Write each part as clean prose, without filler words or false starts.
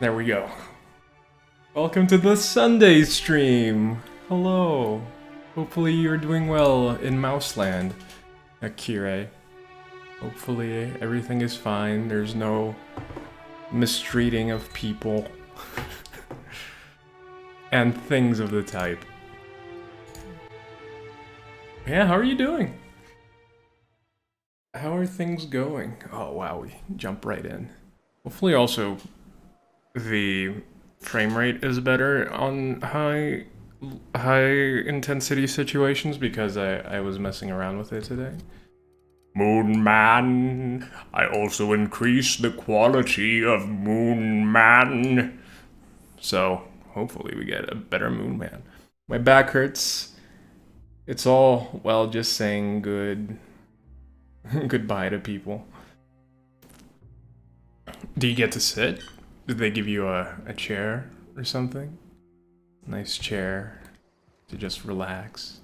There we go. Welcome to the Sunday stream. Hello. Hopefully you're doing well in Mouseland, Akire. Hopefully everything is fine. There's no mistreating of people and things of the type. Yeah, how are you doing? How are things going? Oh wow, we jump right in. Hopefully also the frame rate is better on high intensity situations because I was messing around with it today. Moon Man, I also increase the quality of Moon Man. So hopefully we get a better Moon Man. My back hurts. It's all, well, just saying goodbye to people. Do you get to sit? Did they give you a chair or something? Nice chair to just relax.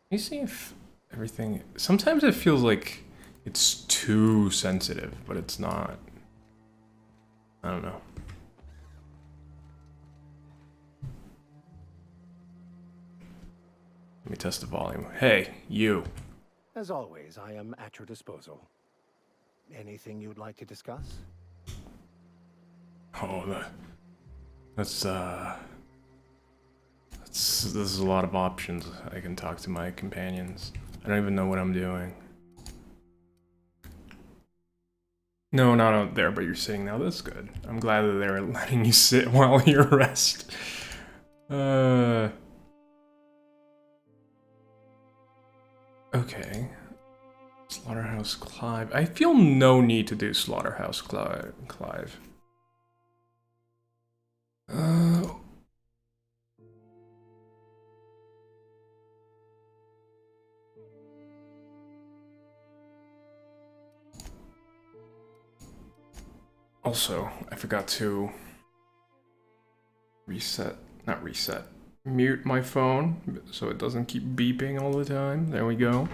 Let me see if everything... Sometimes it feels like it's too sensitive, but it's not. I don't know. Let me test the volume. Hey, you. As always, I am at your disposal. Anything you'd like to discuss? Oh, this is a lot of options. I can talk to my companions. I don't even know what I'm doing. No, not out there, but you're sitting now. That's good. I'm glad that they're letting you sit while you rest. Okay. Slaughterhouse Clive. I feel no need to do Slaughterhouse Clive. Also, I forgot to mute my phone so it doesn't keep beeping all the time. There we go.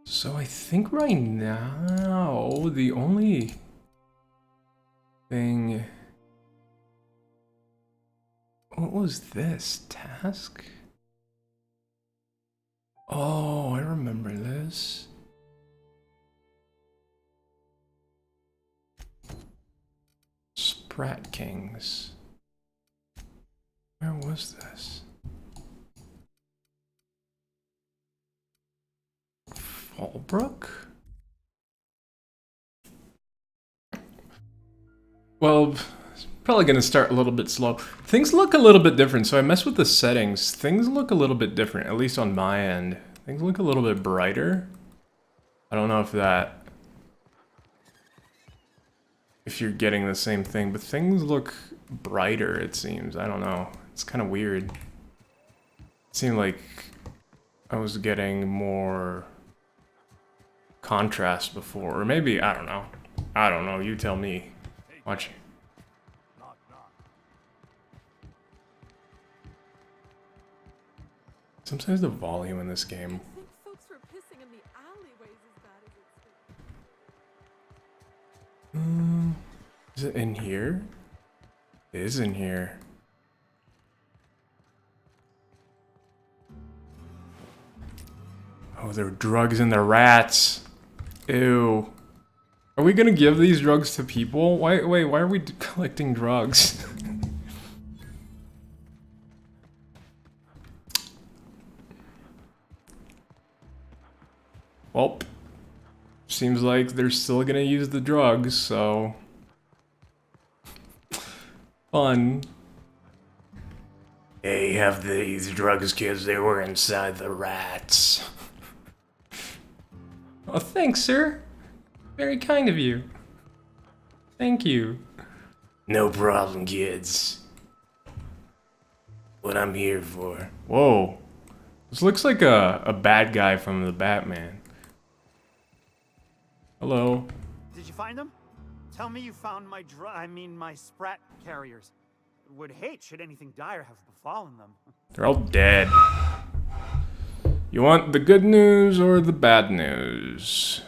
So I think right now, the only thing... What was this? Task? Oh, I remember this. Sprat Kings. Where was this? Fallbrook? Well, it's probably gonna start a little bit slow. Things look a little bit different, so I messed with the settings. Things look a little bit different, at least on my end. Things look a little bit brighter. I don't know if you're getting the same thing, but things look brighter, it seems. I don't know. It's kind of weird. It seemed like I was getting more contrast before, or maybe, I don't know. I don't know, you tell me. Watch. Sometimes the volume in this game. Is it in here? It is in here. Oh, there are drugs in the rats. Ew. Are we gonna give these drugs to people? Wait, why are we collecting drugs? Well, seems like they're still gonna use the drugs, so... Fun. Hey, have these drugs, kids. They were inside the rats. Oh, thanks, sir. Very kind of you. Thank you. No problem, kids. What I'm here for. Whoa. This looks like a bad guy from the Batman. Hello. Did you find them? Tell me you found my sprat carriers. Would hate should anything dire have befallen them. They're all dead. You want the good news or the bad news?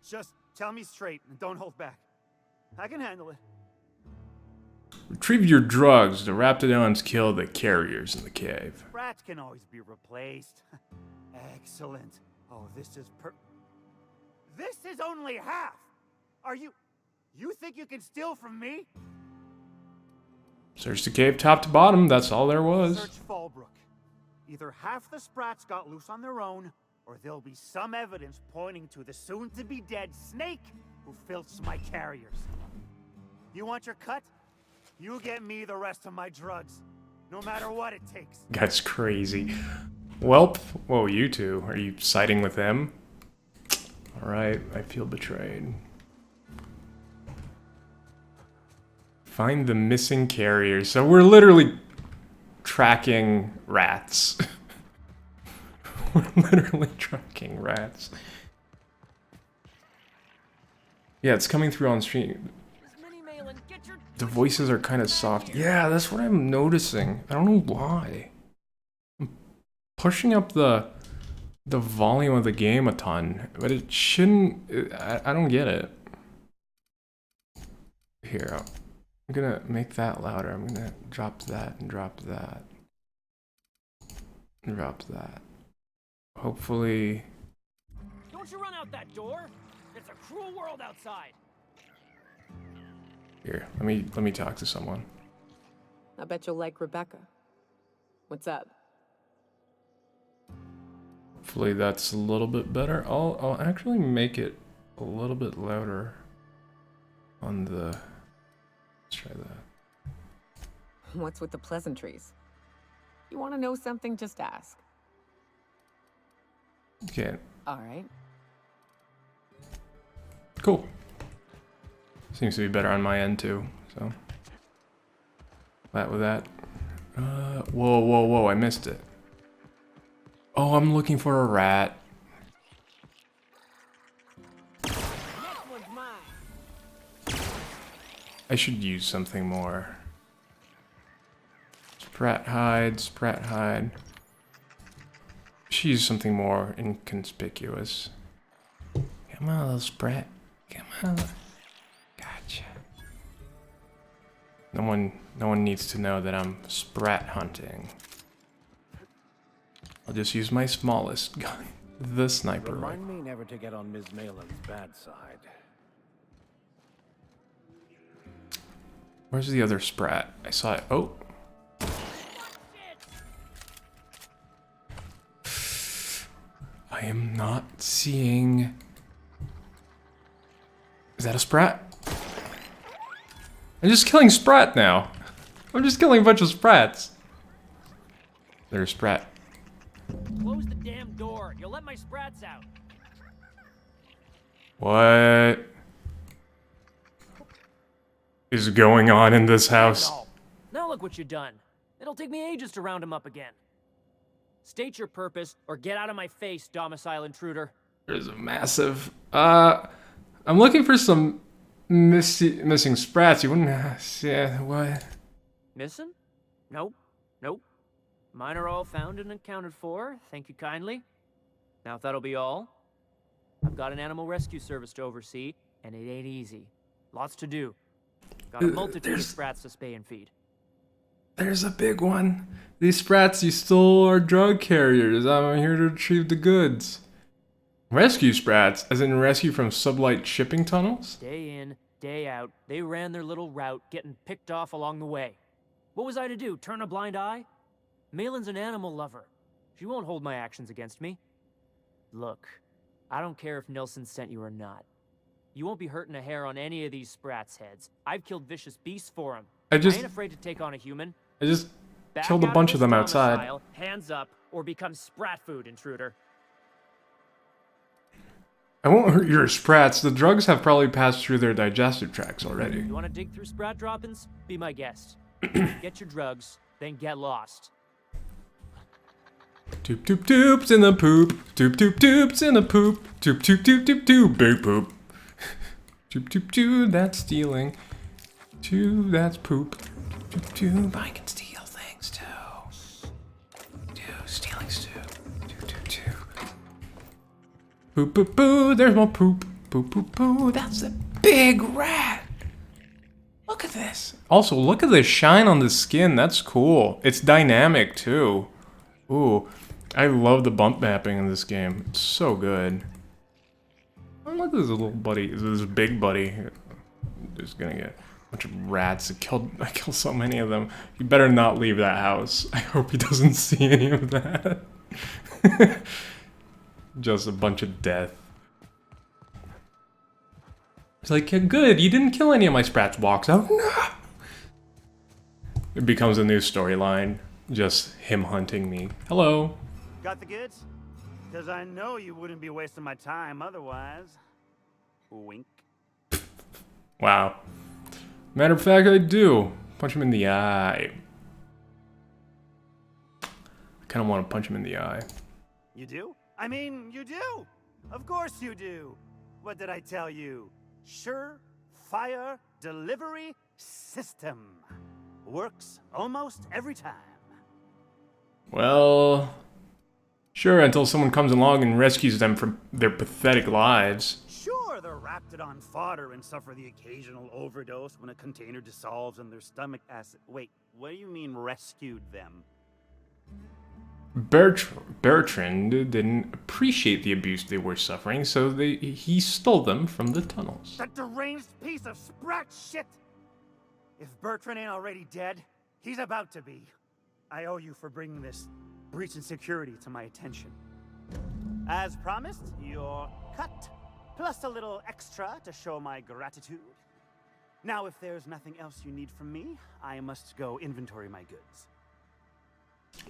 Just tell me straight and don't hold back. I can handle it. Retrieve your drugs. The Raptidons kill the carriers in the cave. Rats can always be replaced. Excellent. Oh, this is only half. Are you think you can steal from me? Search the cave top to bottom. That's all there was. Search Fallbrook. Either half the Sprats got loose on their own, or there'll be some evidence pointing to the soon-to-be-dead Snake who filched my carriers. You want your cut? You get me the rest of my drugs, no matter what it takes. That's crazy. Welp. Whoa, you two. Are you siding with them? Alright, I feel betrayed. Find the missing carriers. So we're literally tracking rats. We're literally tracking rats. Yeah, it's coming through on stream. The voices are kind of soft. Yeah, that's what I'm noticing. I don't know why. I'm pushing up the volume of the game a ton, but it shouldn't. I don't get it. Here, I'm gonna make that louder. I'm gonna drop that and drop that. And drop that. Hopefully. Don't you run out that door! It's a cruel world outside. Here, let me talk to someone. I bet you'll like Rebecca. What's up? Hopefully that's a little bit better. I'll actually make it a little bit louder on the. Let's try that. What's with the pleasantries? You want to know something? Just ask. Okay. All right. Cool. Seems to be better on my end too. So that with that. Whoa! I missed it. Oh, I'm looking for a rat. Next one's mine. I should use something more. Sprat hide. Should use something more inconspicuous. Come on, little sprat. Come on. Gotcha. No one needs to know that I'm sprat hunting. I'll just use my smallest gun, the sniper rifle. Remind me never to get on Ms. Malin's bad side. Where's the other sprat? I saw it. Oh. I am not seeing. Is that a sprat? I'm just killing sprat now. I'm just killing a bunch of sprats. There's a sprat. Close the damn door. You'll let my sprats out. What is going on in this house? That's all. Now look what you've done. It'll take me ages to round him up again. State your purpose, or get out of my face, domicile intruder. There's a massive. I'm looking for some missing sprats. You wouldn't. Yeah, what? Missing? Nope. Mine are all found and accounted for. Thank you kindly. Now, if that'll be all, I've got an animal rescue service to oversee, and it ain't easy. Lots to do. Got a multitude of sprats to spay and feed. There's a big one. These sprats you stole are drug carriers. I'm here to retrieve the goods. Rescue sprats, as in rescue from sublight shipping tunnels? Day in, day out, they ran their little route, getting picked off along the way. What was I to do, turn a blind eye? Malin's an animal lover. She won't hold my actions against me. Look, I don't care if Nilsson sent you or not. You won't be hurting a hair on any of these sprats' heads. I've killed vicious beasts for them. I ain't afraid to take on a human. I just Back killed a out bunch of this them outside. domicile, hands up, or become sprat food, intruder. I won't hurt your sprats. The drugs have probably passed through their digestive tracts already. You want to dig through sprat droppings? Be my guest. Get your drugs, then get lost. Toop toop toops in the poop. Toop toop toops in the poop. Toop toop toop toop toop. Big poop. Toop toop toop. That's stealing. Two. That's poop. Toop toop. I can steal things too. Stealing's too. Toop toop toop. Poop poop poo. There's more poop. Poop poop poo. That's a big rat. Nice. Also, look at the shine on the skin. That's cool. It's dynamic too. Ooh, I love the bump mapping in this game. It's so good. Oh, look at this little buddy. This big buddy. Just gonna get a bunch of rats. I killed so many of them. You better not leave that house. I hope he doesn't see any of that. Just a bunch of death. It's like, yeah, good, you didn't kill any of my sprats. Walks out. No. It becomes a new storyline. Just him hunting me. Hello. Got the goods? Because I know you wouldn't be wasting my time otherwise. Wink. Wow. Matter of fact, I do. Punch him in the eye. I kind of want to punch him in the eye. You do? I mean, you do. Of course you do. What did I tell you? Sure-fire delivery system. Works almost every time. Well, sure, until someone comes along and rescues them from their pathetic lives. Sure, they're Raptidon fodder and suffer the occasional overdose when a container dissolves in their stomach acid. Wait, what do you mean rescued them? Bertrand didn't appreciate the abuse they were suffering, so he stole them from the tunnels. That deranged piece of sprat shit! If Bertrand ain't already dead, he's about to be. I owe you for bringing this breach in security to my attention. As promised, you're cut, plus a little extra to show my gratitude. Now, if there's nothing else you need from me, I must go inventory my goods.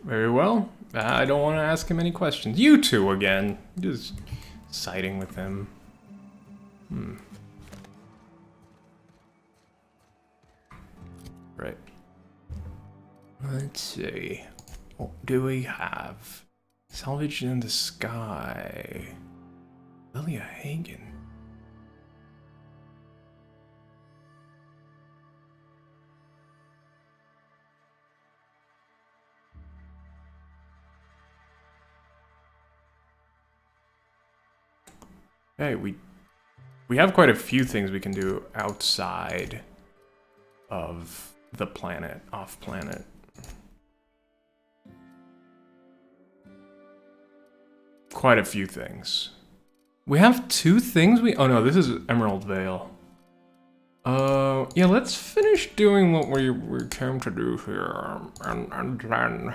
Very well. I don't want to ask him any questions. You two again. Just siding with him. Right. Let's see. What do we have? Salvaged in the Sky. Lilia Hagen. Hey, we have quite a few things we can do outside of the planet, off planet. Quite a few things. We have 2 things oh no, this is Emerald Vale. Yeah, let's finish doing what we came to do here, and then...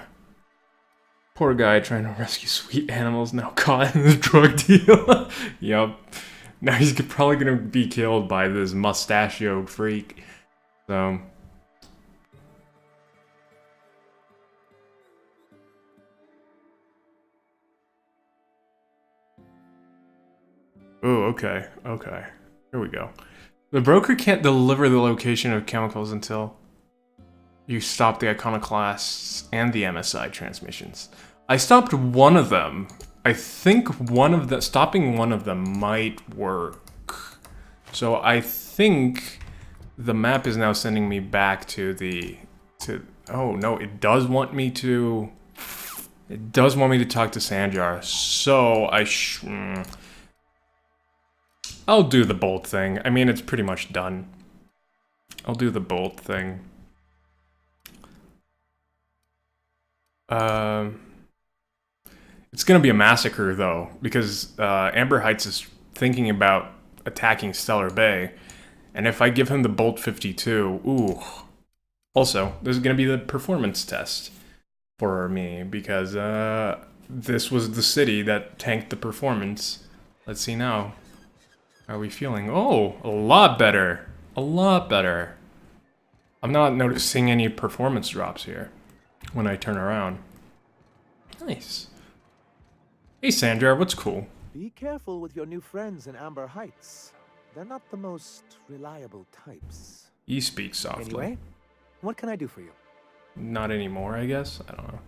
Poor guy trying to rescue sweet animals, now caught in this drug deal. Yup. Now he's probably gonna be killed by this mustachioed freak. So... Oh, okay, okay. Here we go. The broker can't deliver the location of chemicals until you stop the iconoclasts and the MSI transmissions. I stopped one of them. I think stopping one of them might work. So I think the map is now sending me back to oh no, it does want me to talk to Sanjar. So I'll do the bolt thing. I mean, it's pretty much done. I'll do the bolt thing. It's gonna be a massacre though, because Amber Heights is thinking about attacking Stellar Bay, and if I give him the Bolt 52, ooh. Also, this is gonna be the performance test for me, because this was the city that tanked the performance. Let's see now. How are we feeling? Oh, a lot better. A lot better. I'm not noticing any performance drops here when I turn around. Nice. Hey Sandra, what's cool? Be careful with your new friends in Amber Heights. They're not the most reliable types. You speak softly. Anyway, what can I do for you? Not anymore, I guess. I don't know.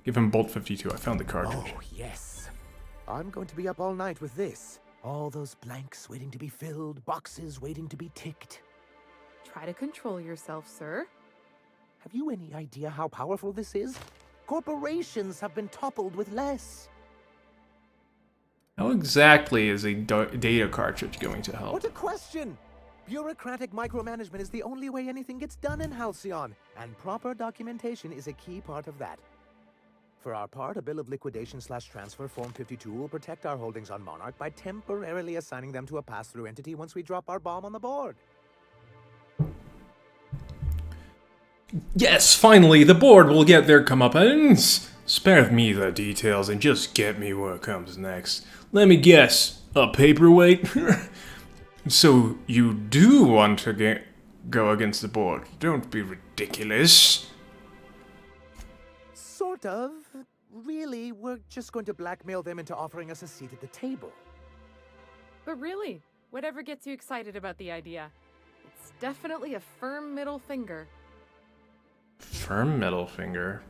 Give him Bolt 52. I found the cartridge. Oh, yes. I'm going to be up all night with this. All those blanks waiting to be filled, boxes waiting to be ticked. Try to control yourself, sir. Have you any idea how powerful this is? Corporations have been toppled with less. How exactly is a data cartridge going to help? What a question! Bureaucratic micromanagement is the only way anything gets done in Halcyon, and proper documentation is a key part of that. For our part, a bill of liquidation/transfer Form 52 will protect our holdings on Monarch by temporarily assigning them to a pass-through entity once we drop our bomb on the board. Yes, finally, the board will get their comeuppance. Spare me the details and just get me what comes next. Let me guess, a paperweight? So you do want to go against the board? Don't be ridiculous. Sort of. Really, we're just going to blackmail them into offering us a seat at the table. But really, whatever gets you excited about the idea, it's definitely a firm middle finger. Firm middle finger.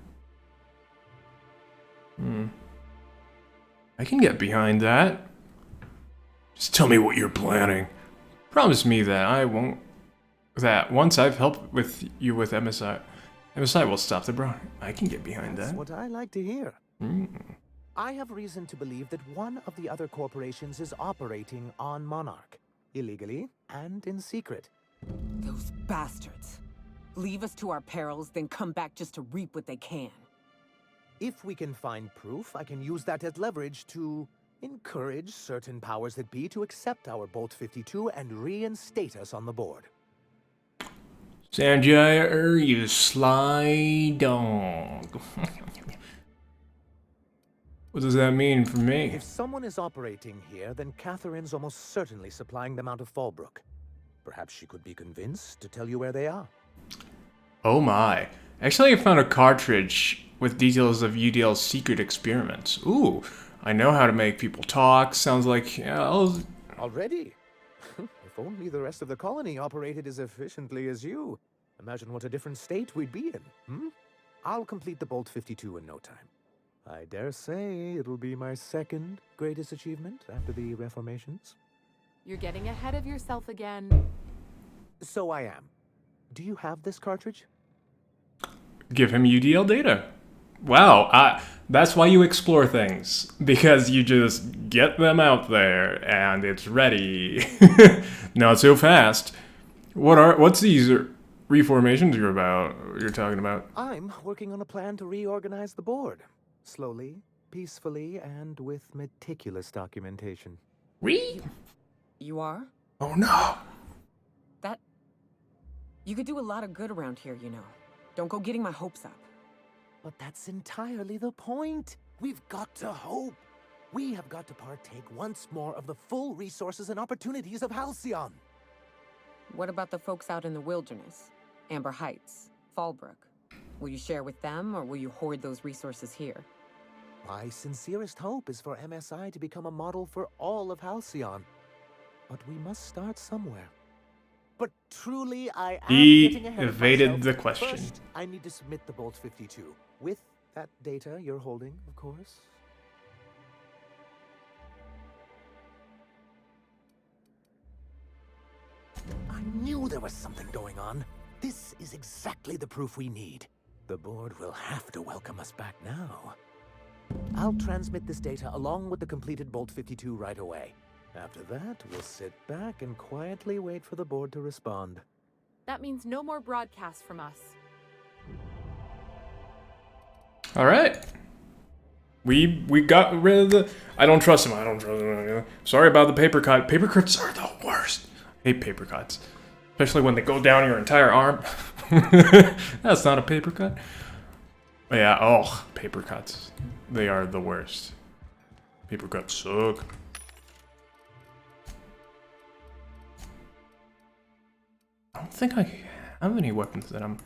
I can get behind that. Just tell me what you're planning. Promise me that I won't... That once I've helped with you with MSI will stop the bro. I can get behind That's that. what I like to hear. I have reason to believe that one of the other corporations is operating on Monarch. Illegally and in secret. Those bastards. Leave us to our perils, then come back just to reap what they can. If we can find proof, I can use that as leverage to encourage certain powers that be to accept our Bolt 52 and reinstate us on the board. Sanjay, you sly dog. What does that mean for me? If someone is operating here, then Catherine's almost certainly supplying them out of Fallbrook. Perhaps she could be convinced to tell you where they are. Oh my. Actually, I found a cartridge with details of UDL's secret experiments. Ooh, I know how to make people talk. Sounds like, yeah, Already? If only the rest of the colony operated as efficiently as you. Imagine what a different state we'd be in, I'll complete the Bolt 52 in no time. I dare say it'll be my second greatest achievement after the reformations. You're getting ahead of yourself again. So I am. Do you have this cartridge? give him UDL data. Wow, that's why you explore things, because you just get them out there and it's ready. Not so fast. What's these reformations you're talking about? I'm working on a plan to reorganize the board. Slowly, peacefully, and with meticulous documentation. You are? Oh no! You could do a lot of good around here, you know. Don't go getting my hopes up. But that's entirely the point. We've got to hope. We have got to partake once more of the full resources and opportunities of Halcyon. What about the folks out in the wilderness? Amber Heights, Fallbrook. Will you share with them, or will you hoard those resources here? My sincerest hope is for MSI to become a model for all of Halcyon. But we must start somewhere. But truly, I am getting ahead of evaded myself. the question. First, I need to submit the Bolt 52. With that data you're holding, of course. I knew there was something going on. This is exactly the proof we need. The board will have to welcome us back now. I'll transmit this data along with the completed Bolt 52 right away. After that, we'll sit back and quietly wait for the board to respond. That means no more broadcasts from us. All right. We got rid of the... I don't trust him. Sorry about the paper cut. Paper cuts are the worst. I hate paper cuts. Especially when they go down your entire arm. That's not a paper cut. But yeah, paper cuts. They are the worst. Paper cuts suck. I don't think I have any weapons that I'm...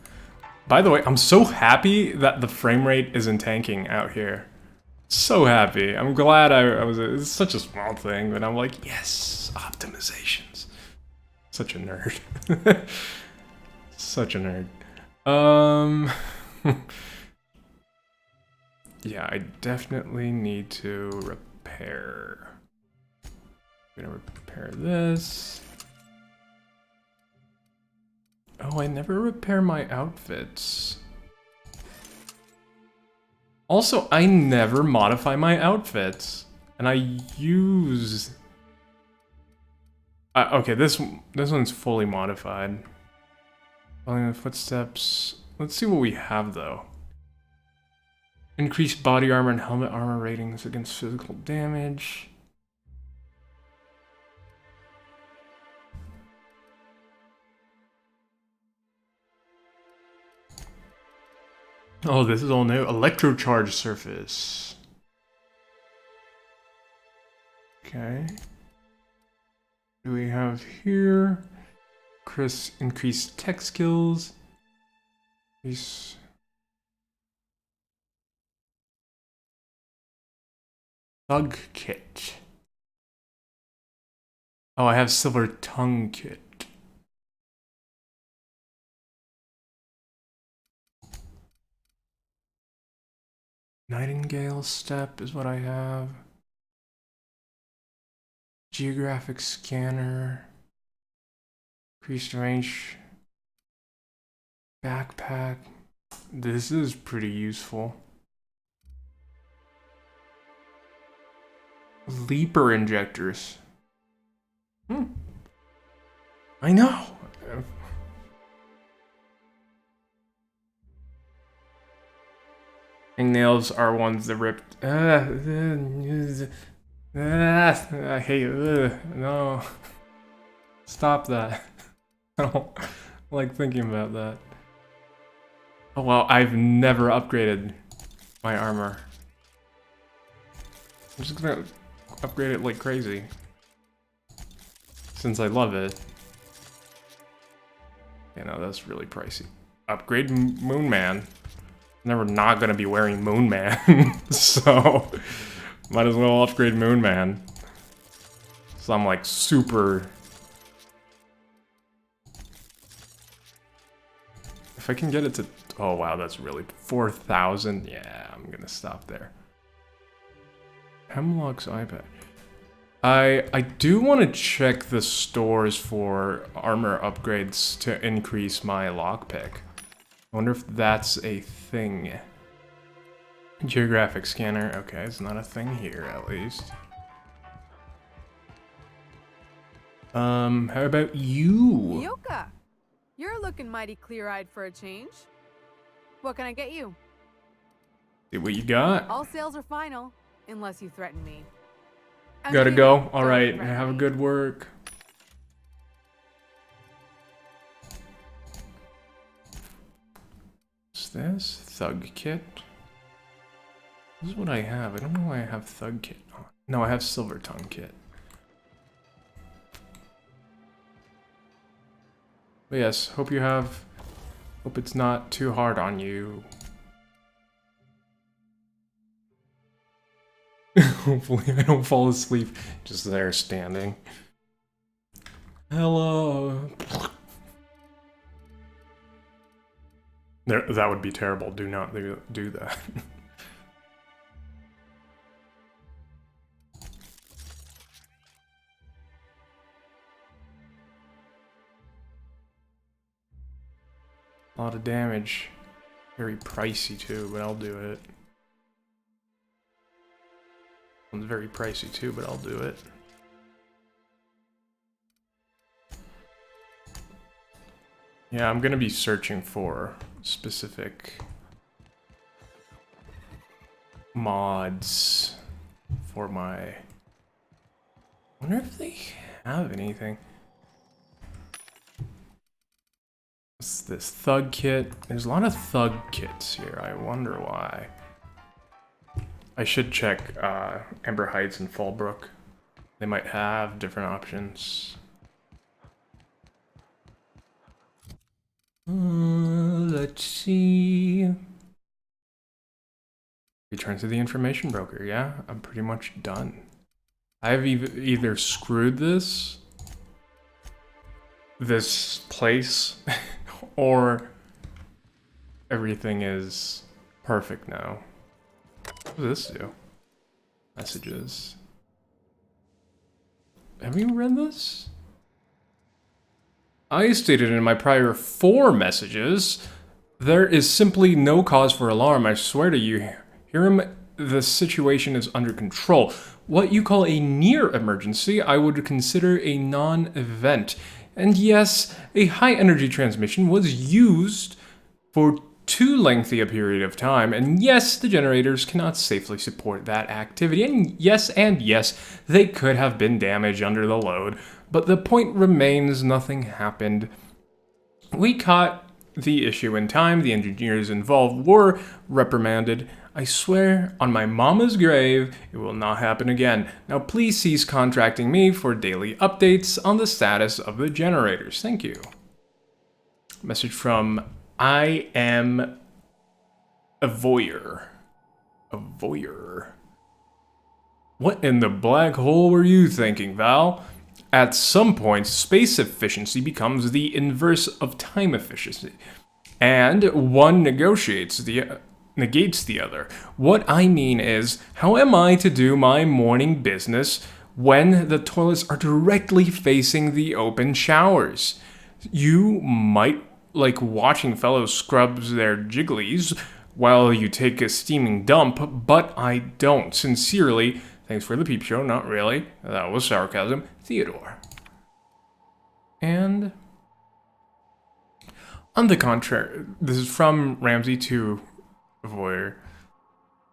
By the way, I'm so happy that the frame rate isn't tanking out here. So happy. I'm glad I was... It's such a small thing, but I'm like, yes, optimizations. Such a nerd. Such a nerd. Yeah, I definitely need to repair. I'm gonna repair this. Oh, I never repair my outfits. Also, I never modify my outfits. And I use Okay, this one's fully modified. Following the footsteps. Let's see what we have though. Increased body armor and helmet armor ratings against physical damage. Oh, this is all new. Electrocharge surface. Okay. What do we have here? Chris, increased tech skills. Increase. Thug kit. Oh, I have silver tongue kit. Nightingale step is what I have. Geographic scanner. Increased range. Backpack. This is pretty useful. Leaper injectors. I know. Nails are ones that ripped. I hate it. No. Stop that. I don't like thinking about that. Oh well, I've never upgraded my armor. I'm just gonna upgrade it like crazy. Since I love it. You know, that's really pricey. Upgrade Moon Man. Never not gonna be wearing Moon Man, so might as well upgrade Moon Man. So I'm like super. If I can get it to, oh wow, that's really 4,000. Yeah, I'm gonna stop there. Hemlock's iPad. I do want to check the stores for armor upgrades to increase my lockpick. I wonder if that's a thing. Geographic scanner. Okay, it's not a thing here, at least. How about you? Yoka, you're looking mighty clear-eyed for a change. What can I get you? See what you got. All sales are final, unless you threaten me. Gotta kidding. go. All Don't right. threaten Have a me. good work. What's this? Thug kit. This is what I have. I don't know why I have thug kit on. No, I have silver tongue kit. But yes, hope you have. Hope it's not too hard on you. Hopefully I don't fall asleep just there standing. Hello. There, that would be terrible. Do not do that. A lot of damage. Very pricey too, but I'll do it. One's very pricey too, but I'll do it. Yeah, I'm gonna be searching for specific mods for my... I wonder if they have anything. What's this? Thug kit. There's a lot of thug kits here. I wonder why. I should check Amber Heights and Fallbrook. They might have different options. Let's see. Return to the information broker. Yeah, I'm pretty much done. I've either screwed this place or everything is perfect now. What does this do? Messages. Have you read this? I stated in my prior 4 messages, there is simply no cause for alarm. I swear to you, Hiram the situation is under control. What you call a near emergency, I would consider a non-event. And yes, a high energy transmission was used for too lengthy a period of time, and yes, the generators cannot safely support that activity, and yes, they could have been damaged under the load, but the point remains nothing happened. We caught the issue in time, the engineers involved were reprimanded. I swear on my mama's grave, it will not happen again. Now please cease contracting me for daily updates on the status of the generators. Thank you. Message from I am a voyeur. A voyeur. What in the black hole were you thinking, Val? At some point, space efficiency becomes the inverse of time efficiency, and one negates the other. What I mean is, how am I to do my morning business when the toilets are directly facing the open showers? You might like watching fellows scrubs their jigglies while you take a steaming dump, but I don't. Sincerely, thanks for the peep show, not really. That was sarcasm. Theodore. And on the contrary, this is from Ramsey to Voyeur.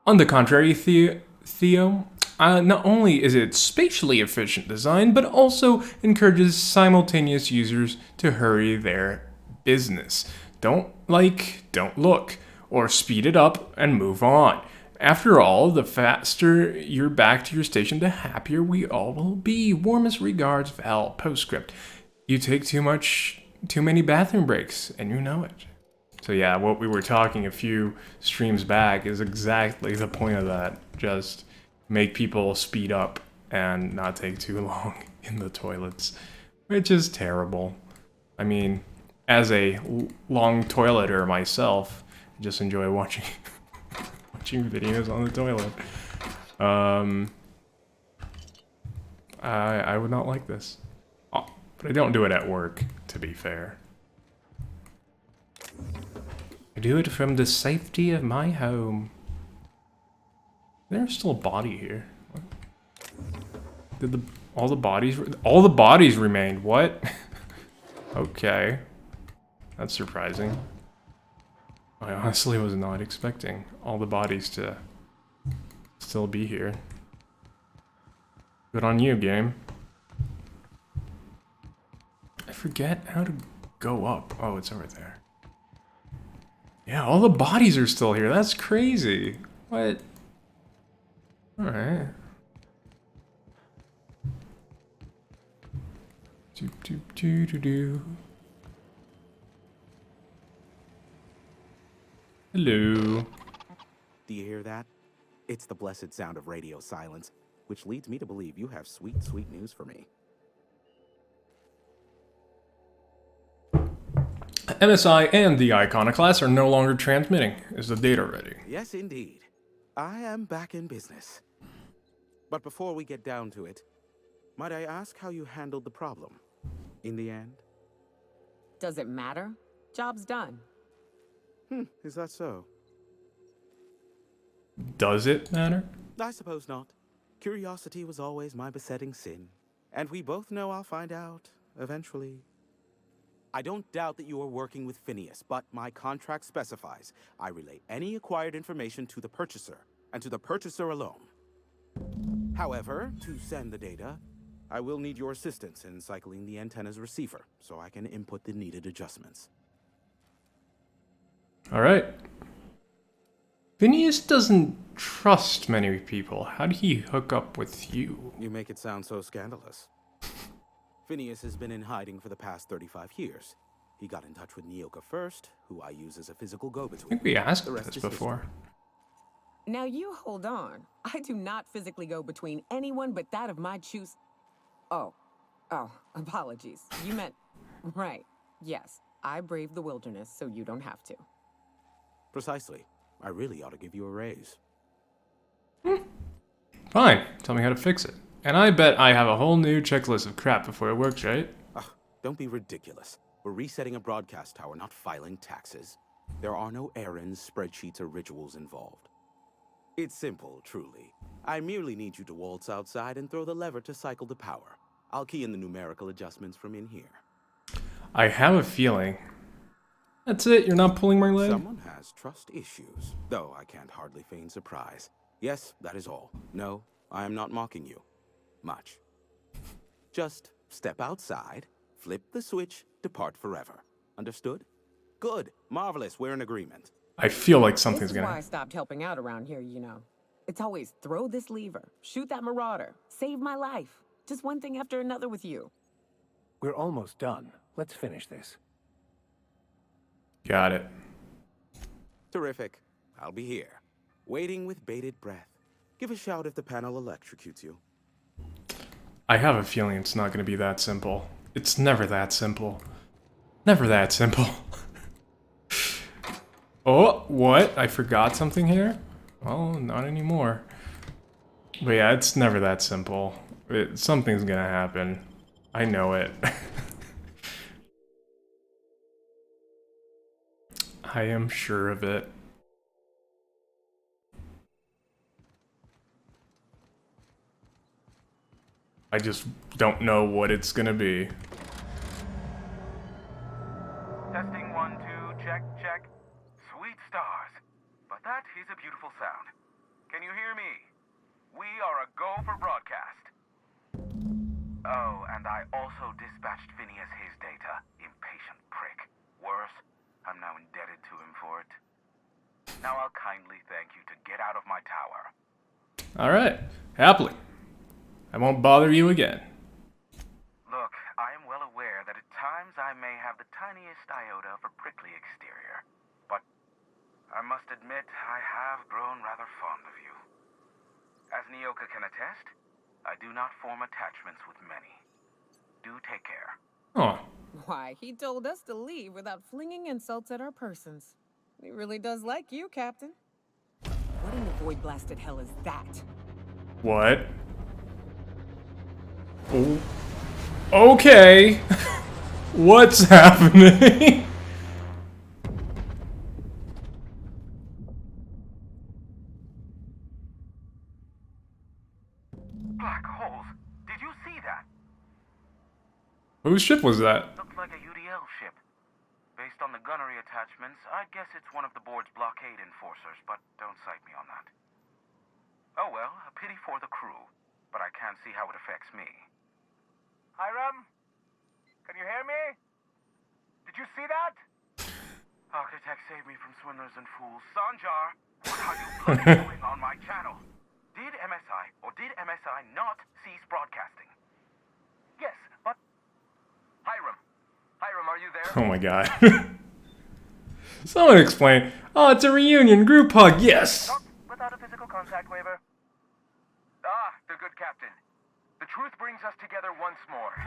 On the contrary, Theo, not only is it spatially efficient design, but also encourages simultaneous users to hurry their business. Don't look, or speed it up and move on. After all, the faster you're back to your station, the happier we all will be. Warmest regards, Val. Postscript. You take too many bathroom breaks, and you know it. So yeah, what we were talking a few streams back is exactly the point of that. Just make people speed up and not take too long in the toilets, which is terrible. I mean, as a long toileter myself, I just enjoy watching videos on the toilet. I would not like this. Oh, but I don't do it at work, to be fair. I do it from the safety of my home. There's still a body here. What? Did all the bodies remained? What? Okay. That's surprising. I honestly was not expecting all the bodies to still be here. Good on you, game. I forget how to go up. Oh, it's over there. Yeah, all the bodies are still here. That's crazy. What? Alright. Do. Hello. Do you hear that? It's the blessed sound of radio silence, which leads me to believe you have sweet, sweet news for me. MSI and the Iconoclast are no longer transmitting. Is the data ready? Yes, indeed. I am back in business. But before we get down to it, might I ask how you handled the problem? In the end? Does it matter? Job's done. Is that so? Does it matter? I suppose not. Curiosity was always my besetting sin. And we both know I'll find out, eventually. I don't doubt that you are working with Phineas, but my contract specifies I relay any acquired information to the purchaser, and to the purchaser alone. However, to send the data, I will need your assistance in cycling the antenna's receiver, so I can input the needed adjustments. Alright. Phineas doesn't trust many people. How did he hook up with you? You make it sound so scandalous. Phineas has been in hiding for the past 35 years. He got in touch with Nyoka first, who I use as a physical I go-between. think we asked The rest this is before. history. Now you hold on. I do not physically go between anyone but that of my choose. Oh, apologies. You meant, right. Yes, I braved the wilderness, so you don't have to. Precisely. I really ought to give you a raise. Fine. Tell me how to fix it. And I bet I have a whole new checklist of crap before it works, right? Don't be ridiculous. We're resetting a broadcast tower, not filing taxes. There are no errands, spreadsheets, or rituals involved. It's simple, truly. I merely need you to waltz outside and throw the lever to cycle the power. I'll key in the numerical adjustments from in here. I have a feeling. That's it, you're not pulling my leg? Someone has trust issues, though I can't hardly feign surprise. Yes, that is all. No, I am not mocking you. Much. Just step outside, flip the switch, depart forever. Understood? Good. Marvelous. We're in agreement. I feel like This something's is why I gonna... stopped helping out around here, you know. It's always throw this lever, shoot that marauder, save my life. Just one thing after another with you. We're almost done. Let's finish this. Got it. Terrific. I'll be here, waiting with bated breath. Give a shout if the panel electrocutes you. I have a feeling it's not gonna be that simple. It's never that simple. Never that simple. Oh, what? I forgot something here? Well, not anymore. But yeah, it's never that simple. Something's gonna happen. I know it. I am sure of it. I just don't know what it's gonna be. Testing 1, 2, check, check. Sweet stars. But that is a beautiful sound. Can you hear me? We are a go for broadcast. Oh, and I also dispatched Phineas his data. Impatient prick. Worse, I'm now indebted to him for it. Now I'll kindly thank you to get out of my tower. Alright, happily. I won't bother you again. Look, I am well aware that at times I may have the tiniest iota of a prickly exterior, but I must admit I have grown rather fond of you. As Nyoka can attest, I do not form attachments with many. Do take care. Oh, Why, he told us to leave without flinging insults at our persons. He really does like you, Captain. What in the void blasted hell is that? what? Oh. Okay. What's happening? Black holes. Did you see that? Whose ship was that? Looked like a UDL ship. Based on the gunnery attachments, I'd guess it's one of the board's blockade enforcers, but don't cite me on that. Oh well, a pity for the crew, but I can't see how it affects me. Hiram? Can you hear me? Did you see that? Architect saved me from swindlers and fools. Sanjar, what are you bloody doing on my channel? Did MSI or did MSI not cease broadcasting? Yes, but... Hiram. Hiram, are you there? Oh my god. Someone explain. Oh, it's a reunion group hug. Yes. Not without a physical contact waiver. Ah, the good captain. The truth brings us together once more.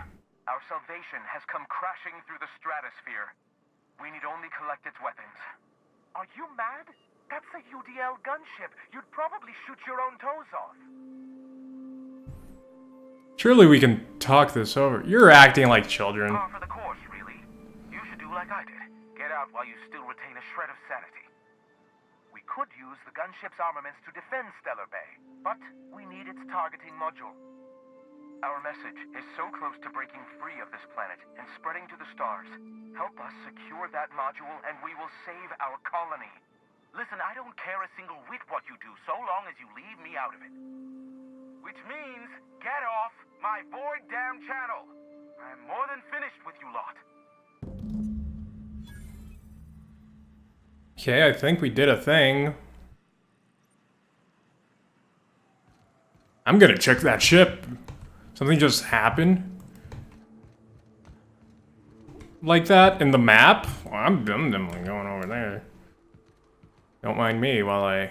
Our salvation has come crashing through the stratosphere. We need only collect its weapons. Are you mad? That's a UDL gunship. You'd probably shoot your own toes off. Surely we can talk this over. You're acting like children. Par for the course, really. You should do like I did. Get out while you still retain a shred of sanity. We could use the gunship's armaments to defend Stellar Bay, but we need its targeting module. Our message is so close to breaking free of this planet and spreading to the stars. Help us secure that module and we will save our colony. Listen, I don't care a single whit what you do so long as you leave me out of it. Which means, get off my void damn channel. I'm more than finished with you lot. Okay, I think we did a thing. I'm gonna check that ship. Something just happened? Like that in the map? Well, I'm definitely going over there. Don't mind me while I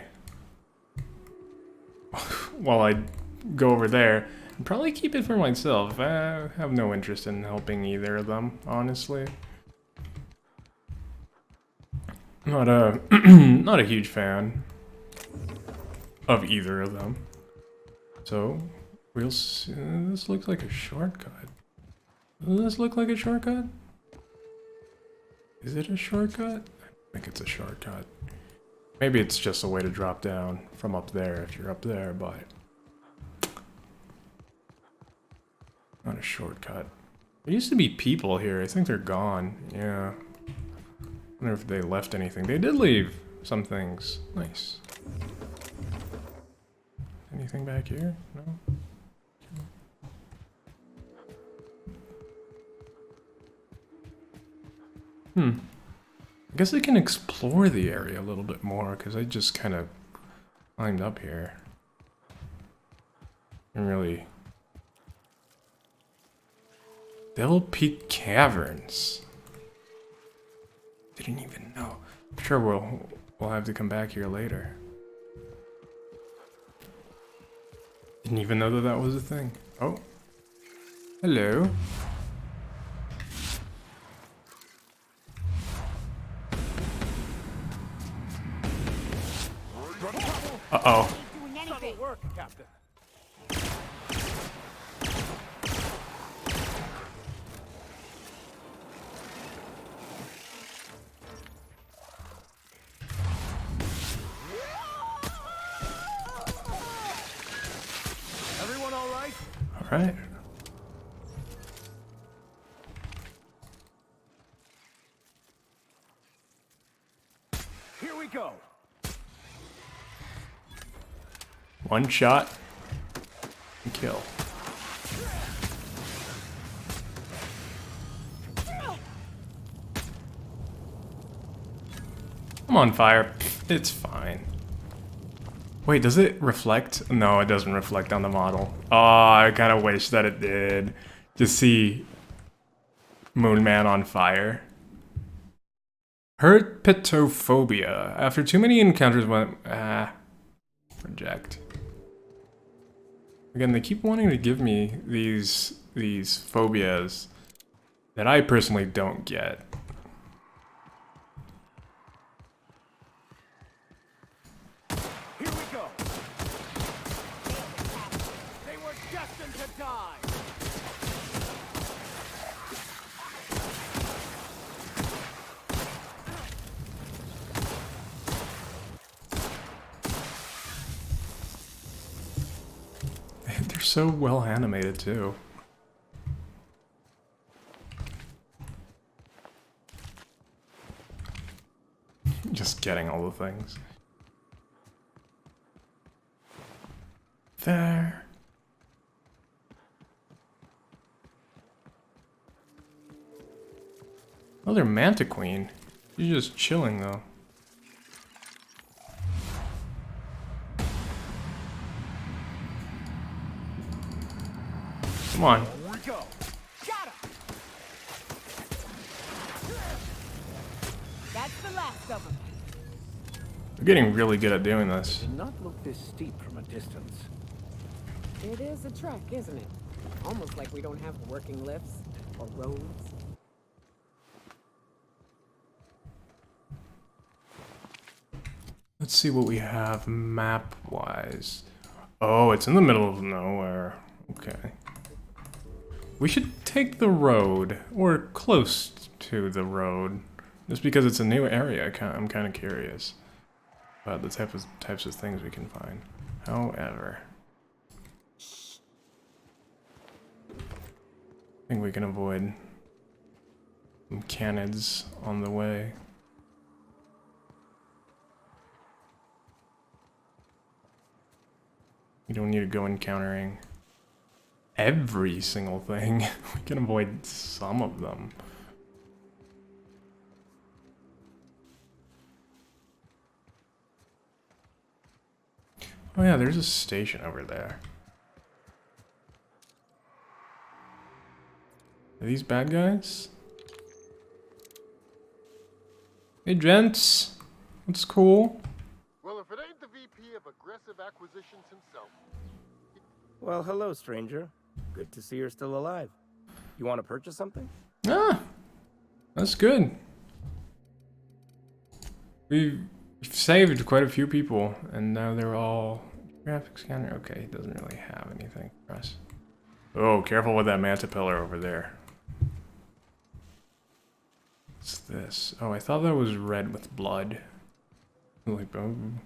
go over there. And probably keep it for myself. I have no interest in helping either of them, honestly. Not a not a huge fan of either of them. So we'll see. This looks like a shortcut. Does this look like a shortcut? Is it a shortcut? I think it's a shortcut. Maybe it's just a way to drop down from up there if you're up there, but not a shortcut. There used to be people here. I think they're gone. Yeah. I wonder if they left anything. They did leave some things. Nice. Anything back here? No? I guess I can explore the area a little bit more, because I just kind of climbed up here. And really... Devil Peak Caverns. Didn't even know. I'm sure we'll have to come back here later. Didn't even know that that was a thing. Oh. Hello. Uh-oh. Subtle work, Captain. Everyone all right? All right. Here we go. One shot and kill. I'm on fire. It's fine. Wait, does it reflect? No, it doesn't reflect on the model. Oh, I kind of wish that it did. To see Moon Man on fire. Herpetophobia. After too many encounters went... Reject. Again, they keep wanting to give me these phobias that I personally don't get. Here we go. They were destined to die. They're so well animated too. Just getting all the things. There. Oh, they're Mantiqueen. You're just chilling though. Come on. Here we go. Got him. That's the last of them. We're getting really good at doing this. Did not look this steep from a distance. It is a trek, isn't it? Almost like we don't have working lifts or roads. Let's see what we have map-wise. Oh, it's in the middle of nowhere. Okay. We should take the road, or close to the road, just because it's a new area. I'm kind of curious about the types of things we can find. However, I think we can avoid some canids on the way. We don't need to go encountering every single thing. We can avoid some of them. Oh yeah, there's a station over there. Are these bad guys? Hey gents, what's cool? Well, if it ain't the VP of Aggressive Acquisitions himself. Well, hello, stranger. Good to see you're still alive. You want to purchase something? Ah, that's good. We've saved quite a few people, and now they're all graphics scanner. Okay, it doesn't really have anything for us. Oh, careful with that manta pillar over there. What's this? Oh, I thought that was red with blood. Like, boom.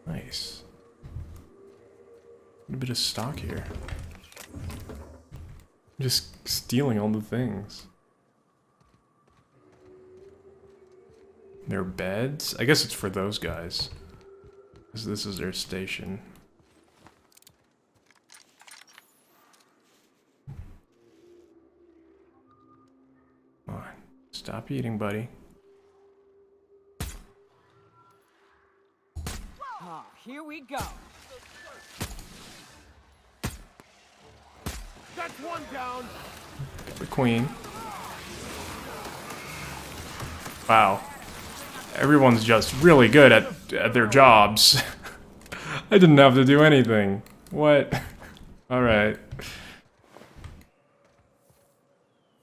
Nice. A bit of stock here. Just stealing all the things. Their beds? I guess it's for those guys. Because this is their station. Come on. Stop eating, buddy. Oh, here we go. That's one down. The queen. Wow. Everyone's just really good at their jobs. I didn't have to do anything. What? Alright.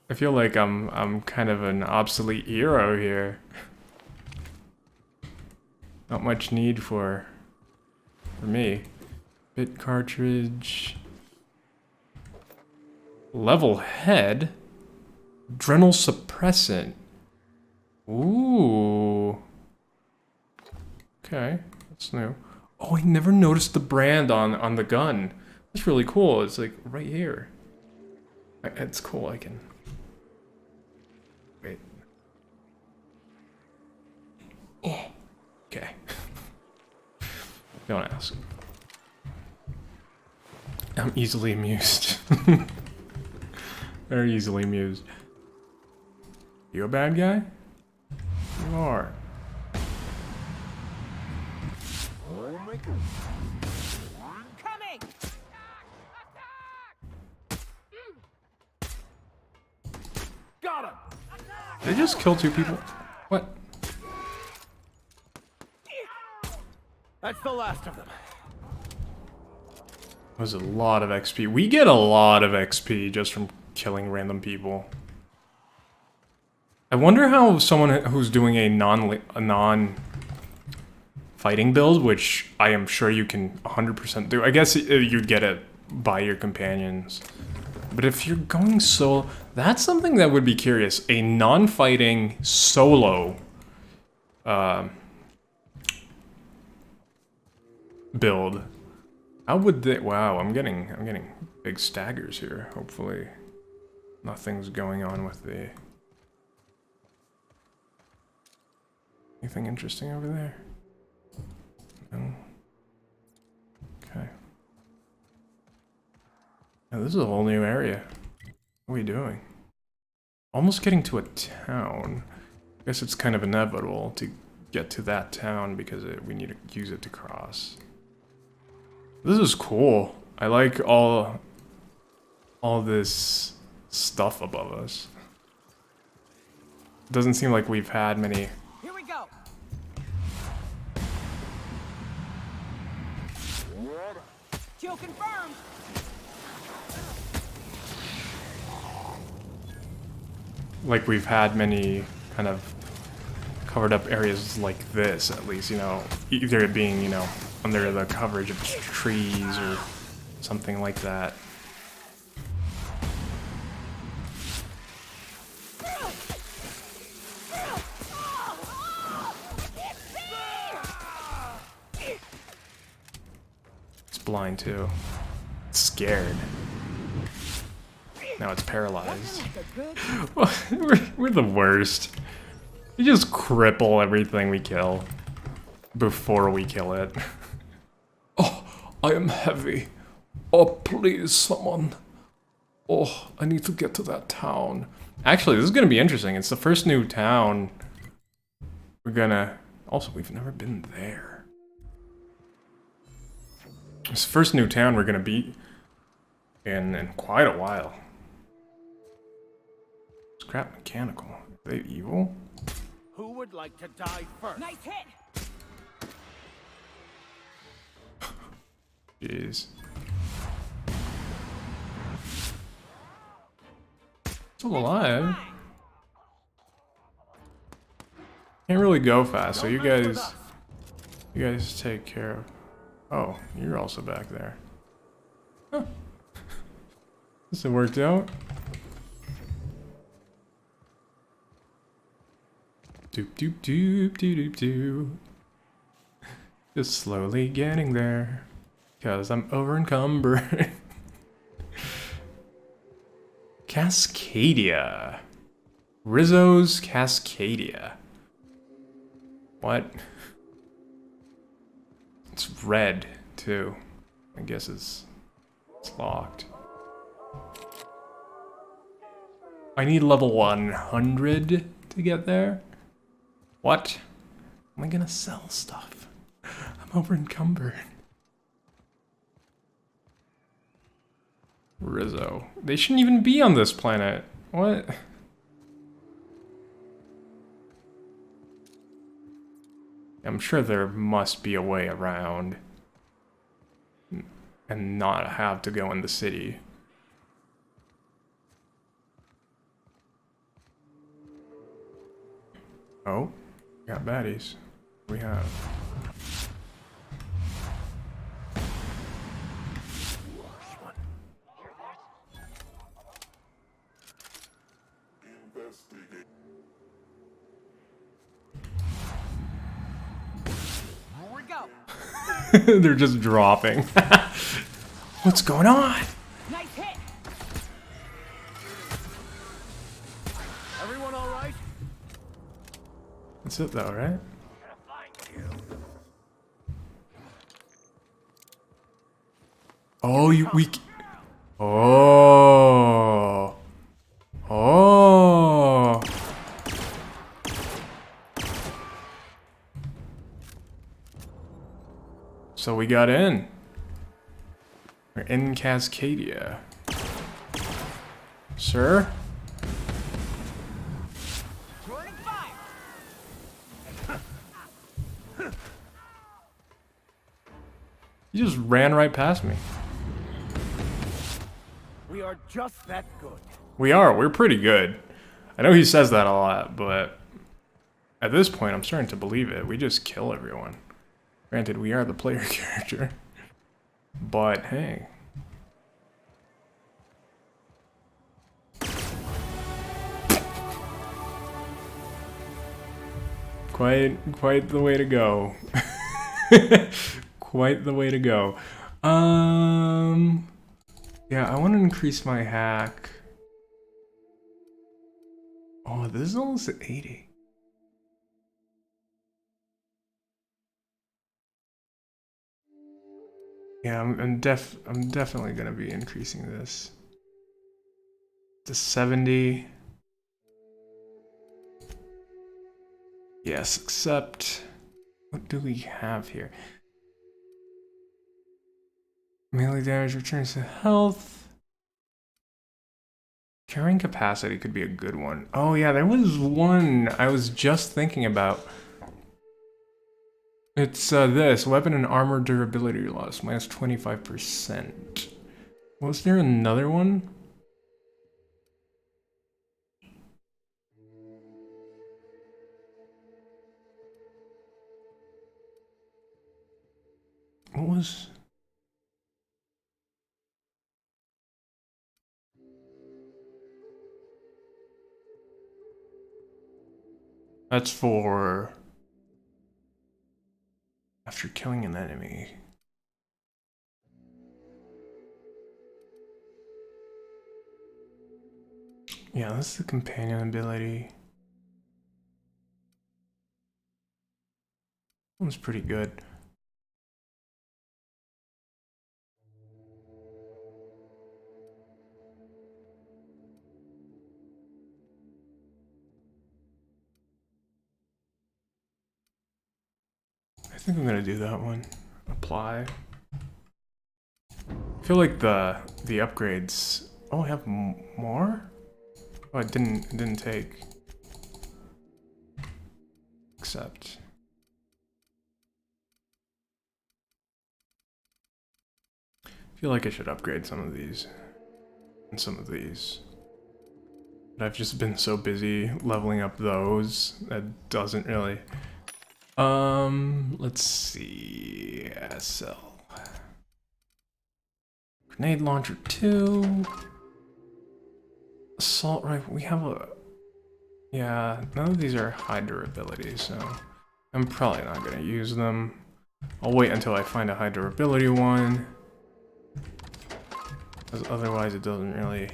I feel like I'm kind of an obsolete hero here. Not much need for me. Bit cartridge. Level head. Adrenal suppressant. Ooh. Okay, that's new. Oh, I never noticed the brand on the gun. That's really cool. It's like right here. It's cool. I can. Wait. Okay. Don't ask. I'm easily amused. Very easily amused. You a bad guy? You are. Coming! Got him. Did they just kill 2 people? What? That's the last of them. That was a lot of XP. We get a lot of XP just from killing random people. I wonder how someone who's doing a non-fighting build, which I am sure you can 100% do. I guess you'd get it by your companions. But if you're going solo, that's something that would be curious. A non-fighting solo build. How would they? Wow, I'm getting big staggers here. Hopefully, nothing's going on with the. Anything interesting over there? No. Okay. Now this is a whole new area. What are we doing? Almost getting to a town. I guess it's kind of inevitable to get to that town because we need to use it to cross. This is cool. I like all this stuff above us. Doesn't seem like we've had many. Here we go. Kill confirmed. Like we've had many kind of covered up areas like this, at least, you know, either it being, you know, under the coverage of trees or something like that. It's blind too. It's scared. Now it's paralyzed. We're the worst. We just cripple everything we kill before we kill it. Oh, I am heavy. Oh, please, someone. Oh, I need to get to that town. Actually, this is gonna be interesting. It's the first new town. We're gonna... Also, we've never been there. It's the first new town we're gonna be in quite a while. Scrap mechanical. Are they evil? Who would like to die first? Nice hit. Jeez. Still alive. Can't really go fast, so you guys take care of. Oh, you're also back there. Huh. This worked out. Doop doop doop doop doop doop. Just slowly getting there. Because I'm over encumbered. Cascadia. Rizzo's Cascadia. What? It's red, too. I guess it's locked. I need level 100 to get there? What? Am I gonna sell stuff? I'm over encumbered. Rizzo. They shouldn't even be on this planet. What? I'm sure there must be a way around and not have to go in the city. Oh, got baddies. We have. They're just dropping. What's going on? Nice hit. Everyone all right? That's it though, right? Oh, Oh. Oh. So we got in. We're in Cascadia. Sir? You just ran right past me. We are just that good. We are. We're pretty good. I know he says that a lot, but at this point, I'm starting to believe it. We just kill everyone. Granted, we are the player character. But, hey. Quite the way to go. Quite the way to go. Yeah, I want to increase my hack. Oh, this is almost at 80. Yeah, I'm definitely gonna be increasing this to 70. Yes, except what do we have here? Melee damage returns to health. Carrying capacity could be a good one. Oh yeah, there was one I was just thinking about. It's this, weapon and armor durability loss, minus 25%. Was there another one? What was... That's for... after killing an enemy. Yeah, that's the companion ability. That one's pretty good. I think I'm gonna do that one. Apply. I feel like the upgrades. Oh, I have more? Oh, it didn't take. Accept. I feel like I should upgrade some of these and some of these. But I've just been so busy leveling up those that doesn't really. Let's see. SL. Grenade launcher 2. Assault rifle. We have a Yeah, none of these are high durability, so I'm probably not going to use them. I'll wait until I find a high durability one. Because otherwise it doesn't really...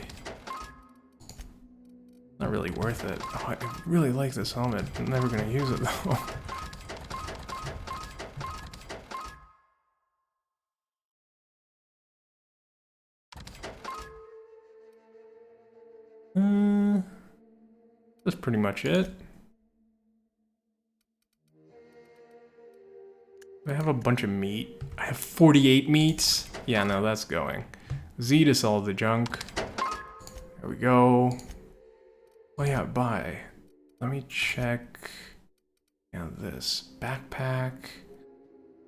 Not really worth it. Oh, I really like this helmet. I'm never going to use it though. That's pretty much it. I have a bunch of meat. I have 48 meats. Yeah, no, that's going. Z to sell the junk. There we go. Oh yeah, buy. Let me check. Yeah, this backpack.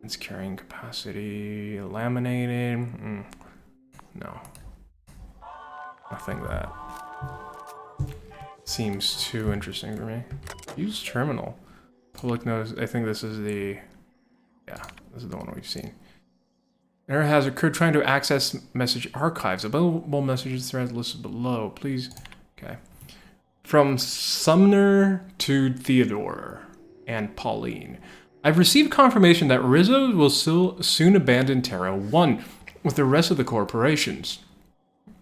Its carrying capacity. Laminated. No. Nothing that seems too interesting for me. Use terminal. Public notice. I think this is the... Yeah, this is the one we've seen. Error has occurred trying to access message archives. Available messages threads listed below. Please. Okay. From Sumner to Theodore and Pauline. I've received confirmation that Rizzo will soon abandon Terra 1 with the rest of the corporations.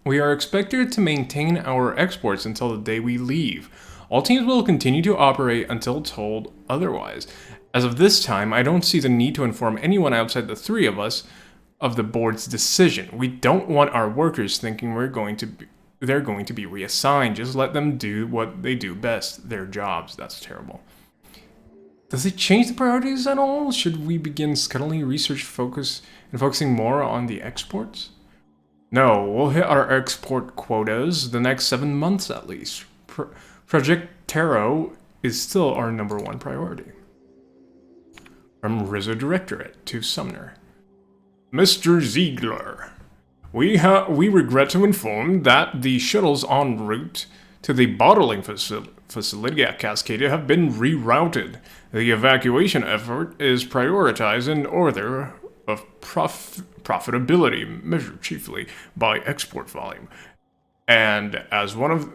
We are expected to maintain our exports until the day we leave. All teams will continue to operate until told otherwise. As of this time, I don't see the need to inform anyone outside the three of us of the board's decision. We don't want our workers thinking they're going to be reassigned. Just let them do what they do best, their jobs. That's terrible. Does it change the priorities at all? Should we begin scuttling research focusing more on the exports? No, we'll hit our export quotas the next 7 months at least. Project Taro is still our #1 priority. From Rizzo Directorate to Sumner. Mr. Ziegler, we regret to inform that the shuttles en route to the bottling facility at Cascadia have been rerouted. The evacuation effort is prioritized in order of profitability, measured chiefly by export volume. And as of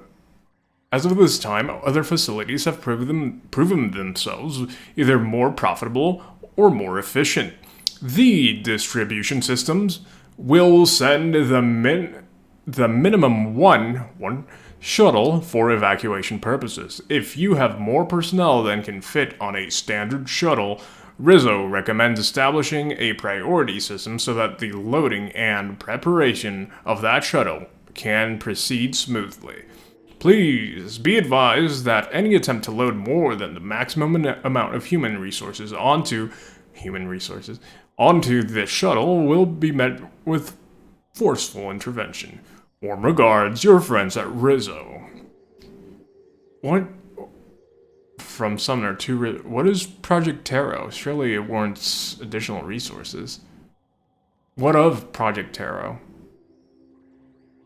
this time, other facilities have proven themselves either more profitable or more efficient. The distribution systems will send the minimum one shuttle for evacuation purposes. If you have more personnel than can fit on a standard shuttle, Rizzo recommends establishing a priority system so that the loading and preparation of that shuttle can proceed smoothly. Please be advised that any attempt to load more than the maximum amount of human resources onto this shuttle will be met with forceful intervention. Warm regards, your friends at Rizzo. What? From Sumner to Rizzo. What is Project Taro? Surely it warrants additional resources. What of Project Taro?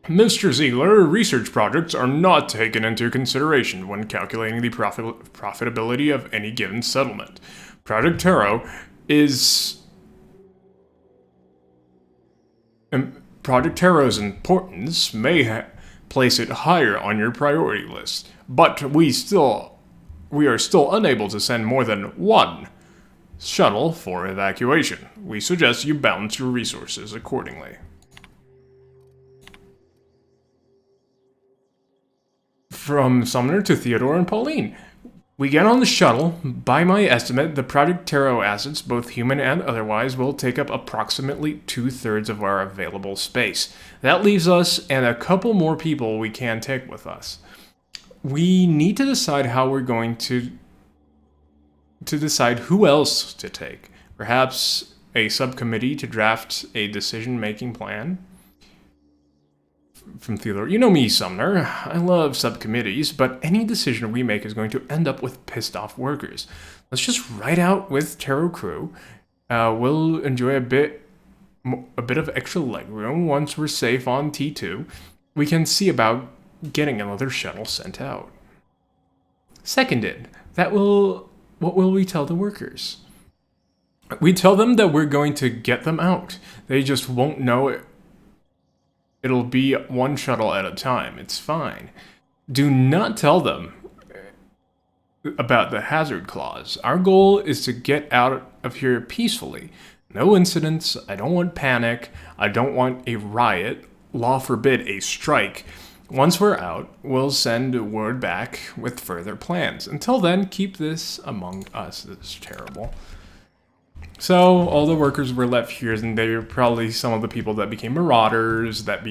Mr. Ziegler, research projects are not taken into consideration when calculating the profitability of any given settlement. Project Taro is... Project Taro's importance may place it higher on your priority list, but we are still unable to send more than one shuttle for evacuation. We suggest you balance your resources accordingly. From Sumner to Theodore and Pauline. We get on the shuttle. By my estimate, the Project Taro assets, both human and otherwise, will take up approximately 2/3 of our available space. That leaves us and a couple more people we can take with us. We need to decide how we're going to decide who else to take. Perhaps a subcommittee to draft a decision-making plan? From Theodore, you know me, Sumner. I love subcommittees, but any decision we make is going to end up with pissed-off workers. Let's just ride out with Taro Crew. We'll enjoy a bit of extra legroom once we're safe on T2. We can see about getting another shuttle sent out. Seconded. What will we tell the workers? We tell them that we're going to get them out. They just won't know it. It'll be one shuttle at a time. It's fine. Do not tell them about the hazard clause. Our goal is to get out of here peacefully. No incidents. I don't want panic. I don't want a riot. Law forbid a strike. Once we're out, we'll send word back with further plans. Until then, keep this among us. This is terrible. So, all the workers were left here, and they were probably some of the people that became marauders, that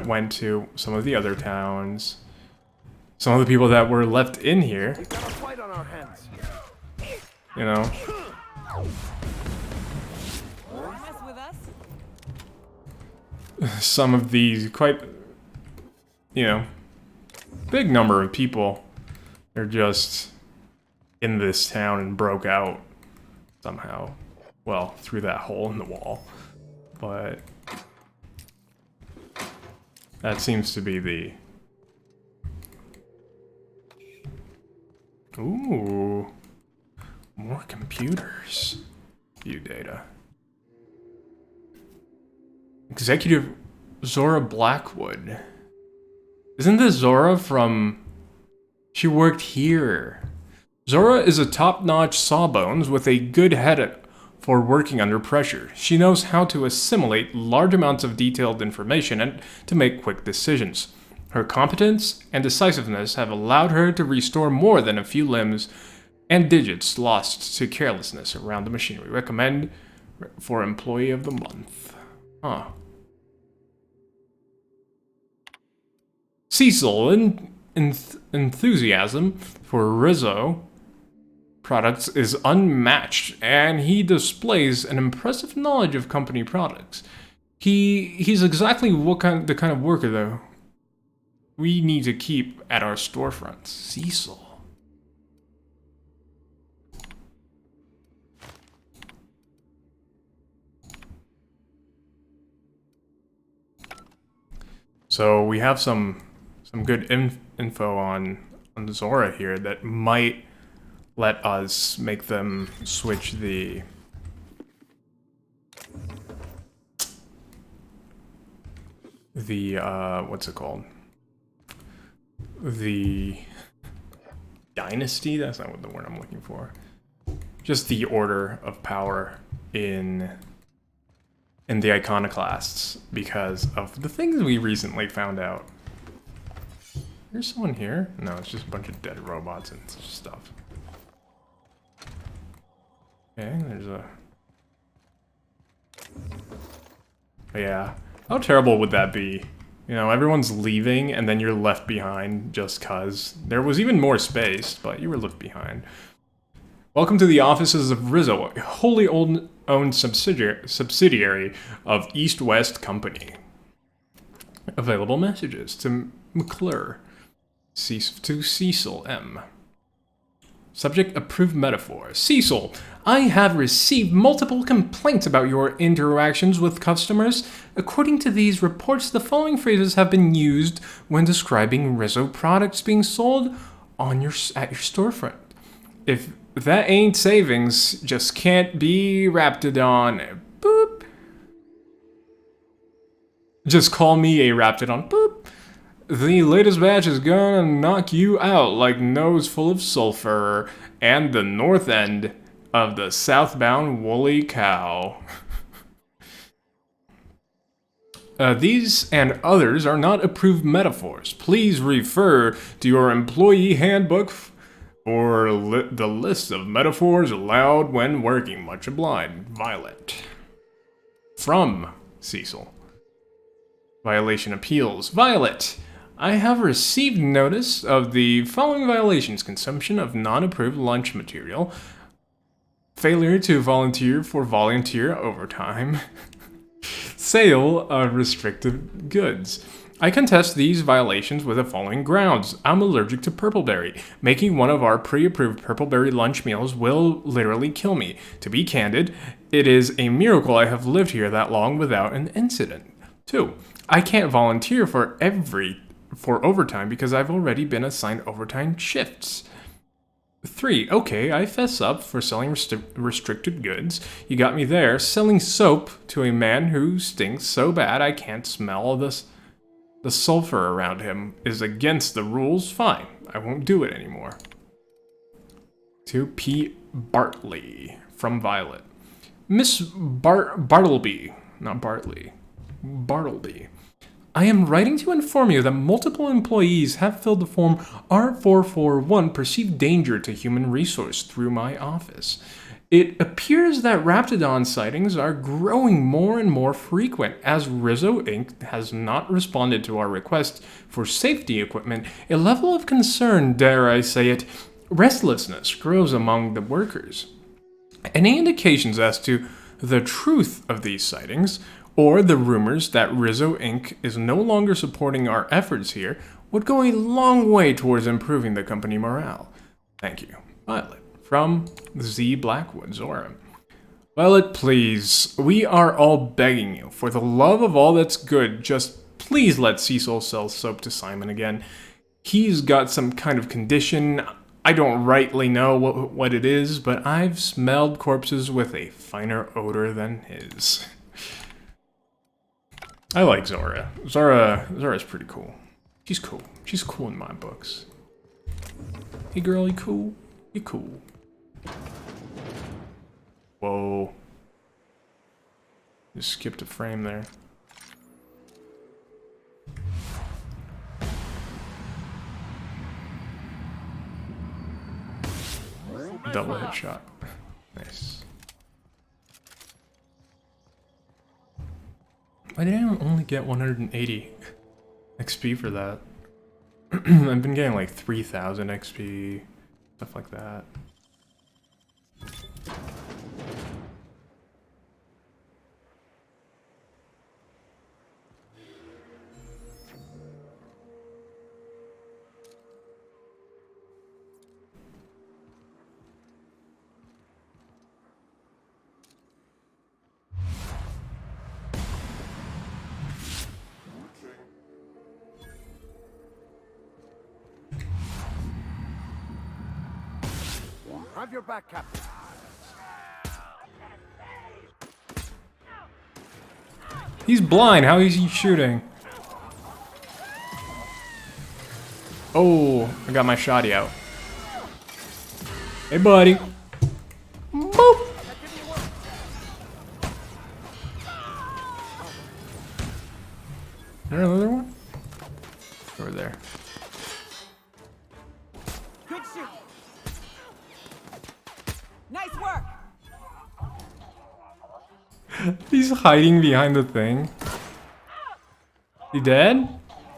went to some of the other towns. Some of the people that were left in here. We've got a fight on our hands. You know. Mess with us? Some of these quite, you know, big number of people are just in this town and broke out somehow. Well, through that hole in the wall. But that seems to be the... Ooh. More computers. View data. Executive Zora Blackwood. Isn't this Zora from... She worked here. Zora is a top-notch sawbones with a good head for working under pressure. She knows how to assimilate large amounts of detailed information and to make quick decisions. Her competence and decisiveness have allowed her to restore more than a few limbs and digits lost to carelessness around the machinery. Recommend for Employee of the Month. Huh. Cecil, enthusiasm for Rizzo products is unmatched, and he displays an impressive knowledge of company products. He's exactly the kind of worker, though, we need to keep at our storefronts. Cecil. So we have some good info on Zora here that might let us make them switch the what's it called? The dynasty? That's not what the word I'm looking for. Just the order of power in the iconoclasts because of the things we recently found out. There's someone here? No, it's just a bunch of dead robots and stuff. Okay, there's a... Yeah. How terrible would that be? You know, everyone's leaving and then you're left behind just cause. There was even more space, but you were left behind. Welcome to the offices of Rizzo, a wholly owned subsidiary of East West Company. Available messages to McClure. To Cecil M. Subject approved metaphor. Cecil, I have received multiple complaints about your interactions with customers. According to these reports, the following phrases have been used when describing Rizzo products being sold at your storefront. If that ain't savings, just can't be Raptidon. Boop. Just call me a Raptidon. Boop. The latest batch is gonna knock you out like nose full of sulfur and the north end of the southbound woolly cow. These and others are not approved metaphors. Please refer to your employee handbook for the list of metaphors allowed when working. Much obliged. Violet. From Cecil. Violation appeals. Violet. I have received notice of the following violations: consumption of non-approved lunch material, failure to volunteer for volunteer overtime, sale of restricted goods. I contest these violations with the following grounds. I'm allergic to purpleberry. Making one of our pre-approved purpleberry lunch meals will literally kill me. To be candid, it is a miracle I have lived here that long without an incident. 2. I can't volunteer for overtime because I've already been assigned overtime shifts. 3. Okay, I fess up for selling restricted goods. You got me there. Selling soap to a man who stinks so bad I can't smell the sulfur around him is against the rules. Fine, I won't do it anymore. to P. Bartley from Violet. Miss Bartleby, not Bartley, Bartleby. I am writing to inform you that multiple employees have filled the form R441 perceived danger to human resource through my office. It appears that Raptidon sightings are growing more and more frequent as Rizzo Inc. has not responded to our request for safety equipment. A level of concern, dare I say it, restlessness grows among the workers. Any indications as to the truth of these sightings, or the rumors that Rizzo Inc. is no longer supporting our efforts here, would go a long way towards improving the company morale. Thank you. Violet. From Z Blackwood, Zora. Violet, please. We are all begging you. For the love of all that's good, just please let Cecil sell soap to Simon again. He's got some kind of condition. I don't rightly know what it is, but I've smelled corpses with a finer odor than his. I like Zora. Zora's pretty cool. She's cool. She's cool in my books. Hey girl, you cool? You cool. Whoa. Just skipped a frame there. Double headshot. Nice. Why did I only get 180 XP for that? I've been getting like 3,000 XP, stuff like that. Have your back, Captain. He's blind. How is he shooting? Oh, I got my shotty out. Hey, buddy. Boop. Is there another one? Over there. Good shoot. Nice work. He's hiding behind the thing. You dead?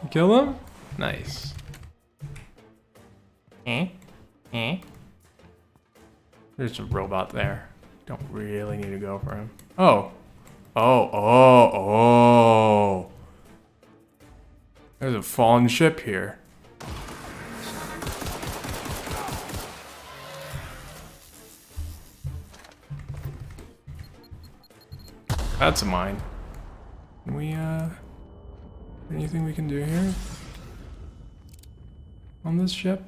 You kill him? Nice. There's a robot there. Don't really need to go for him. Oh. Oh. There's a fallen ship here. That's a mine. Can we, anything we can do here? On this ship?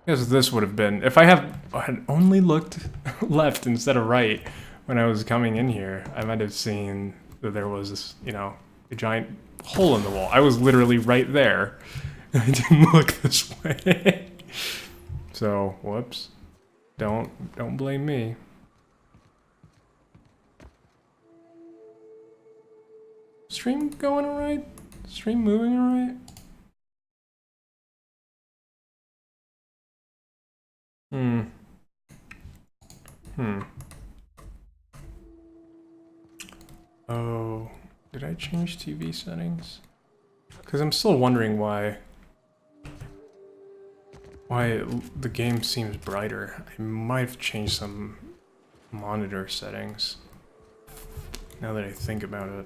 I guess this would have been, if I had only looked left instead of right when I was coming in here, I might have seen that there was this, you know, a giant hole in the wall. I was literally right there. I didn't look this way. So, whoops. Don't blame me. Stream going alright? Stream moving alright? Oh, did I change TV settings? Because I'm still wondering why the game seems brighter. I might have changed some monitor settings now that I think about it.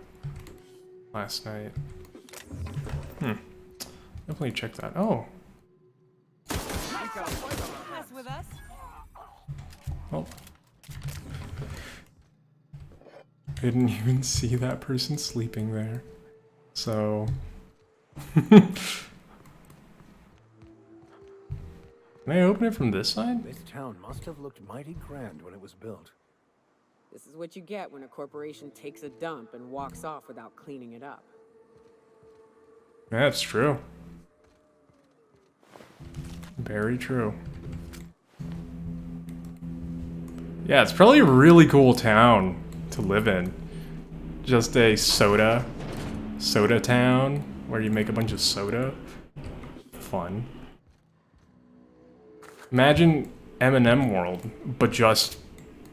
Last night. Definitely check that. Oh. Oh. Didn't even see that person sleeping there. So. Can I open it from this side? This town must have looked mighty grand when it was built. This is what you get when a corporation takes a dump and walks off without cleaning it up. That's true. Very true. Yeah, it's probably a really cool town to live in. Just a soda town where you make a bunch of soda. Fun. Imagine M&M World, but just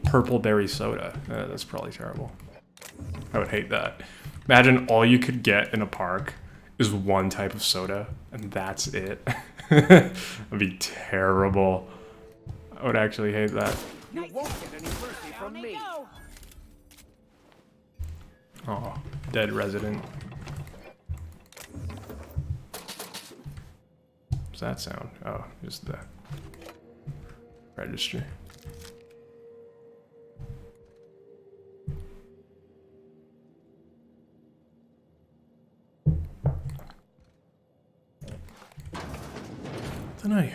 purple berry soda. That's probably terrible. I would hate that. Imagine all you could get in a park is one type of soda, and that's it. That'd be terrible. I would actually hate that. You won't get any mercy from me. Oh, dead resident. What's that sound? Oh, just the register. Then I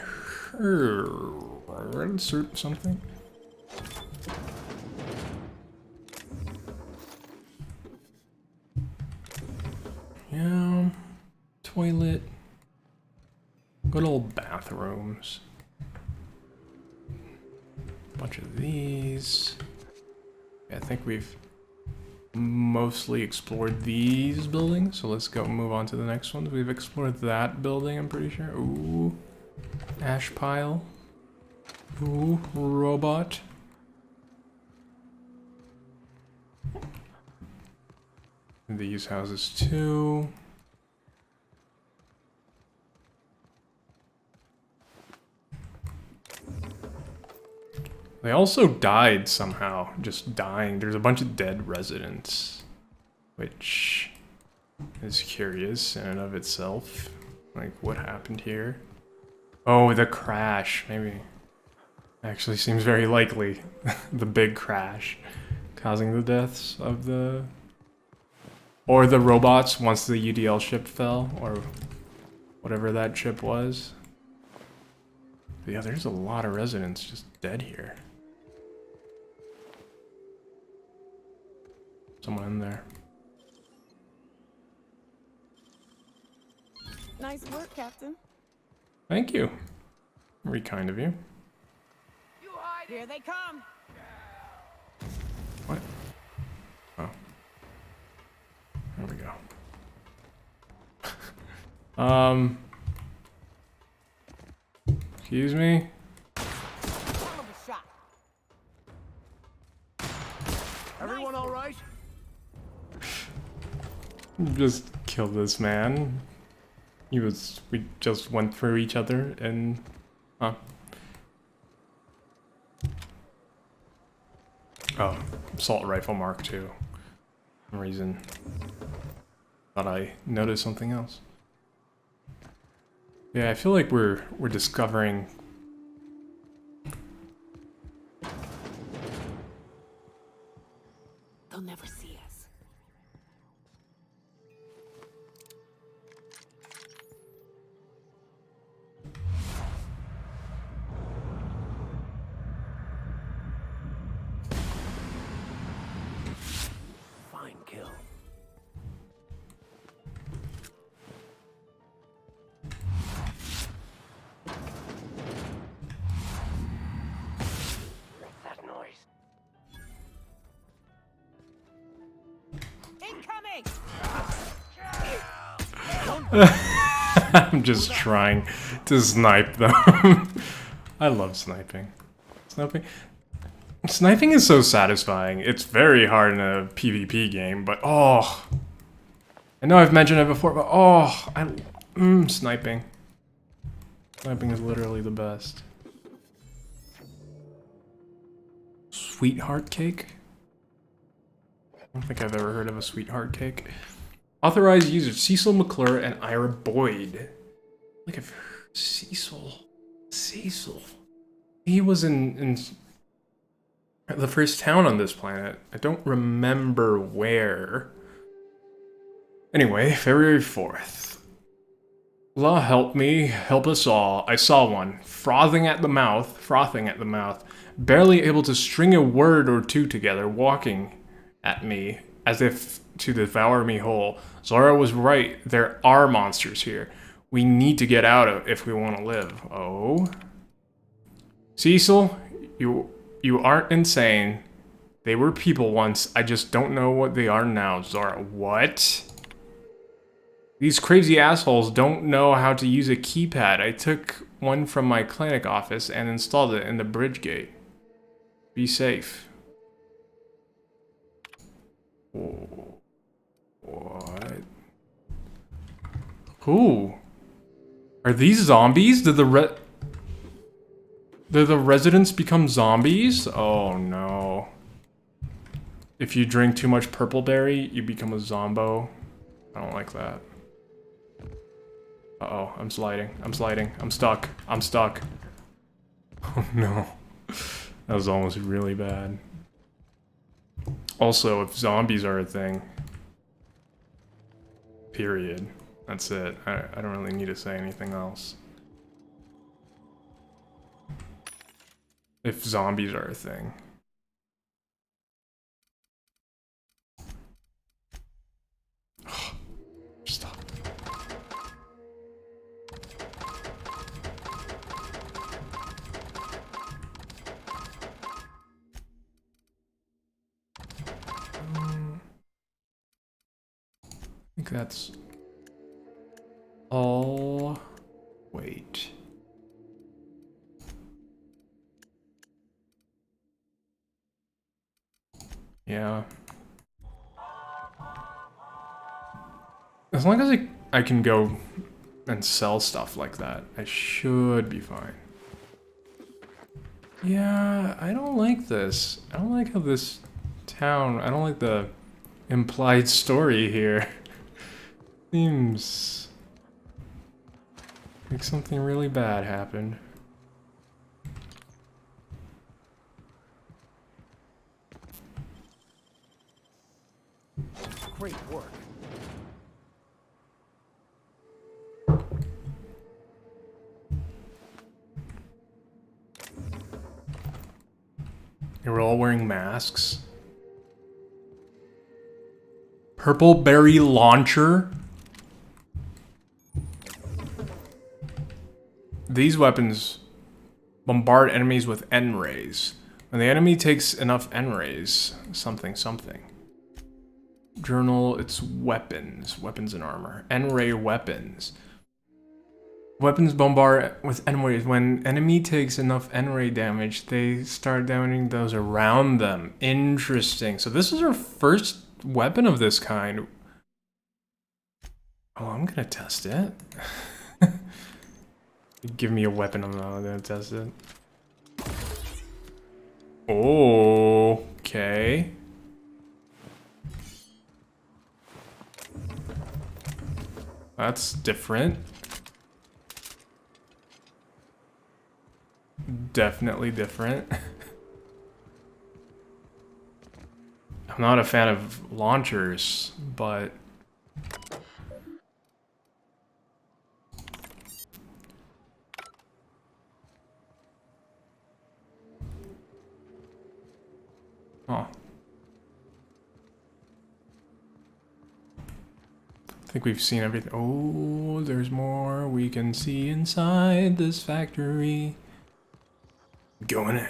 heard something. Yeah, toilet, good old bathrooms. Bunch of these. Yeah, I think we've mostly explored these buildings, so let's go move on to the next ones. We've explored that building, I'm pretty sure. Ooh, ash pile. Ooh, robot. These houses too. They also died somehow, just dying. There's a bunch of dead residents, which is curious in and of itself. Like, what happened here? Oh, the crash, maybe. Actually seems very likely. The big crash causing the deaths of the... Or the robots once the UDL ship fell, or whatever that ship was. But yeah, there's a lot of residents just dead here. Someone in there. Nice work, Captain. Thank you. Very kind of you. Here they come. What? Oh. There we go. Excuse me? Hell of a shot. Everyone all right? Just kill this man. We just went through each other and... Huh. Oh, assault rifle Mark II. For some reason. Thought I noticed something else. Yeah, I feel like we're discovering... They'll never see us. Fine kill. What's that noise? Incoming! I'm just trying to snipe them. I love sniping. Sniping is so satisfying. It's very hard in a PvP game, but oh. I know I've mentioned it before, but oh, sniping. Sniping is literally the best. Sweetheart cake? I don't think I've ever heard of a sweetheart cake. Authorized users Cecil McClure and Ira Boyd. Like I've heard Cecil. He was in the first town on this planet. I don't remember where. Anyway, February 4th. Allah help me, help us all. I saw one, frothing at the mouth, barely able to string a word or two together, walking at me as if to devour me whole. Zara was right, there are monsters here. We need to get out of if we want to live. Oh? Cecil, You aren't insane. They were people once. I just don't know what they are now, Zara. What? These crazy assholes don't know how to use a keypad. I took one from my clinic office and installed it in the bridge gate. Be safe. Oh. What? Who? Are these zombies? Did the residents become zombies? Oh no. If you drink too much purple berry, you become a zombo. I don't like that. Uh-oh, I'm sliding. I'm sliding. I'm stuck. I'm stuck. Oh no. That was almost really bad. Also, if zombies are a thing, period. That's it. I don't really need to say anything else. If zombies are a thing. Stop. I think that's all. Wait. Yeah. As long as I can go and sell stuff like that, I should be fine. Yeah, I don't like this. I don't like how this town, I don't like the implied story here. Seems like something really bad happened. Great work. They were all wearing masks. Purple berry launcher. These weapons bombard enemies with N-rays. When the enemy takes enough N-rays, something. Journal, it's weapons. Weapons and armor. N-ray weapons. Weapons bombard with N-rays. When enemy takes enough N-ray damage, they start damaging those around them. Interesting. So this is our first weapon of this kind. Oh, I'm gonna test it. Give me a weapon, I'm not gonna test it. Okay. That's different. Definitely different. I'm not a fan of launchers, but oh. I think we've seen everything. Oh, there's more we can see inside this factory. Going in.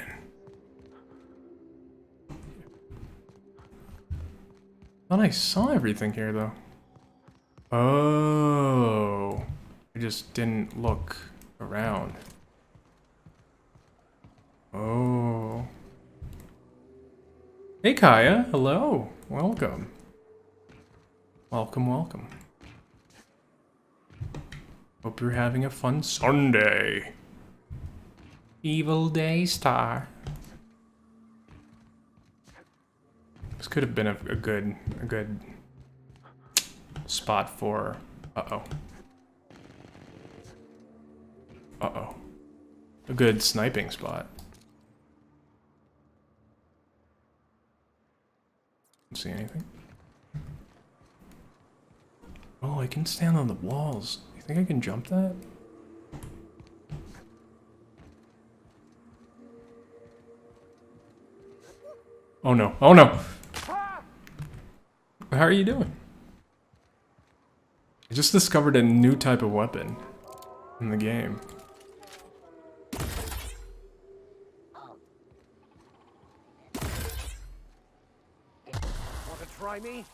Thought I saw everything here, though. Oh. I just didn't look around. Oh. Hey, Kaya. Hello. Welcome. Welcome. Hope you're having a fun Sunday. Evil Daystar. This could have been a good spot for a good sniping spot. Don't see anything. Oh, I can stand on the walls. You think I can jump that? Oh no, oh no! How are you doing? I just discovered a new type of weapon in the game. try me?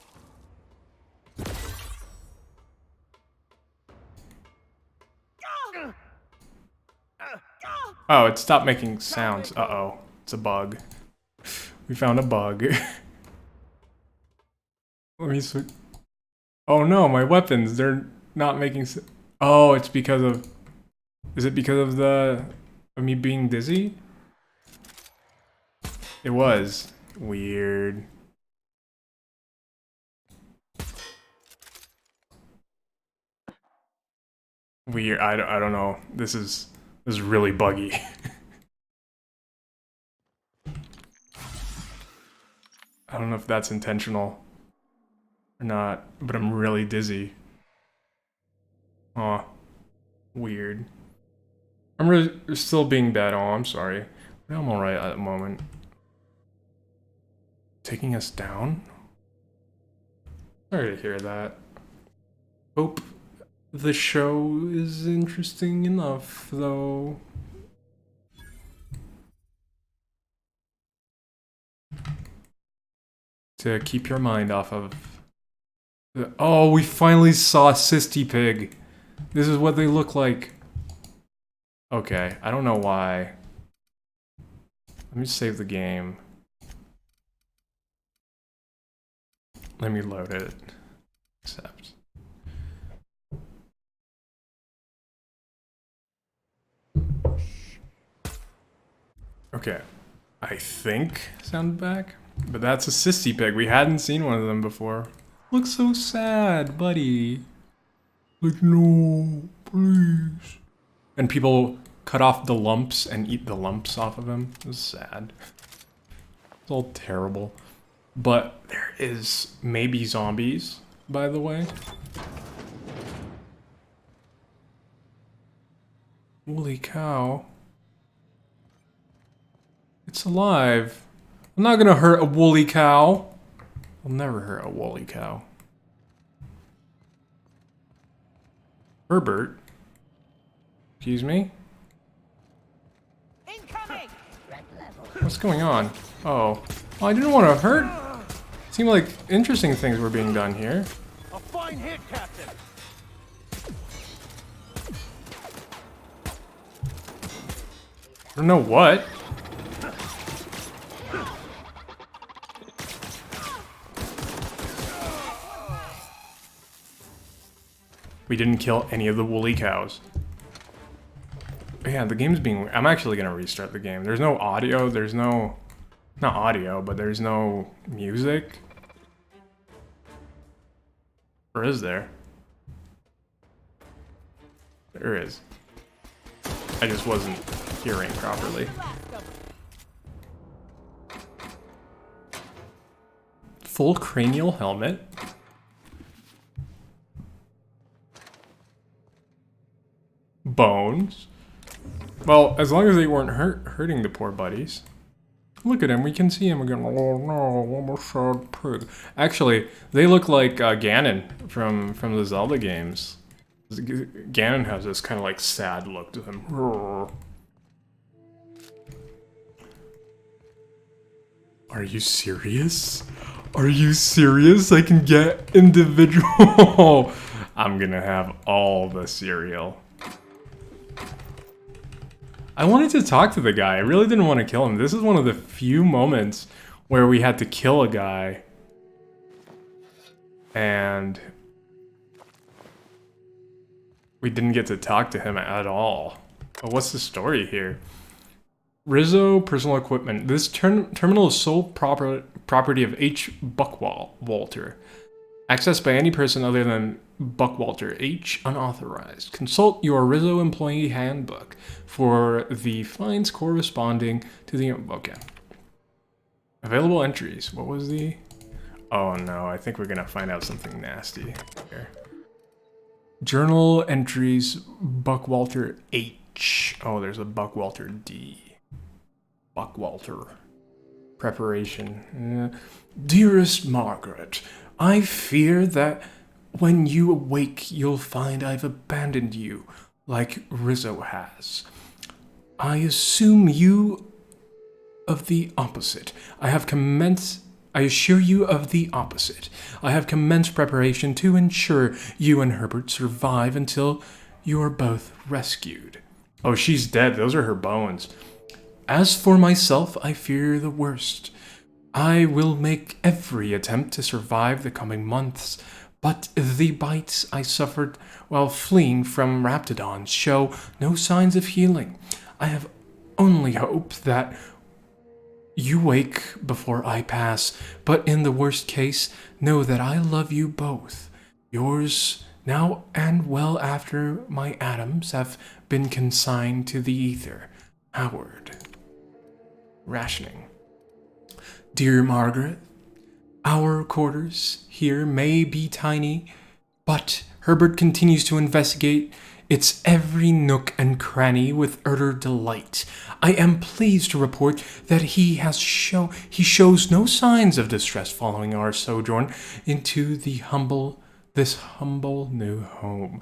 Oh, it stopped making sounds. Uh-oh. It's a bug. We found a bug. Let me switch. Oh no, my weapons, they're not making Oh, it's because of... Is it because of me being dizzy? It was. Weird. Weird. I don't know. This is really buggy. I don't know if that's intentional or not, but I'm really dizzy. Aw. Weird. I'm really still being bad. Oh, I'm sorry. I'm alright at the moment. Taking us down? Sorry to hear that. Hope the show is interesting enough, though. To keep your mind off of... Oh, we finally saw Cystypig. This is what they look like. Okay, I don't know why. Let me save the game. Let me load it. Accept. Okay. I think sound back. But that's a Cystypig. We hadn't seen one of them before. Looks so sad, buddy. Like, no, please. And people cut off the lumps and eat the lumps off of him. It was sad. It's all terrible. But there is maybe zombies, by the way. Holy cow. It's alive. I'm not gonna hurt a woolly cow. I'll never hurt a woolly cow. Herbert? Excuse me? Incoming! What's going on? Oh. I didn't want to hurt. Seemed like interesting things were being done here. A fine hit, Captain! I don't know what. We didn't kill any of the woolly cows. But yeah, the game's being... I'm actually gonna restart the game. There's no audio, there's no... Not audio, but there's no music. Or is there? There is. I just wasn't hearing properly. Full cranial helmet. Bones. Well, as long as they weren't hurting the poor buddies. Look at him, we can see him again. Oh no, I'm a sad pig. Actually, they look like Ganon from the Zelda games. Ganon has this kind of like sad look to him. Are you serious? Are you serious? I can get individual. I'm gonna have all the cereal. I wanted to talk to the guy. I really didn't want to kill him. This is one of the few moments where we had to kill a guy. And we didn't get to talk to him at all. But what's the story here? Rizzo Personal Equipment. This terminal is sole property of H. Buckwalter. Accessed by any person other than Buckwalter. H. Unauthorized. Consult your Rizzo Employee Handbook for the fines corresponding to the... Okay. Available entries. What was the... Oh no, I think we're gonna find out something nasty here. Journal entries, Buckwalter H. Oh, there's a Buckwalter D. Buckwalter. Preparation. Dearest Margaret, I fear that when you awake, you'll find I've abandoned you, like Rizzo has. I assume you of the opposite. I have commenced I assure you of the opposite. I have commenced preparation to ensure you and Herbert survive until you are both rescued. Oh, she's dead. Those are her bones. As for myself, I fear the worst. I will make every attempt to survive the coming months, but the bites I suffered while fleeing from Raptidons show no signs of healing. I have only hope that you wake before I pass, but in the worst case, know that I love you both. Yours now and well after my atoms have been consigned to the ether. Howard. Rationing. Dear Margaret, our quarters here may be tiny, but Herbert continues to investigate its every nook and cranny with utter delight. I am pleased to report that he shows no signs of distress following our sojourn into this humble new home.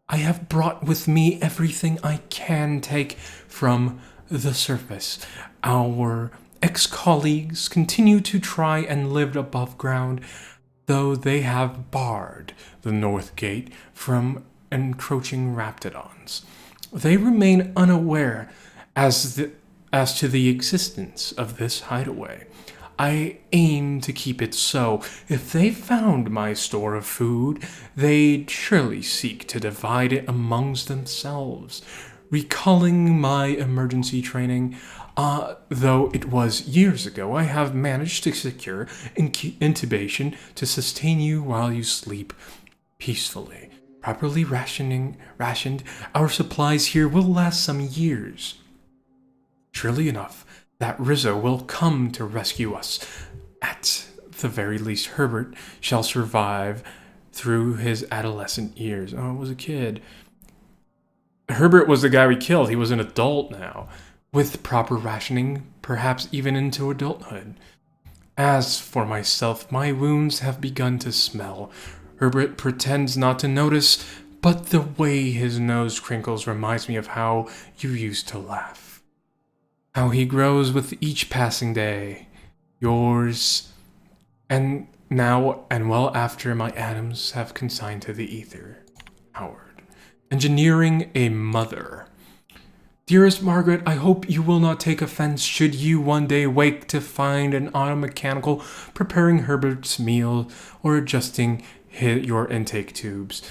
I have brought with me everything I can take from the surface. Our ex-colleagues continue to try and live above ground, though they have barred the north gate from encroaching Raptidons. They remain unaware as to the existence of this hideaway. I aim to keep it so. If they found my store of food, they'd surely seek to divide it amongst themselves. Recalling my emergency training, though it was years ago, I have managed to secure intubation to sustain you while you sleep peacefully. Properly rationed, our supplies here will last some years. Surely enough, that Rizzo will come to rescue us. At the very least, Herbert shall survive through his adolescent years. Oh, it was a kid. Herbert was the guy we killed. He was an adult now. With proper rationing, perhaps even into adulthood. As for myself, my wounds have begun to smell. Herbert pretends not to notice, but the way his nose crinkles reminds me of how you used to laugh. How he grows with each passing day. Yours, and now and well after my atoms have consigned to the ether. Howard. Engineering a mother. Dearest Margaret, I hope you will not take offense should you one day wake to find an automechanical preparing Herbert's meal or adjusting your intake tubes.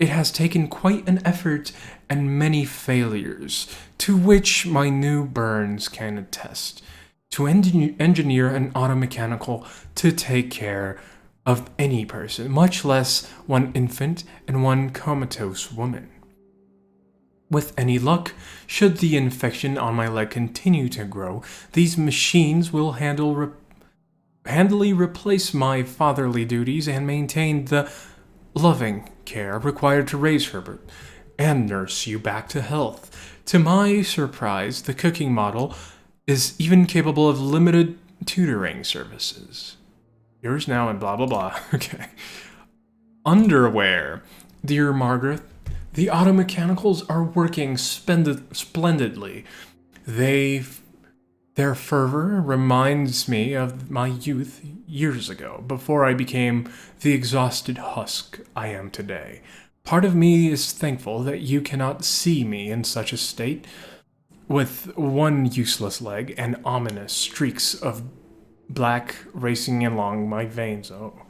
It has taken quite an effort and many failures, to which my new Burns can attest, to engineer an automechanical to take care of any person, much less one infant and one comatose woman. With any luck, should the infection on my leg continue to grow, these machines will handily replace my fatherly duties and maintain the loving care required to raise Herbert and nurse you back to health. To my surprise, the cooking model is even capable of limited tutoring services. Yours now and blah blah blah. Okay. Underwear. Dear Margaret, the automechanicals are working splendidly. Their fervor reminds me of my youth years ago, before I became the exhausted husk I am today. Part of me is thankful that you cannot see me in such a state, with one useless leg and ominous streaks of black racing along my veins. Oh,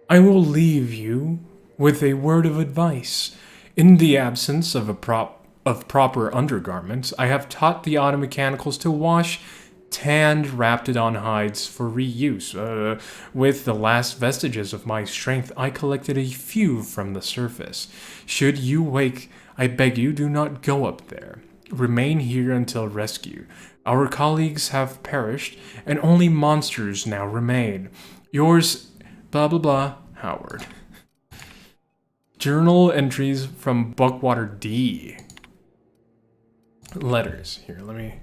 I will leave you with a word of advice. In the absence of proper undergarments, I have taught the automechanicals to wash tanned Raptidon hides for reuse. With the last vestiges of my strength, I collected a few from the surface. Should you wake, I beg you, do not go up there. Remain here until rescue. Our colleagues have perished, and only monsters now remain. Yours, blah blah blah, Howard. Journal entries from Buckwater D. Letters. Here, let me...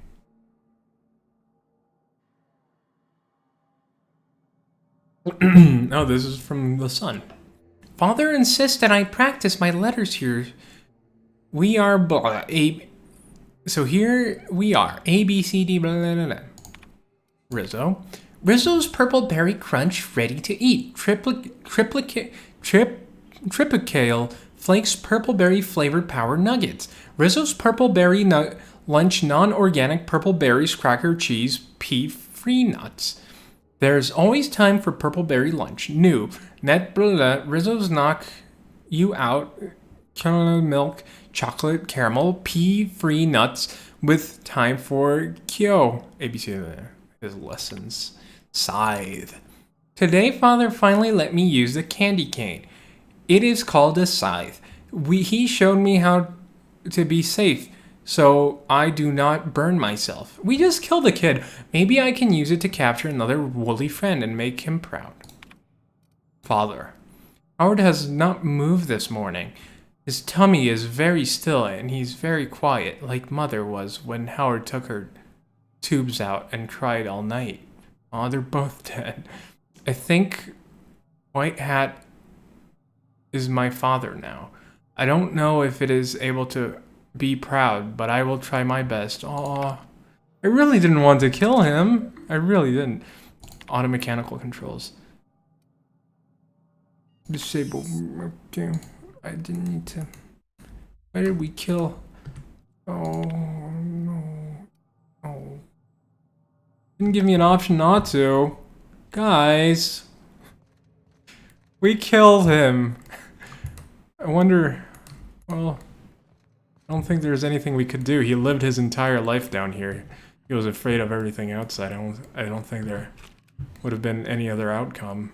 Oh, this is from the Sun. Father insists that I practice my letters here. We are blah, So here we are. A, B, C, D, blah, blah, blah, blah. Rizzo. Rizzo's Purple Berry Crunch ready to eat. Triplicale Flakes Purple Berry Flavored Power Nuggets. Rizzo's Purple Berry Lunch Non-Organic Purple Berries Cracker Cheese Pea-Free Nuts. There's always time for Purple Berry Lunch. New. Rizzo's Knock You Out Caramel Milk Chocolate Caramel Pea-Free Nuts with time for Kyo. ABC his lessons. Scythe. Today, Father finally let me use the candy cane. It is called a scythe. He showed me how to be safe, so I do not burn myself. We just killed a kid. Maybe I can use it to capture another woolly friend and make him proud. Father. Howard has not moved this morning. His tummy is very still and he's very quiet, like Mother was when Howard took her tubes out and cried all night. Aw, they're both dead. I think White Hat is my father now. I don't know if it is able to be proud, but I will try my best. Aw, I really didn't want to kill him. I really didn't. Auto mechanical controls. Disable. Okay. I didn't need to. Why did we kill? Oh, no. Oh. Didn't give me an option not to. Guys. We killed him. I wonder. Well, I don't think there's anything we could do. He lived his entire life down here. He was afraid of everything outside. I don't think there would have been any other outcome.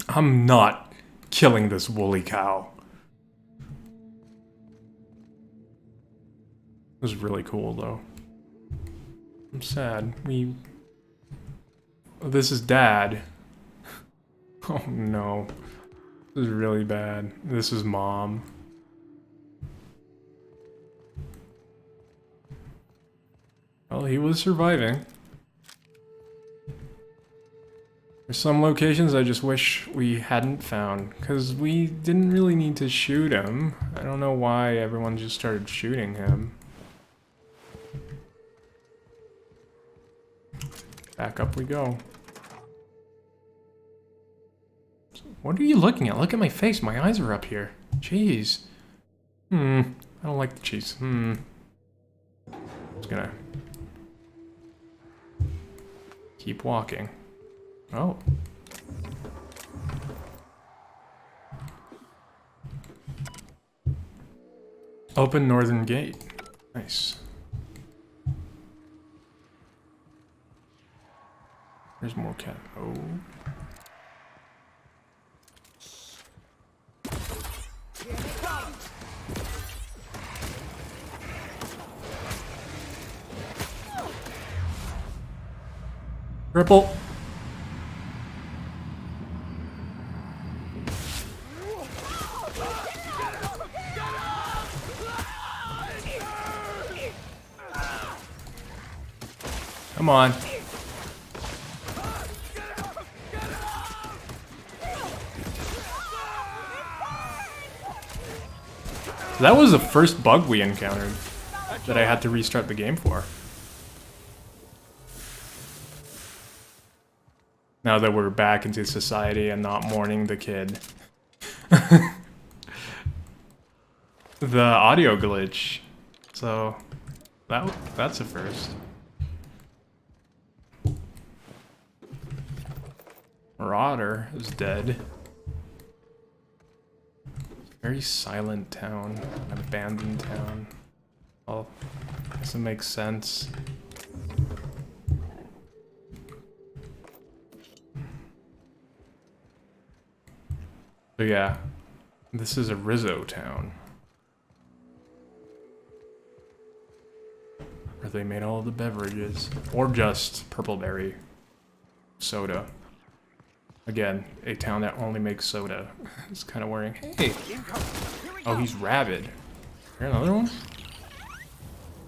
I'm not killing this woolly cow. It was really cool though. I'm sad. This is Dad. Oh no. This is really bad. This is Mom. Well, he was surviving. There's some locations I just wish we hadn't found, because we didn't really need to shoot him. I don't know why everyone just started shooting him. Back up we go. What are you looking at? Look at my face. My eyes are up here. Jeez. I don't like the cheese. Just gonna keep walking. Oh. Open northern gate. Nice. There's more cat. Oh. Ripple. Come on. That was the first bug we encountered that I had to restart the game for. Now that we're back into society and not mourning the kid. The audio glitch. So that's a first. Marauder is dead. Very silent town, an abandoned town. Well, guess it makes sense. So yeah, this is a Rizzo town. Where they made all the beverages. Or just Purple Berry soda. Again, a town that only makes soda. It's kind of worrying. Hey! Oh, he's rabid. Here, another one?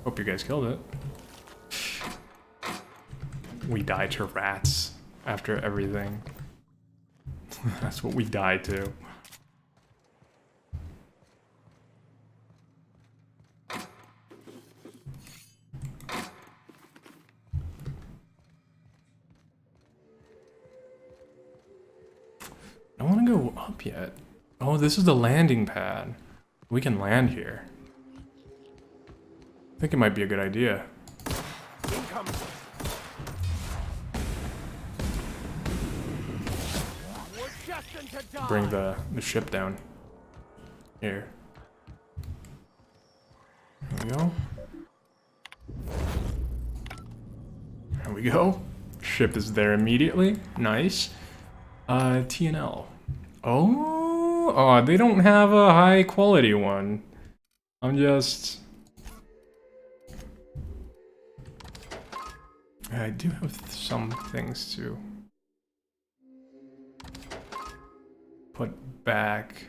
Hope you guys killed it. We die to rats after everything. That's what we die to. want to go up yet. Oh, this is the landing pad. We can land here. I think it might be a good idea. Incoming. We're destined to die. Bring the ship down. Here. There we go. There we go. Ship is there immediately. Nice. TNL. Oh, they don't have a high quality one. I'm just... I do have some things to put back.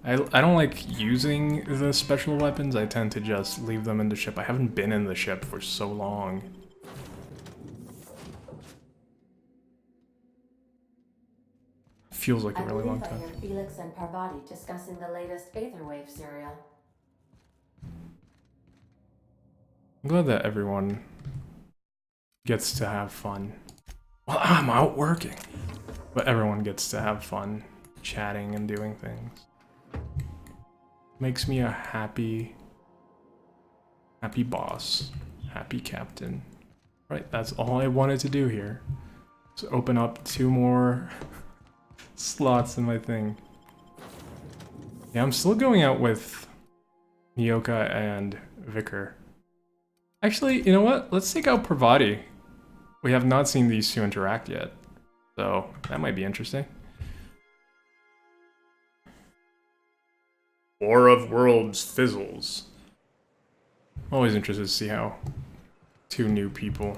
I don't like using the special weapons. I tend to just leave them in the ship. I haven't been in the ship for so long. Feels like a really long time. I heard Felix and Parvati discussing the latest Aetherwave serial. I'm glad that everyone gets to have fun. Well, I'm out working. But everyone gets to have fun chatting and doing things. Makes me a happy boss. Happy captain. Right, that's all I wanted to do here. Just open up 2 more slots in my thing. Yeah, I'm still going out with Nyoka and Vicar. Actually, you know what? Let's take out Parvati. We have not seen these 2 interact yet. So, that might be interesting. War of Worlds fizzles. Always interested to see how 2 new people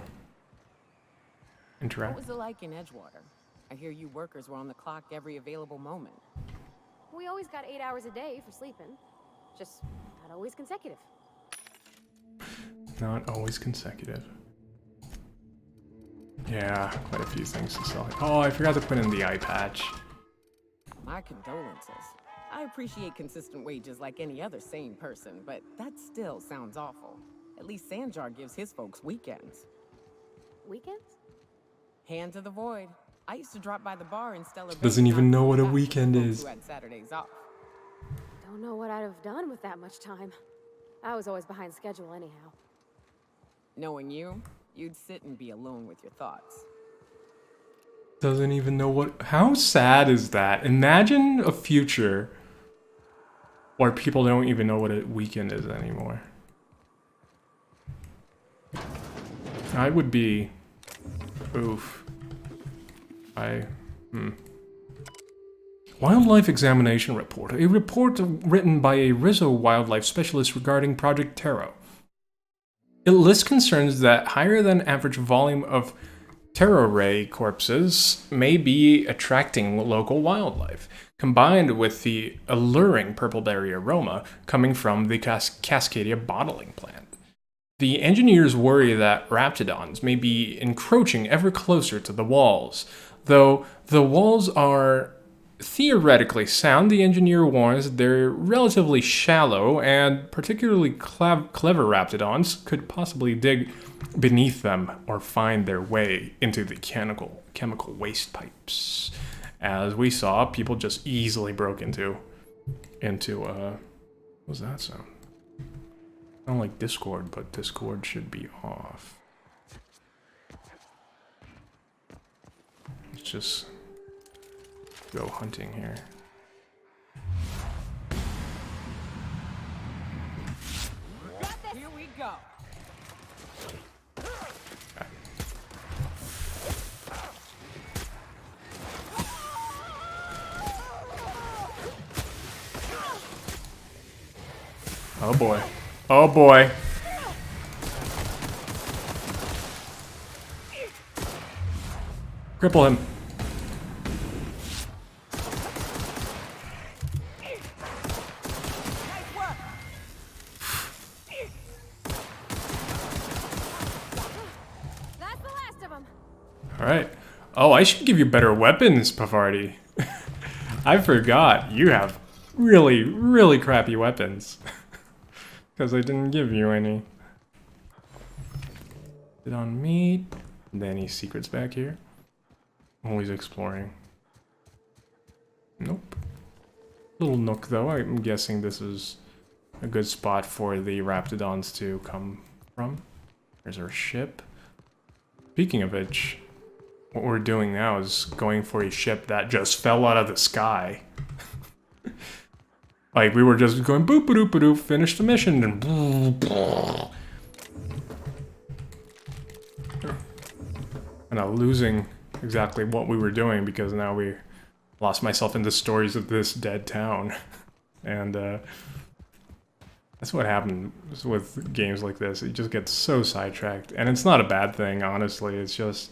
interact. What was it like in Edgewater? I hear you workers were on the clock every available moment. We always got 8 hours a day for sleeping. Just not always consecutive. Not always consecutive. Yeah, quite a few things to sell. Oh, I forgot to put in the eye patch. My condolences. I appreciate consistent wages like any other sane person, but that still sounds awful. At least Sanjar gives his folks weekends. Weekends? Hand to the void. I used to drop by the bar in Stellar Bay. Doesn't even know what a weekend is. Who had Saturdays off. Don't know what I'd have done with that much time. I was always behind schedule anyhow. Knowing you, you'd sit and be alone with your thoughts. Doesn't even know what... How sad is that? Imagine a future where people don't even know what a weekend is anymore. I would be... Oof. Wildlife Examination Report. A report written by a Rizzo wildlife specialist regarding Project Taro. It lists concerns that higher than average volume of Taro ray corpses may be attracting local wildlife, combined with the alluring purple-berry aroma coming from the Cascadia bottling plant. The engineers worry that raptidons may be encroaching ever closer to the walls. Though the walls are theoretically sound, the engineer warns they're relatively shallow, and particularly clever raptidons could possibly dig beneath them or find their way into the chemical waste pipes. As we saw, people just easily broke into what was that sound? I don't like Discord, but Discord should be off. Let's just go hunting here. Here we go. Oh boy. Oh boy. Cripple him. That's the last of them. Alright. Oh, I should give you better weapons, Parvati. I forgot. You have really, really crappy weapons. Because I didn't give you any. Sit on meat. Any secrets back here? Always exploring. little nook, though. I'm guessing this is a good spot for the Raptidons to come from. There's our ship. Speaking of which, what we're doing now is going for a ship that just fell out of the sky. Like, we were just going boop a doop a doop, finish the mission, and losing exactly what we were doing because now we lost myself into stories of this dead town. And that's what happens with games like this. You just get so sidetracked. And it's not a bad thing, honestly. It's just,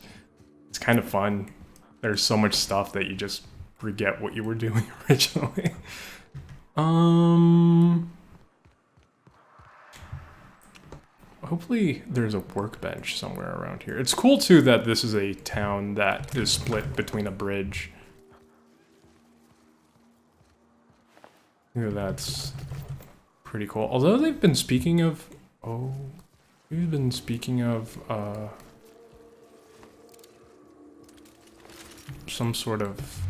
it's kind of fun. There's so much stuff that you just forget what you were doing originally. Hopefully there's a workbench somewhere around here. It's cool too that this is a town that is split between a bridge. Yeah, that's pretty cool. Although they've been speaking of... Oh... We've been speaking of, some sort of...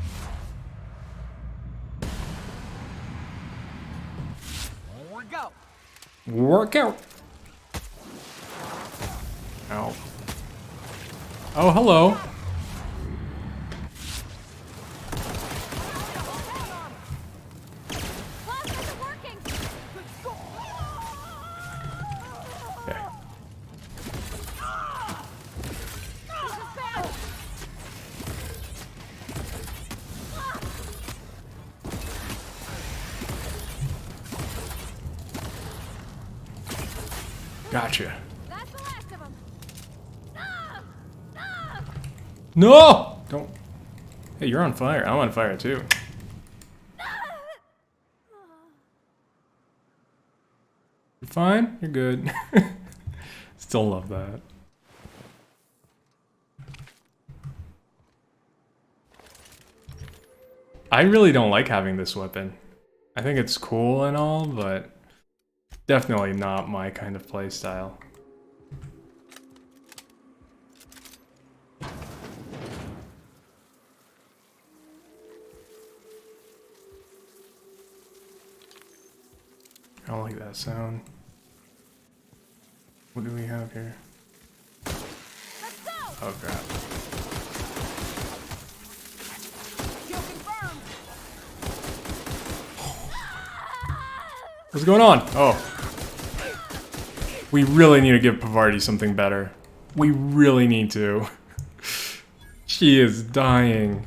Workout! Ow. Oh, hello! Okay. Gotcha. No! Don't. Hey, you're on fire. I'm on fire too. You're fine? You're good. Still love that. I really don't like having this weapon. I think it's cool and all, but definitely not my kind of playstyle. I don't like that sound. What do we have here? Oh crap. What's going on? Oh. We really need to give Pavarti something better. We really need to. She is dying.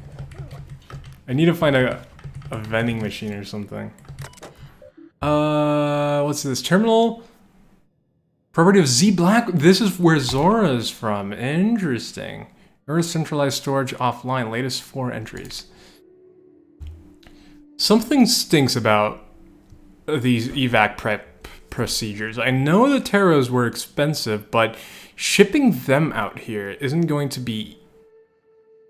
I need to find a vending machine or something. What's this? Terminal? Property of Z Black? This is where Zora is from. Interesting. Earth centralized storage offline. Latest 4 entries. Something stinks about these evac prep procedures. I know the Terros were expensive, but shipping them out here isn't going to be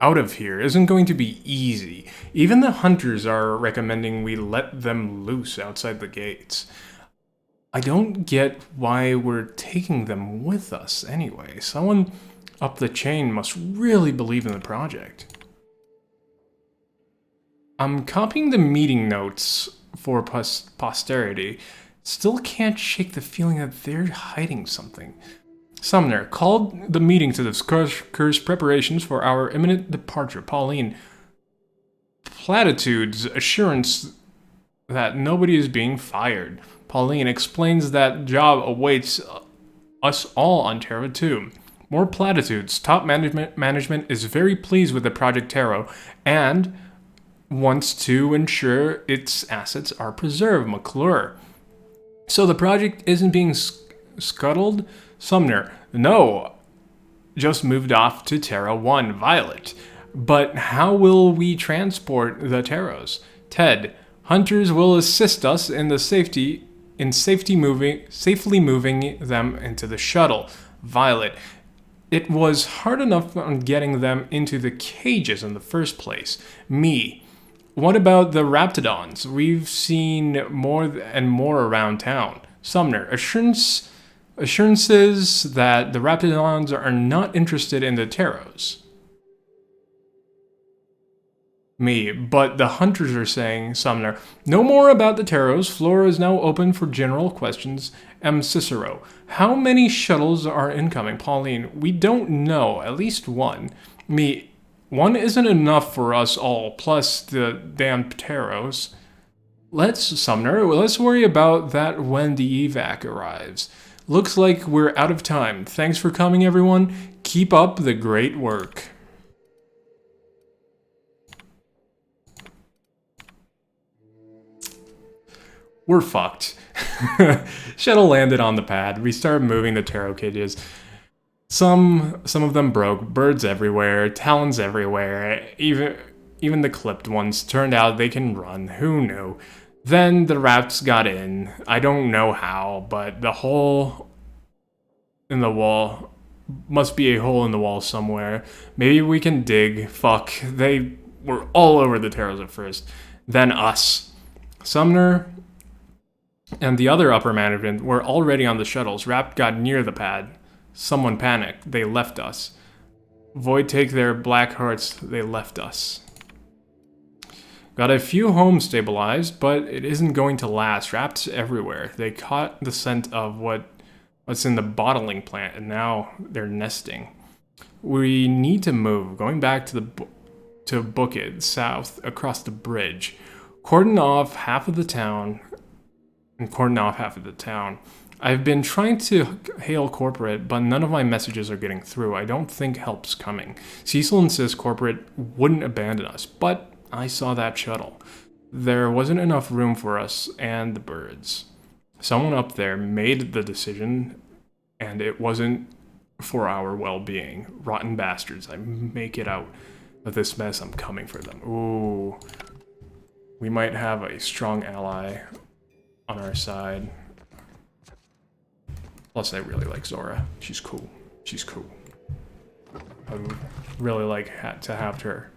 easy. Even the hunters are recommending we let them loose outside the gates. I don't get why we're taking them with us anyway. Someone up the chain must really believe in the project. I'm copying the meeting notes for posterity. Still can't shake the feeling that they're hiding something. Sumner called the meeting to discuss preparations for our imminent departure. Pauline, platitudes, assurance that nobody is being fired. Pauline explains that job awaits us all on Terra 2. More platitudes. Top management is very pleased with the Project Terra and wants to ensure its assets are preserved. McClure. So the project isn't being scuttled? Sumner. No. Just moved off to Terra 1. Violet. But how will we transport the Terros? Ted. Hunters will assist us in safely moving them into the shuttle. Violet. It was hard enough on getting them into the cages in the first place. Me. What about the Raptidons? We've seen more and more around town. Sumner. Assurances that the Raptidons are not interested in the Terros. Me, but the hunters are saying, Sumner, no more about the Taros. Floor is now open for general questions. M. Cicero, how many shuttles are incoming? Pauline, we don't know. At least one. Me, one isn't enough for us all, plus the damn Taros. Sumner, let's worry about that when the evac arrives. Looks like we're out of time. Thanks for coming, everyone. Keep up the great work. We're fucked. Shuttle landed on the pad. We started moving the Taro cages. Some of them broke. Birds everywhere. Talons everywhere. Even the clipped ones. Turned out they can run. Who knew? Then the rats got in. I don't know how, but the hole in the wall must be a hole in the wall somewhere. Maybe we can dig. Fuck. They were all over the Taros at first. Then us. Sumner and the other upper management were already on the shuttles. Rapt got near the pad. Someone panicked. They left us. Void take their black hearts. They left us. Got a few homes stabilized, but it isn't going to last. Rapt's everywhere. They caught the scent of what's in the bottling plant, and now they're nesting. We need to move. Going back to book it south across the bridge. Cordon off half of the town. And cordon off half of the town. I've been trying to hail corporate, but none of my messages are getting through. I don't think help's coming. Cecil insists corporate wouldn't abandon us, but I saw that shuttle. There wasn't enough room for us and the birds. Someone up there made the decision, and it wasn't for our well-being. Rotten bastards. I make it out of this mess. I'm coming for them. Ooh. We might have a strong ally on our side. Plus, I really like Zora. She's cool. She's cool. I would really like to have her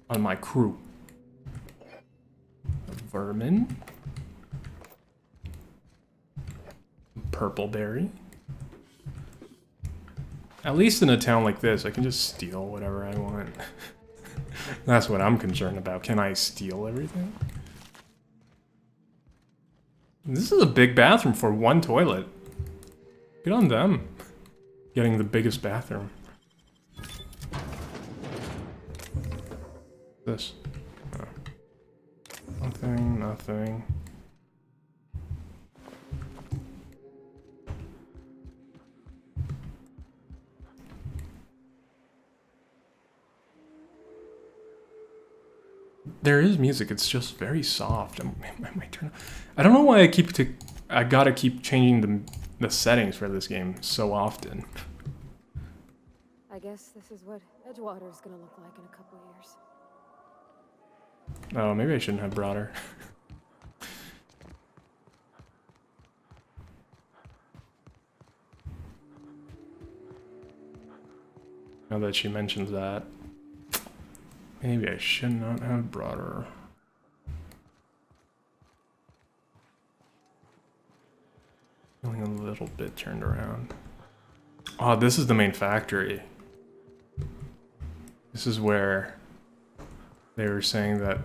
on my crew. Vermin. Purple berry. At least in a town like this, I can just steal whatever I want. That's what I'm concerned about. Can I steal everything? This is a big bathroom for one toilet. Good on them. Getting the biggest bathroom. This. Oh. Nothing, nothing. There is music, it's just very soft. I don't know why I gotta keep changing the settings for this game so often. I guess this is what Edgewater is gonna look like in a couple years. Oh, maybe I shouldn't have brought her. Now that she mentions that. Maybe I should not have brought her. Feeling a little bit turned around. Oh, this is the main factory. This is where they were saying that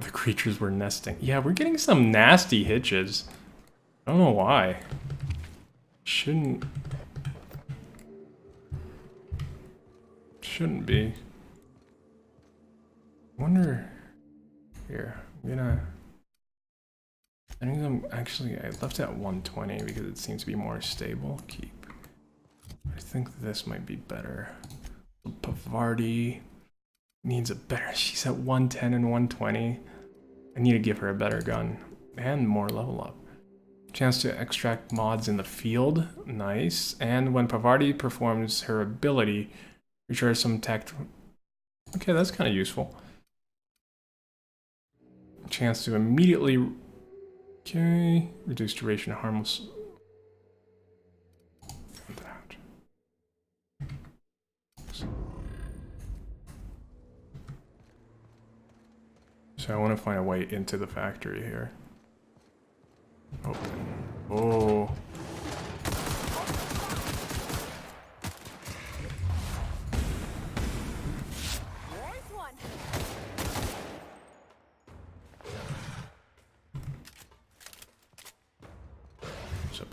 the creatures were nesting. Yeah, we're getting some nasty hitches. I don't know why. Shouldn't be. Wonder here. I think I left it at 120 because it seems to be more stable. Keep. I think this might be better. Pavardi needs a better. She's at 110 and 120. I need to give her a better gun and more level up. Chance to extract mods in the field. Nice. And when Pavardi performs her ability, recharge some tech. Okay, that's kind of useful. Chance to immediately. Okay, reduce duration of harmless. That. So I want to find a way into the factory here. Open. Oh.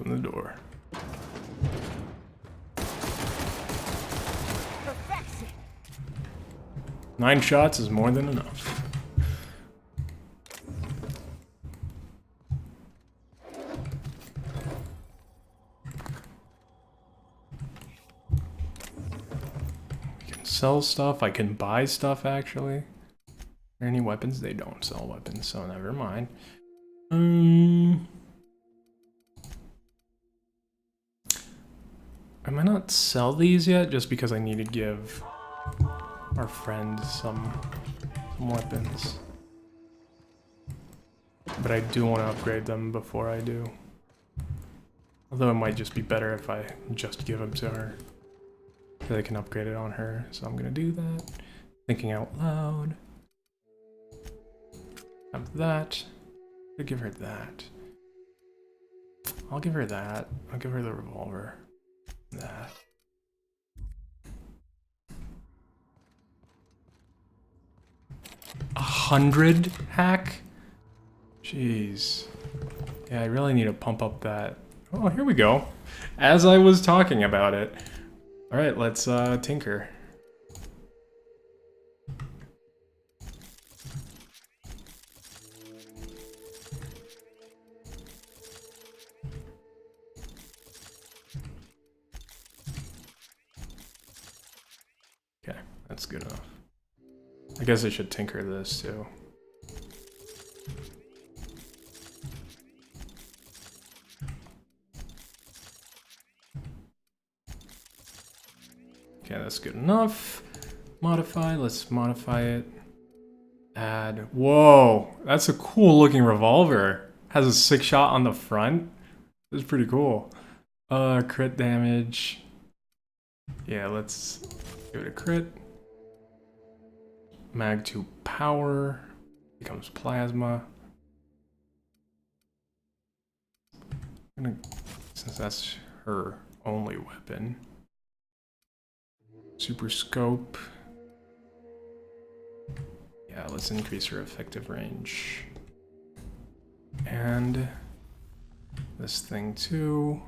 open the door. Perfection. 9 shots is more than enough. We can sell stuff. I can buy stuff, actually. Are there any weapons? They don't sell weapons, so never mind. I might not sell these yet, just because I need to give our friend some weapons. But I do want to upgrade them before I do. Although it might just be better if I just give them to her. So I can upgrade it on her, so I'm gonna do that. Thinking out loud. Have that. I'll give her that. I'll give her that. I'll give her the revolver. That. $100 hack? Jeez. Yeah, I really need to pump up that. Oh, here we go. As I was talking about it. Alright, let's tinker. Okay, that's good enough. I guess I should tinker this too. Okay, that's good enough. Modify, let's modify it. Add. Whoa, that's a cool looking revolver. Has a 6-shot on the front. That's pretty cool. Crit damage. Yeah, let's give it a crit. Mag 2 power. Becomes plasma. Since that's her only weapon. Super scope. Yeah, let's increase her effective range. And this thing too.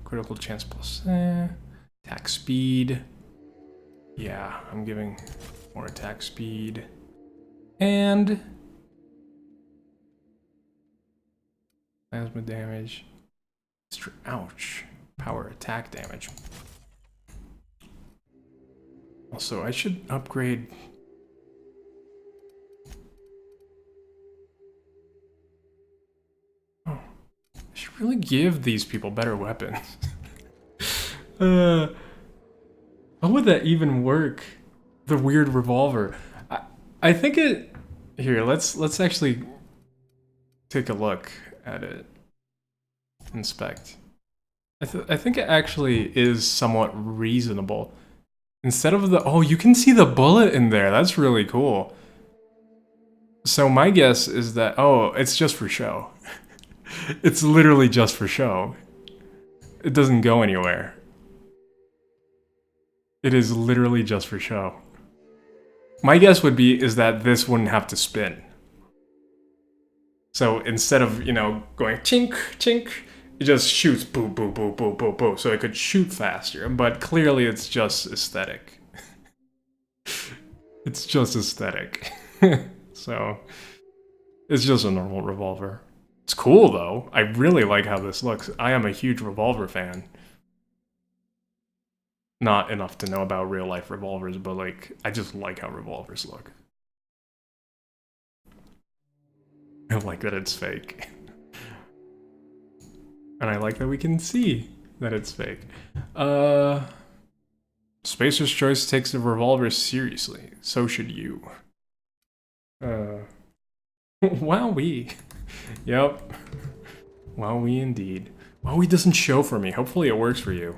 Critical chance plus attack speed. Yeah, I'm giving more attack speed. And plasma damage. Extra ouch. Power attack damage. Also, I should upgrade. Oh, I should really give these people better weapons. How would that even work? The weird revolver. I think it. Here, let's actually take a look at it. Inspect. I think it actually is somewhat reasonable. Instead of the, oh, you can see the bullet in there. That's really cool. So my guess is that, oh, it's just for show. It's literally just for show. It doesn't go anywhere. It is literally just for show. My guess would be is that this wouldn't have to spin. So instead of, you know, going chink, chink, it just shoots boo, boo, boo, boo, boo, boo, so it could shoot faster. But clearly it's just aesthetic. It's just aesthetic. So, it's just a normal revolver. It's cool though. I really like how this looks. I am a huge revolver fan. Not enough to know about real life revolvers, but like, I just like how revolvers look. I like that it's fake. And I like that we can see that it's fake. Spacer's Choice takes the revolver seriously. So should you. Wowee. Yep. Wowee indeed. Wowee doesn't show for me. Hopefully it works for you.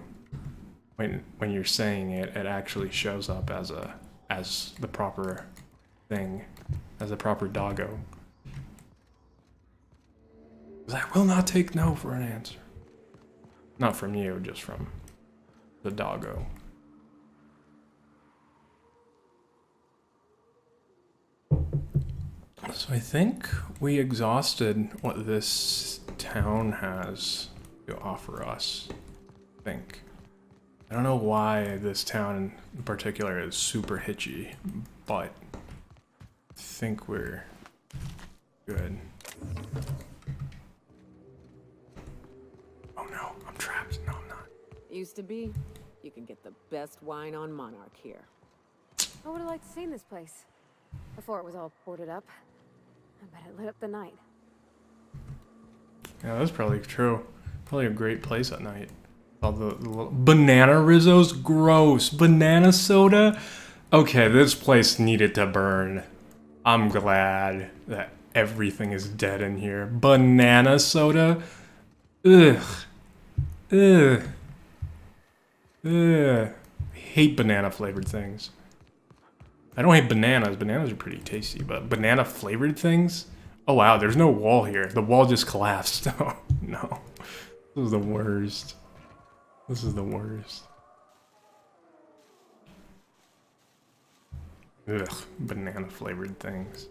When you're saying it, it actually shows up as the proper thing. As a proper doggo. I will not take no for an answer. Not from you, just from the doggo. So I think we exhausted what this town has. to offer us, I think. I don't know why this town in particular is super hitchy, but I think we're good. Oh no, I'm trapped. No, I'm not. Used to be, you can get the best wine on Monarch here. I would have liked to see this place before it was all boarded up. I bet it lit up the night. Yeah, that's probably true. Probably a great place at night. All the little banana Rizzos, gross. Banana soda. Okay, this place needed to burn. I'm glad that everything is dead in here. Banana soda. Ugh. Ugh. Ugh. I hate banana flavored things. I don't hate bananas. Bananas are pretty tasty, but banana flavored things? Oh wow, there's no wall here. The wall just collapsed. Oh no. This is the worst. This is the worst. Ugh, banana flavored things.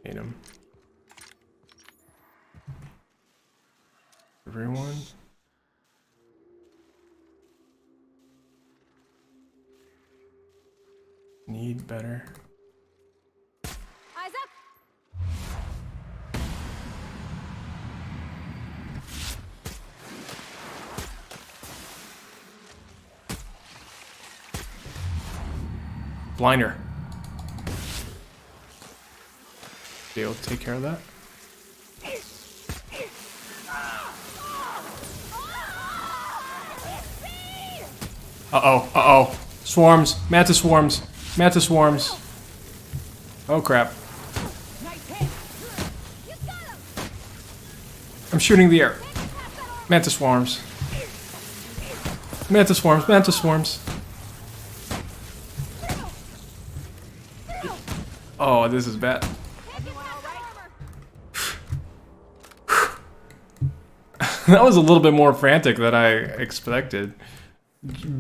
Hate them. Everyone? Need better. Eyes up! Blinder. Be able to take care of that? Uh-oh, uh-oh. Swarms. Mantis swarms. Mantis swarms. Oh crap. I'm shooting the air. Mantis swarms. Mantis swarms. Mantis swarms. Oh, this is bad. That was a little bit more frantic than I expected.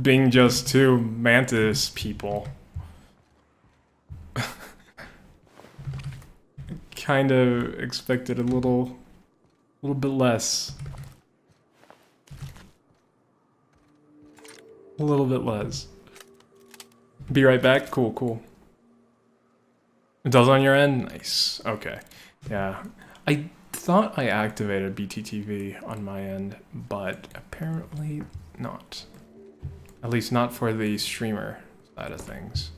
Being just two mantis people. Kind of expected a little bit less. A little bit less. Be right back. Cool, cool. It does on your end? Nice. Okay. Yeah. I thought I activated BTTV on my end, but apparently not. At least not for the streamer side of things.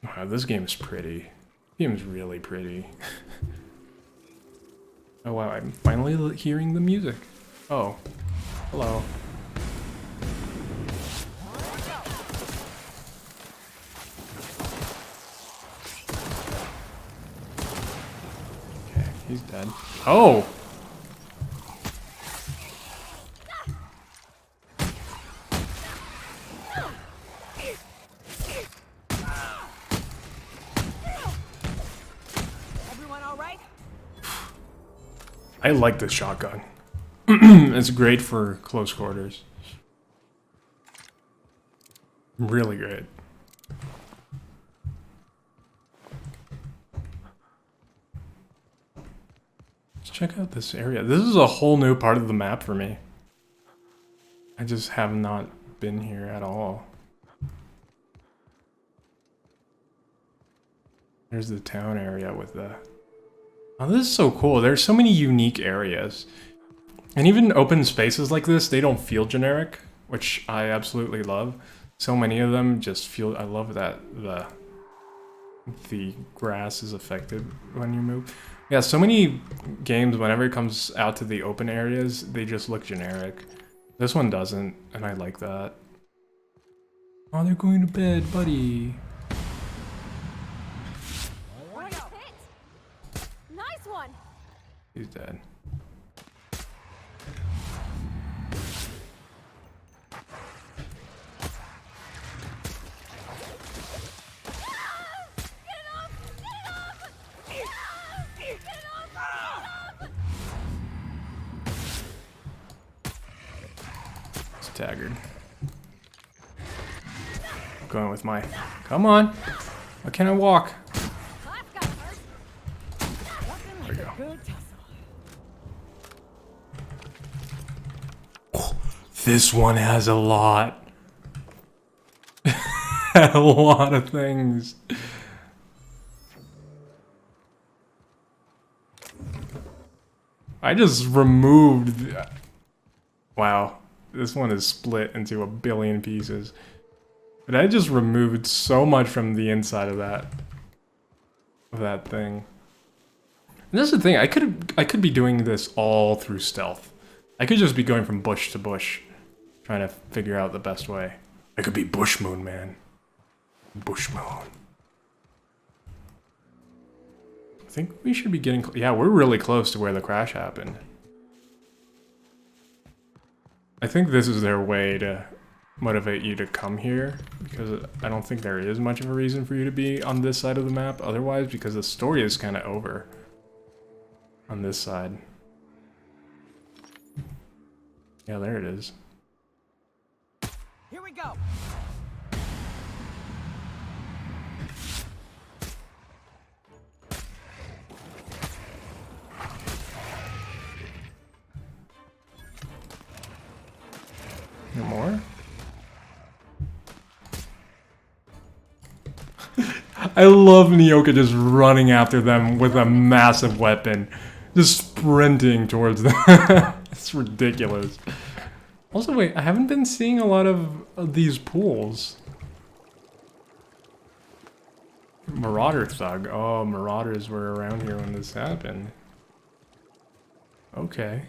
Wow, this game is pretty. This game is really pretty. Oh wow, I'm finally hearing the music. Oh, hello. Okay, he's dead. Oh! Everyone all right? I like this shotgun. It's great for close quarters. Really great. Let's check out this area. This is a whole new part of the map for me. I just have not been here at all. There's the town area with the... Oh, this is so cool. There's so many unique areas. And even open spaces like this, they don't feel generic, which I absolutely love. So many of them just feel... I love that the grass is affected when you move. Yeah, so many games, whenever it comes out to the open areas, they just look generic. This one doesn't, and I like that. Oh, they're going to bed, buddy. Nice one. He's dead. He's staggered. going with my... Come on. Why can't I walk? There we go. Oh, this one has a lot. A lot of things. I just removed... Wow. This one is split into a billion pieces. But I just removed so much from the inside of that thing. And that's the thing, I could be doing this all through stealth. I could just be going from bush to bush, trying to figure out the best way. I could be Bush Moon, man. Bush Moon. I think we should be getting... Yeah, we're really close to where the crash happened. I think this is their way to motivate you to come here, because I don't think there is much of a reason for you to be on this side of the map otherwise, because the story is kind of over on this side. Yeah, there it is. Here we go. No more? I love Nyoka just running after them with a massive weapon. Just sprinting towards them. It's ridiculous. Also, wait, I haven't been seeing a lot of these pools. Marauder Thug. Oh, Marauders were around here when this happened. Okay.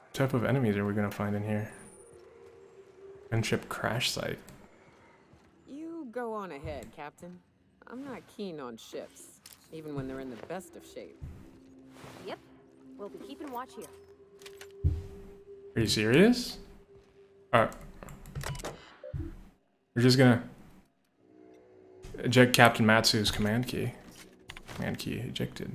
What type of enemies are we gonna find in here? Gunship crash site. You go on ahead, Captain. I'm not keen on ships, even when they're in the best of shape. Yep. We'll be keeping watch here. Are you serious? We're just gonna eject Captain Matsu's command key. Command key ejected.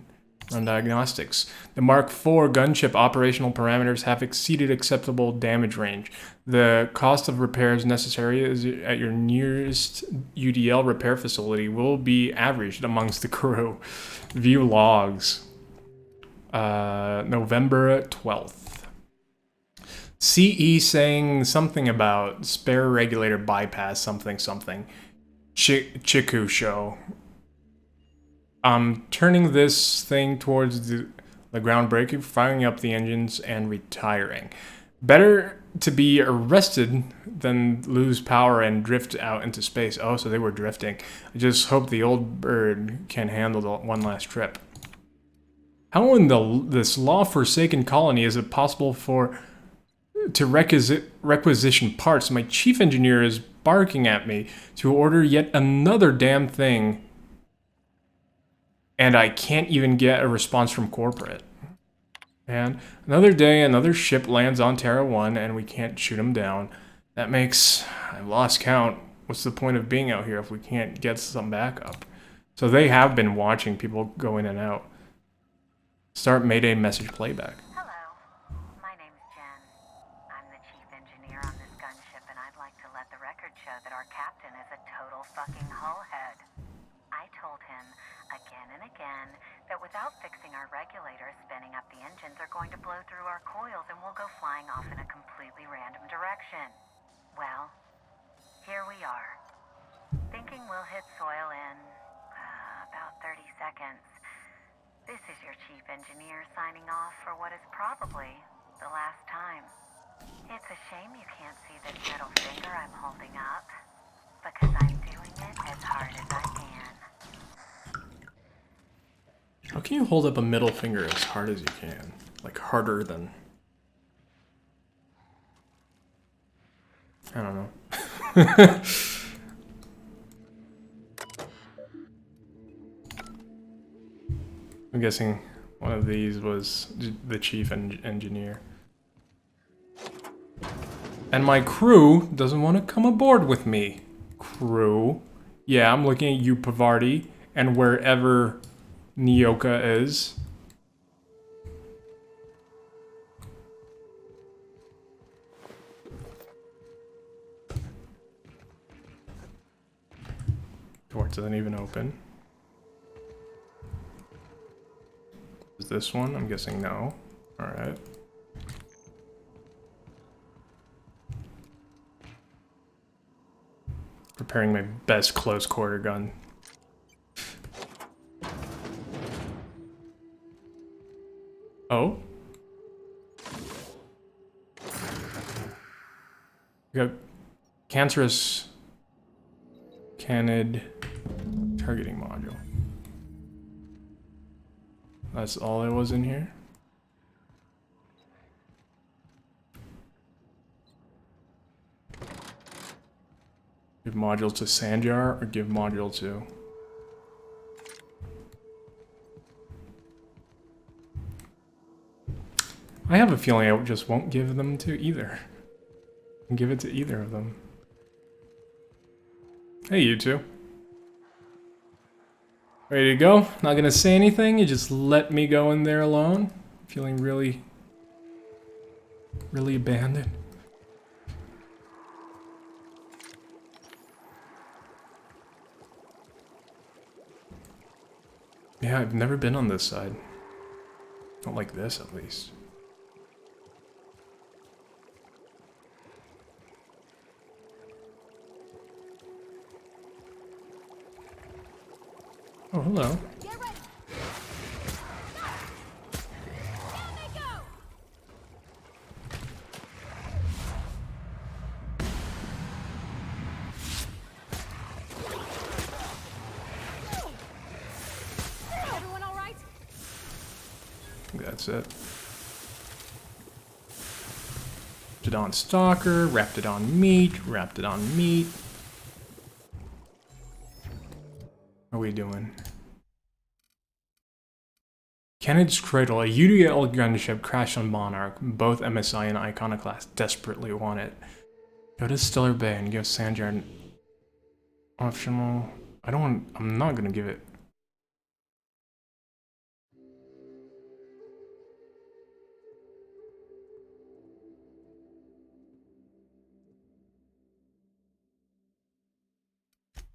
Run diagnostics. The Mark IV gunship operational parameters have exceeded acceptable damage range. The cost of repairs necessary at your nearest UDL repair facility will be averaged amongst the crew. View logs. November 12th. CE saying something about spare regulator bypass something something. Chiku show. I'm turning this thing towards the groundbreaker, firing up the engines, and retiring. Better to be arrested than lose power and drift out into space. Oh, so they were drifting. I just hope the old bird can handle the one last trip. How in this law-forsaken colony is it possible to requisition parts? My chief engineer is barking at me to order yet another damn thing, and I can't even get a response from corporate. And another day, another ship lands on Terra 1, and we can't shoot them down. That makes... I've lost count. What's the point of being out here if we can't get some backup? So they have been watching people go in and out. Start Mayday message playback. Hello, my name's Jen. I'm the chief engineer on this gunship, and I'd like to let the record show that our captain is a total fucking hullhead. I told him again and again that without fixing our regulators, spinning up the engines are going to blow through our coils and we'll go flying off in a completely random direction. Well, here we are. Thinking we'll hit soil in about 30 seconds. This is your chief engineer signing off for what is probably the last time. It's a shame you can't see this middle finger I'm holding up, because I'm doing it as hard as I can. How can you hold up a middle finger as hard as you can? Like harder than... I don't know. I'm guessing one of these was the chief engineer. And my crew doesn't want to come aboard with me. Crew. Yeah, I'm looking at you, Pavarti, and wherever Nyoka is. Door doesn't even open. Is this one? I'm guessing no. Alright. Preparing my best close quarter gun. Oh? We got cancerous canid targeting module. That's all there was in here? Give module to Sanjar or give module to... I have a feeling I just won't give them to either. Give it to either of them. Hey, you two. Ready to go? Not gonna say anything, you just let me go in there alone? Feeling really abandoned. Yeah, I've never been on this side. Not like this, at least. Oh, hello. Everyone all right? I think that's it. Raptidon Stalker, Raptidon Meat, Raptidon Meat. What are we doing? Canid's Cradle, a UDL gunship crashed on Monarch. Both MSI and Iconoclast desperately want it. Go to Stellar Bay and give Sanjar an optional... I'm not gonna give it.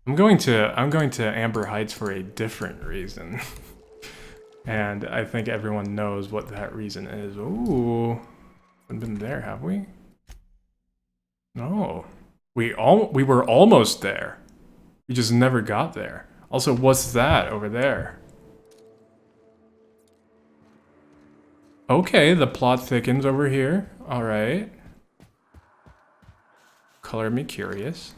I'm going to Amber Heights for a different reason. And I think everyone knows what that reason is. Ooh. Haven't been there, have we? No. We were almost there. We just never got there. Also, what's that over there? Okay, the plot thickens over here. Alright. Color me curious.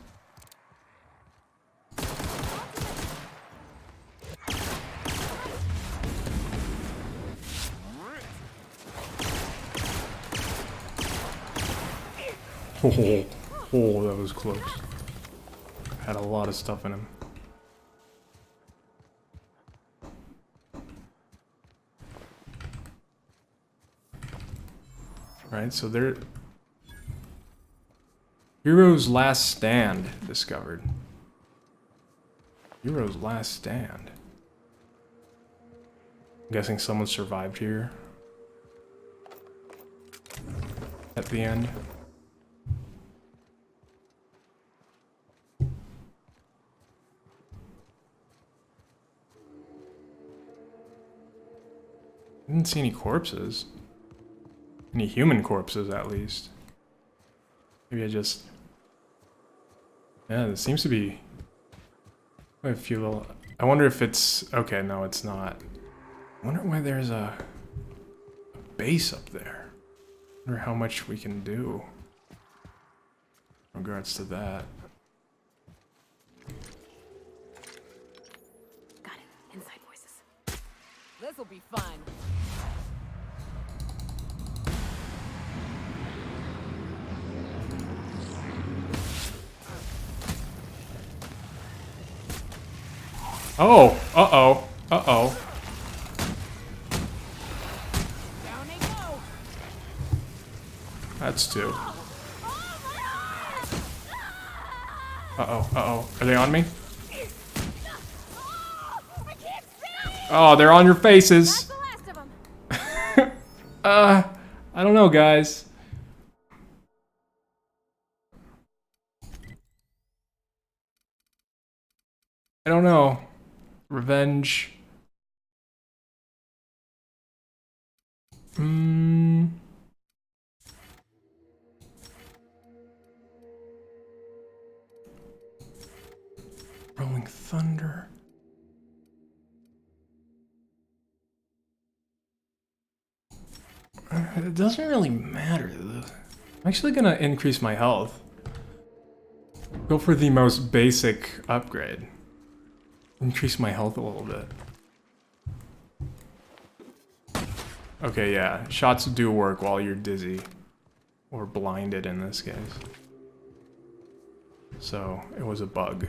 Oh, that was close. Had a lot of stuff in him. Right, so they're... Hero's Last Stand discovered. Hero's Last Stand. I'm guessing someone survived here. At the end. I didn't see any corpses. Any human corpses, at least. Maybe I just... Yeah, there seems to be quite a few little... I wonder if it's... Okay, no, it's not. I wonder why there's a base up there. I wonder how much we can do in regards to that. Got it. Inside voices. This'll be fun. Oh! Uh-oh. Uh-oh. Down they go. That's two. Uh-oh. Uh-oh. Are they on me? Oh, they're on your faces. I don't know, guys. don't know. Revenge. Rolling Thunder. It doesn't really matter though. I'm actually gonna increase my health. Go for the most basic upgrade. Increase my health a little bit. Okay, yeah. Shots do work while you're dizzy. Or blinded in this case. So, it was a bug.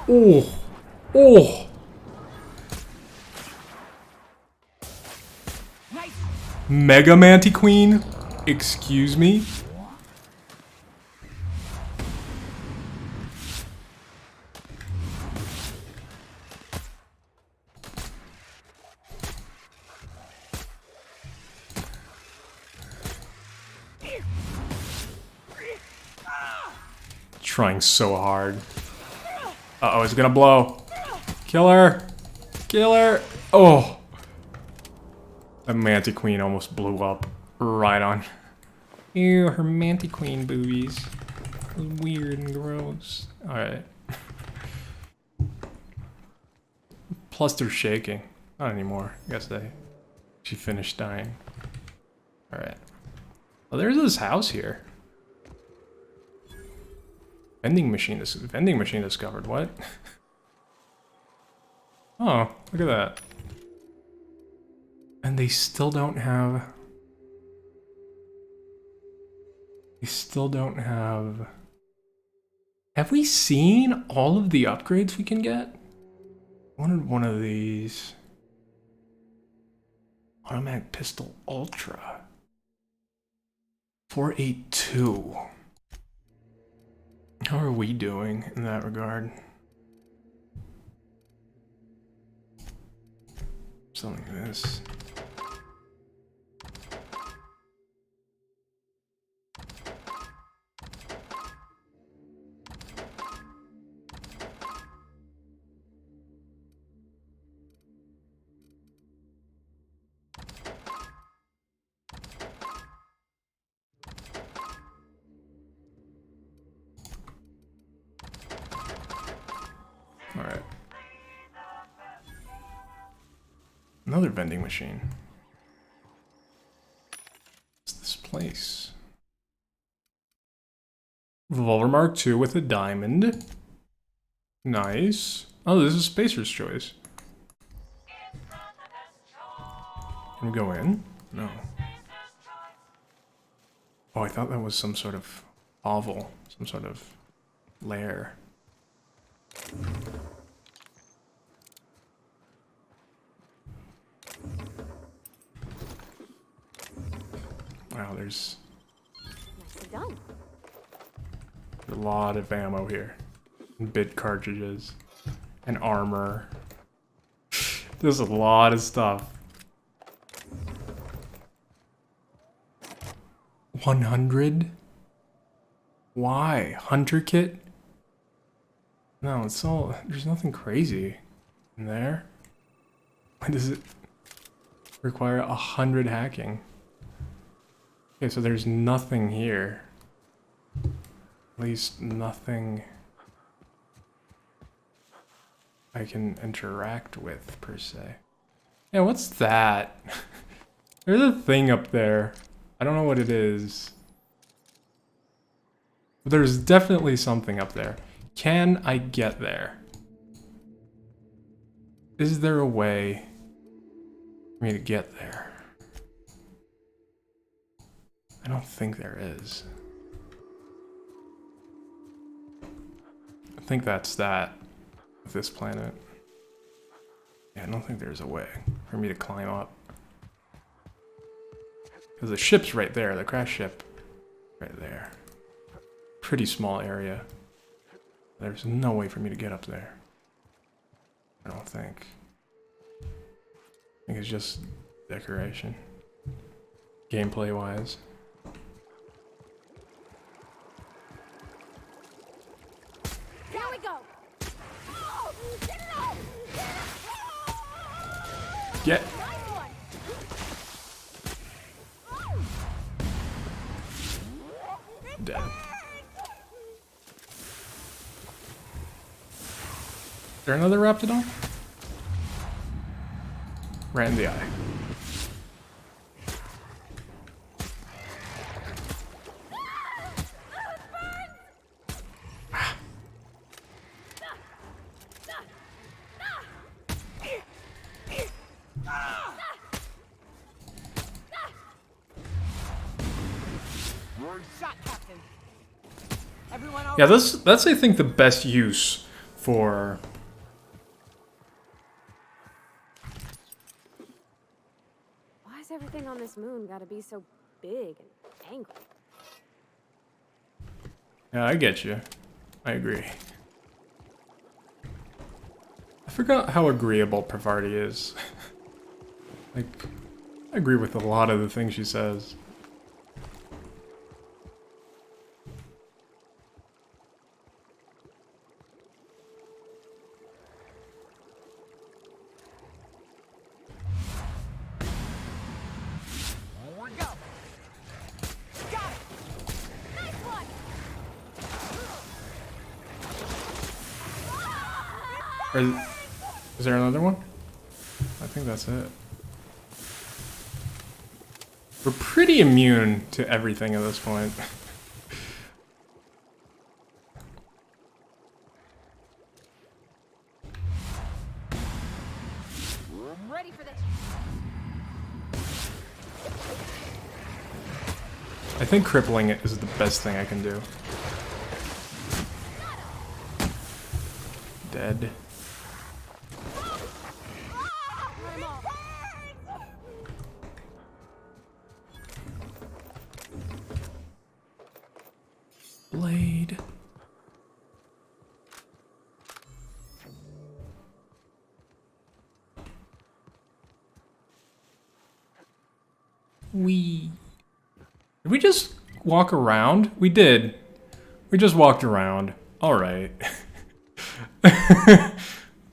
Oh! Oh! Mega Mantiqueen? Excuse me? Trying so hard. Uh-oh, it's gonna blow. Kill her! Kill her! Oh! The Mantiqueen almost blew up right on. Ew, her Mantiqueen boobies. Weird and gross. Alright. Plus they're shaking. Not anymore. I guess she finished dying. Alright. Well, there's this house here. Vending machine discovered. What? Oh, look at that. And they still don't have... Have we seen all of the upgrades we can get? I wanted one of these. Automatic Pistol Ultra. 482. How are we doing in that regard? Something like this. Alright. Another vending machine. What's this place? Revolver Mark II with a diamond. Nice. Oh, this is Spacer's Choice. Can we go in? No. Oh, I thought that was some sort of hovel. Some sort of lair. Wow, there's Done. a lot of ammo here. And bit cartridges. And armor. There's a lot of stuff. 100? Why? Hunter kit? No, it's all... There's nothing crazy in there. Why does it require 100 hacking? Okay, so there's nothing here. At least nothing I can interact with, per se. Yeah, what's that? There's a thing up there. I don't know what it is. But there's definitely something up there. Can I get there? Is there a way for me to get there? I don't think there is. I think that's that with this planet. Yeah, I don't think there's a way for me to climb up. Because the ship's right there, the crash ship. Right there. Pretty small area. There's no way for me to get up there. I don't think. I think it's just decoration. Gameplay wise. Get. Dead. Is there another Raptidon? Right in the eye. Shot, Captain. Everyone Yeah, that's I think the best use for Why is everything on this moon gotta be so big and angry? Yeah, I get you. I agree. I forgot how agreeable Parvati is. Like, I agree with a lot of the things she says. Is there another one? I think that's it. We're pretty immune to everything at this point. I'm ready for this. I think crippling it is the best thing I can do. Dead. Blade. Did we just walk around? We did. We just walked around. Alright.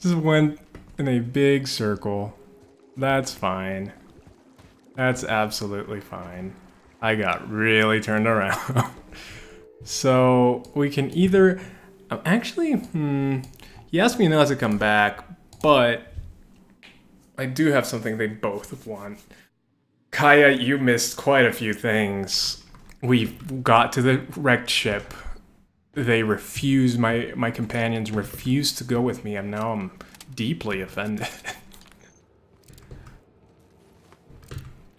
Just went in a big circle. That's fine. That's absolutely fine. I got really turned around. So we can either actually he asked me not to come back, but I do have something they both want. Kaya, you missed quite a few things. We got to the wrecked ship. They refused, my companions refused to go with me, and now I'm deeply offended.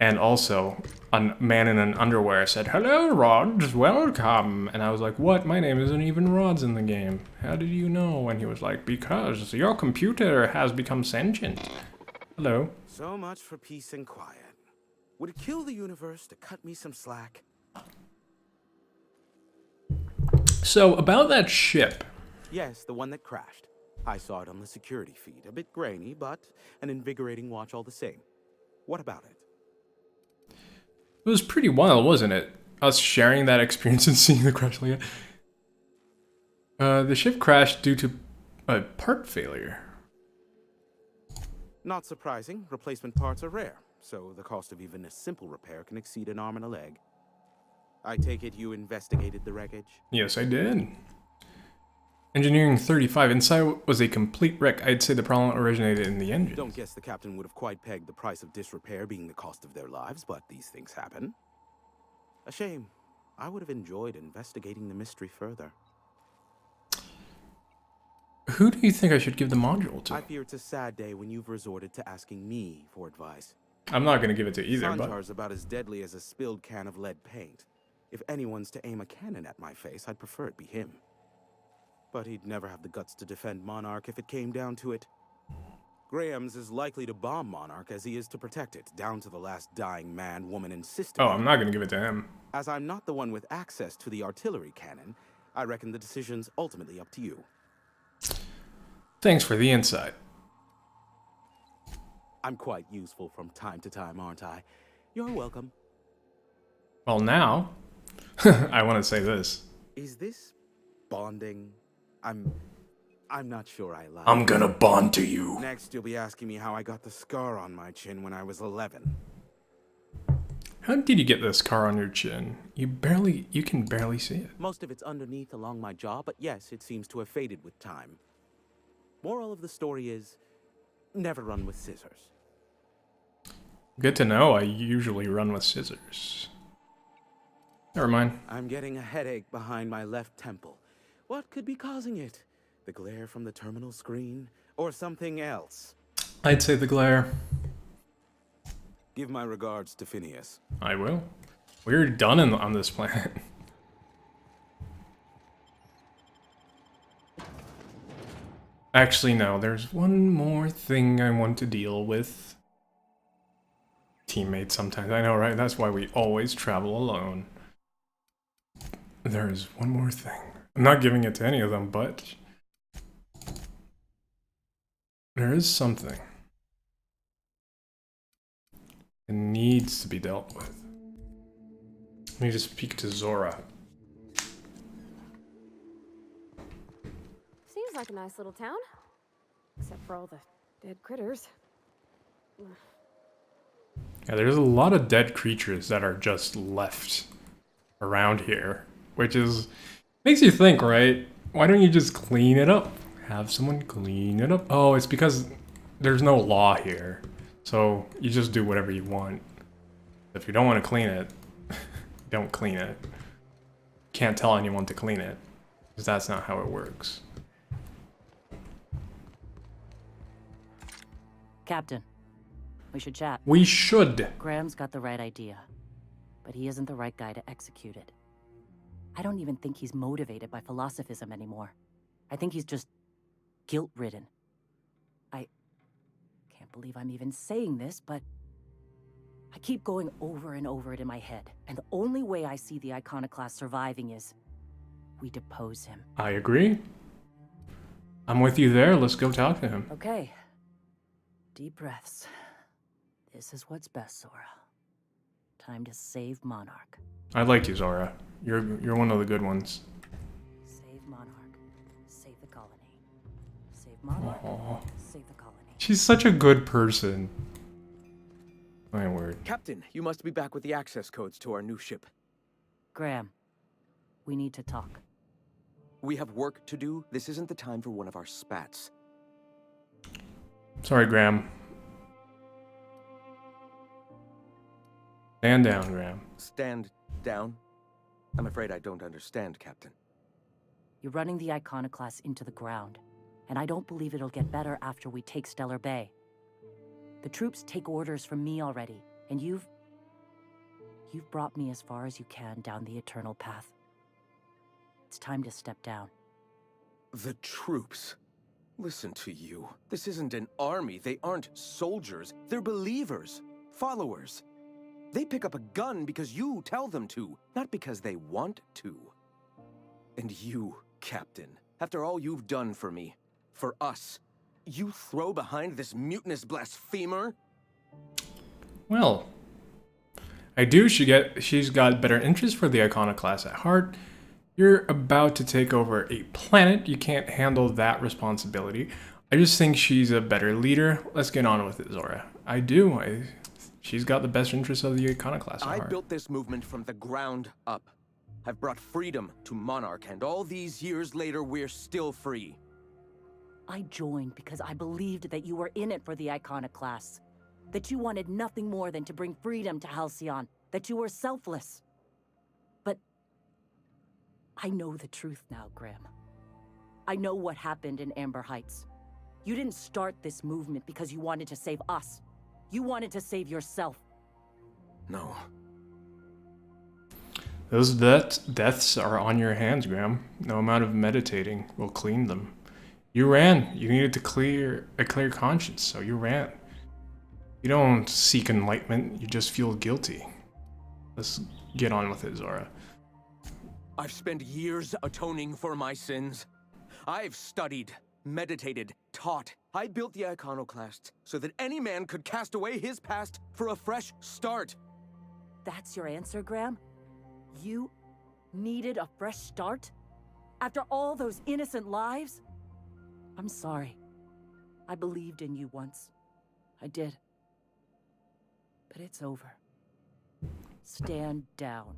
And also, a man in an underwear said, "Hello, Rods, welcome." And I was like, "What? My name isn't even Rods in the game. How did you know?" And he was like, "Because your computer has become sentient." Hello. So much for peace and quiet. Would it kill the universe to cut me some slack? So, about that ship. Yes, the one that crashed. I saw it on the security feed. A bit grainy, but an invigorating watch all the same. What about it? It was pretty wild, wasn't it? Us sharing that experience and seeing the crash like that. The ship crashed due to a part failure. Not surprising. Replacement parts are rare, so the cost of even a simple repair can exceed an arm and a leg. I take it you investigated the wreckage? Yes, I did. Engineering 35. Inside was a complete wreck. I'd say the problem originated in the engine. Don't guess the captain would have quite pegged the price of disrepair being the cost of their lives, but these things happen. A shame. I would have enjoyed investigating the mystery further. Who do you think I should give the module to? I fear it's a sad day when you've resorted to asking me for advice. I'm not going to give it to either, but... Sanjar's about as deadly as a spilled can of lead paint. If anyone's to aim a cannon at my face, I'd prefer it be him. But he'd never have the guts to defend Monarch if it came down to it. Graham's as likely to bomb Monarch as he is to protect it, down to the last dying man, woman, and sister. Oh, I'm not going to give it to him. As I'm not the one with access to the artillery cannon, I reckon the decision's ultimately up to you. Thanks for the insight. I'm quite useful from time to time, aren't I? You're welcome. Well, now, I want to say this. Is this bonding? I'm I'm not sure I like. I'm gonna bond to you. Next, you'll be asking me how I got the scar on my chin when I was 11. How did you get this scar on your chin? You can barely see it. Most of it's underneath along my jaw, but yes, it seems to have faded with time. Moral of the story is, never run with scissors. Good to know. I usually run with scissors. Never mind. I'm getting a headache behind my left temple. What could be causing it? The glare from the terminal screen? Or something else? I'd say the glare. Give my regards to Phineas. I will. We're done on this planet. Actually, no. There's one more thing I want to deal with. Teammates sometimes. I know, right? That's why we always travel alone. There's one more thing. I'm not giving it to any of them, but there is something. It needs to be dealt with. Let me just speak to Zora. Seems like a nice little town. Except for all the dead critters. Yeah, there's a lot of dead creatures that are just left around here. Which makes you think, right? Why don't you just clean it up? Have someone clean it up? Oh, it's because there's no law here. So you just do whatever you want. If you don't want to clean it, don't clean it. Can't tell anyone to clean it, because that's not how it works. Captain, we should chat. We should. Graham's got the right idea, but he isn't the right guy to execute it. I don't even think he's motivated by philosophism anymore. I think he's just guilt-ridden. I can't believe I'm even saying this, but I keep going over and over it in my head, and the only way I see the Iconoclast surviving is we depose him. I agree. I'm with you there. Let's go talk to him. Okay. Deep breaths. This is what's best, Zora. Time to save Monarch. I like you, Zora. You're one of the good ones. Save Monarch. Save the colony. Save Monarch. Aww. Save the colony. She's such a good person. My word. Captain, you must be back with the access codes to our new ship. Graham, we need to talk. We have work to do. This isn't the time for one of our spats. Sorry, Graham. Stand down, Graham. Stand down? I'm afraid I don't understand, Captain. You're running the Iconoclast into the ground, and I don't believe it'll get better after we take Stellar Bay. The troops take orders from me already, and you've brought me as far as you can down the eternal path. It's time to step down. The troops? Listen to you. This isn't an army. They aren't soldiers. They're believers. Followers. They pick up a gun because you tell them to, not because they want to. And you, Captain, after all you've done for me, for us, you throw behind this mutinous blasphemer? Well, I do. She's got better interests for the Iconoclast at heart. You're about to take over a planet. You can't handle that responsibility. I just think she's a better leader. Let's get on with it, Zora. I do. She's got the best interests of the Iconoclast at heart. I built this movement from the ground up. I've brought freedom to Monarch, and all these years later, we're still free. I joined because I believed that you were in it for the Iconoclasts. That you wanted nothing more than to bring freedom to Halcyon. That you were selfless. But I know the truth now, Graham. I know what happened in Amber Heights. You didn't start this movement because you wanted to save us. You wanted to save yourself. No. Those deaths are on your hands, Graham. No amount of meditating will clean them. You ran. You needed to clear a clear conscience, so you ran. You don't seek enlightenment, you just feel guilty. Let's get on with it, Zora. I've spent years atoning for my sins. I've studied, meditated, taught. I built the Iconoclast so that any man could cast away his past for a fresh start. That's your answer, Graham? You needed a fresh start? After all those innocent lives? I'm sorry. I believed in you once. I did. But it's over. Stand down.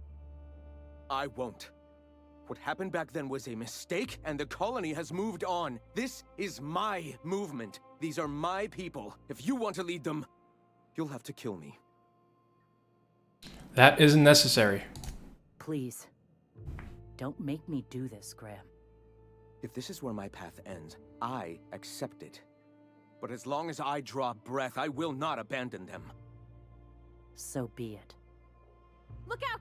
I won't. What happened back then was a mistake, and the colony has moved on. This is my movement. These are my people. If you want to lead them, you'll have to kill me. That isn't necessary. Please. Don't make me do this, Graham. If this is where my path ends, I accept it. But as long as I draw breath, I will not abandon them. So be it. Look out!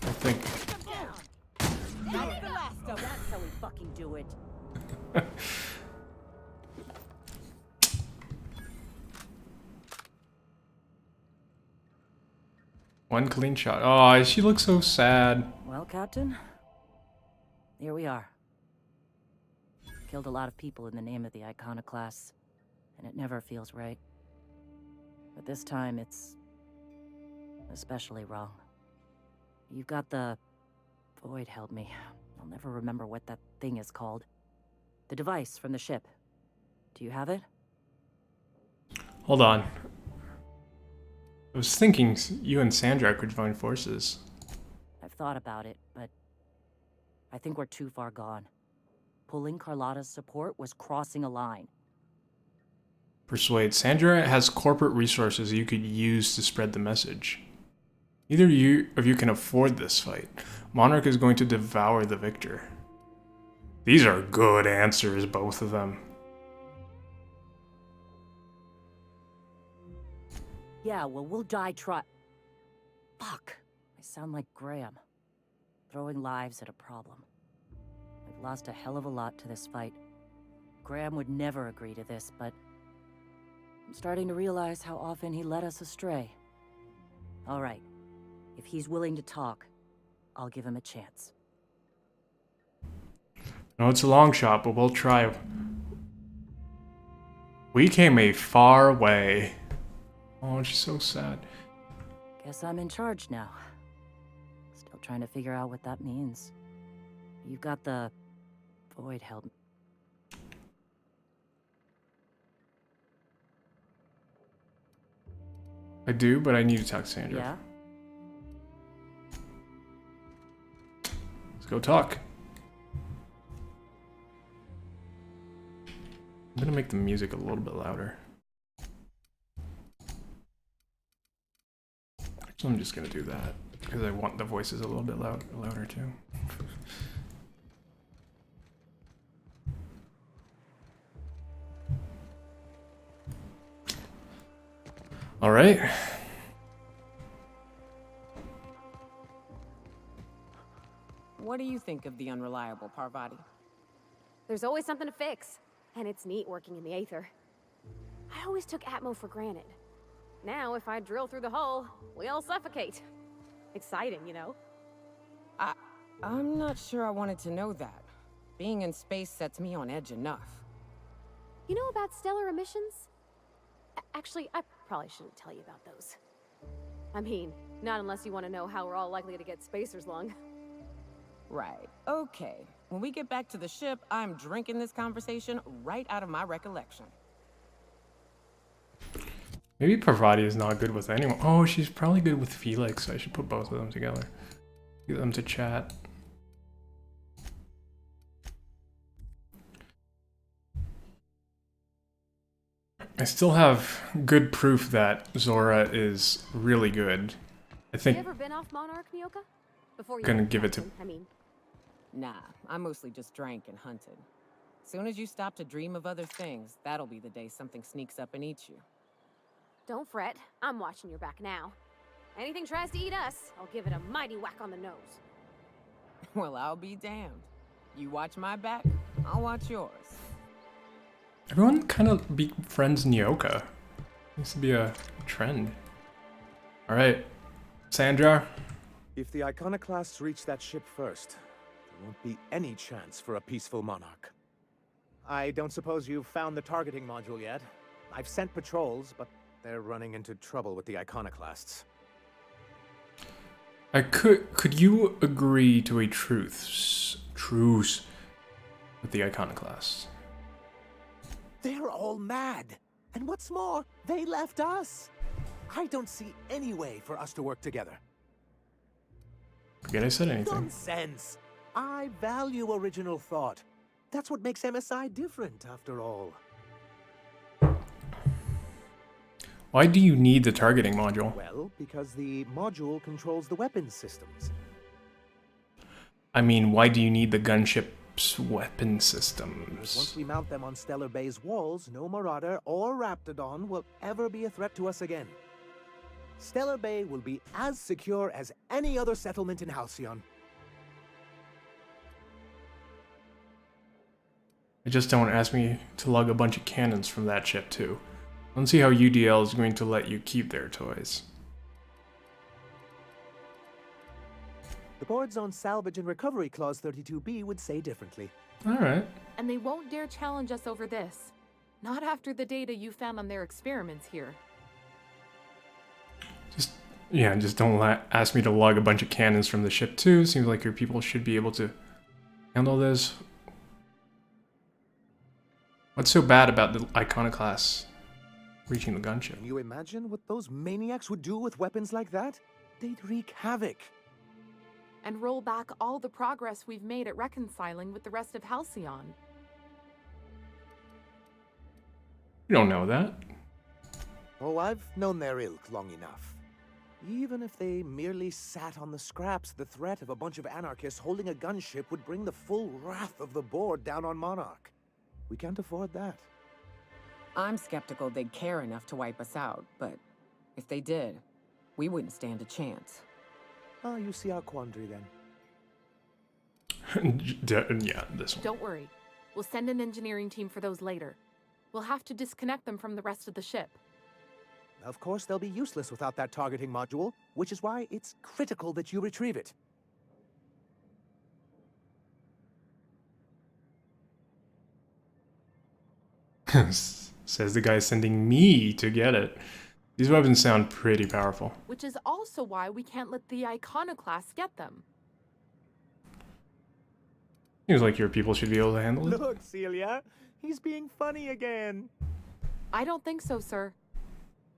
I think. That's the last of us. That's how we fucking do it. One clean shot. Oh, she looks so sad. Well, Captain, here we are. Killed a lot of people in the name of the Iconoclasts, and it never feels right. But this time, it's especially wrong. You've got the... Void help me. I'll never remember what that thing is called. The device from the ship. Do you have it? Hold on. I was thinking you and Sandra could join forces. I've thought about it, but I think we're too far gone. Pulling Carlotta's support was crossing a line. Persuade. Sandra has corporate resources you could use to spread the message. Neither of you can afford this fight. Monarch is going to devour the victor. These are good answers, both of them. Yeah, well, we'll die Fuck. I sound like Graham. Throwing lives at a problem. We've lost a hell of a lot to this fight. Graham would never agree to this, but I'm starting to realize how often he led us astray. All right. If he's willing to talk, I'll give him a chance. No, it's a long shot, but we'll try. We came a far way. Oh, she's so sad. Guess I'm in charge now. Still trying to figure out what that means. You've got the Void help. I do, but I need to talk to Sandra. Yeah? Let's go talk. I'm gonna make the music a little bit louder. So I'm just gonna do that because I want the voices a little bit louder too. All right. What do you think of the unreliable Parvati? There's always something to fix, and it's neat working in the Aether. I always took Atmo for granted. Now, if I drill through the hull, we all suffocate. Exciting, you know? I'm not sure I wanted to know that. Being in space sets me on edge enough. You know about stellar emissions? Actually, I probably shouldn't tell you about those. I mean, not unless you want to know how we're all likely to get spacers lung. Right. Okay. When we get back to the ship, I'm drinking this conversation right out of my recollection. Maybe Parvati is not good with anyone. Oh, she's probably good with Felix. I should put both of them together. Get them to chat. I still have good proof that Zora is really good. I think. You ever been off Monarch, Nyoka? Before you gonna give it to. I mean. Nah, I mostly just drank and hunted. Soon as you stop to dream of other things, that'll be the day something sneaks up and eats you. Don't fret, I'm watching your back now. Anything tries to eat us, I'll give it a mighty whack on the nose. Well, I'll be damned. You watch my back, I'll watch yours. Everyone kind of befriends Nyoka. Needs to be a trend. All right, Sandra. If the Iconoclasts reach that ship first, there won't be any chance for a peaceful monarch. I don't suppose you've found the targeting module yet. I've sent patrols, but They're running into trouble with the iconoclasts. Could you agree to a truce with the iconoclasts? They're all mad. And what's more, they left us. I don't see any way for us to work together. Forget I said anything. Nonsense. I value original thought. That's what makes MSI different, after all. Why do you need the targeting module? Well, because the module controls the weapons systems. I mean, why do you need the gunship's weapon Because systems? once we mount them on Stellar Bay's walls, no Marauder or Raptidon will ever be a threat to us again. Stellar Bay will be as secure as any other settlement in Halcyon. Just don't ask me to lug a bunch of cannons from that ship too. I don't see how UDL is going to let you keep their toys. The board's own Salvage and Recovery Clause 32B would say differently. Alright. And they won't dare challenge us over this. Not after the data you found on their experiments here. Just don't ask me to lug a bunch of cannons from the ship too. Seems like your people should be able to handle this. What's so bad about the iconoclasts reaching the gunship? Can you imagine what those maniacs would do with weapons like that? They'd wreak havoc. And roll back all the progress we've made at reconciling with the rest of Halcyon. You don't know that. Oh, I've known their ilk long enough. Even if they merely sat on the scraps, the threat of a bunch of anarchists holding a gunship would bring the full wrath of the board down on Monarch. We can't afford that. I'm skeptical they'd care enough to wipe us out, but if they did, we wouldn't stand a chance. Ah, you see our quandary then. Yeah, this one. Don't worry. We'll send an engineering team for those later. We'll have to disconnect them from the rest of the ship. Of course, they'll be useless without that targeting module, which is why it's critical that you retrieve it. Says the guy sending me to get it. These weapons sound pretty powerful. Which is also why we can't let the iconoclasts get them. Seems like your people should be able to handle it. Look, Celia, he's being funny again. I don't think so, sir.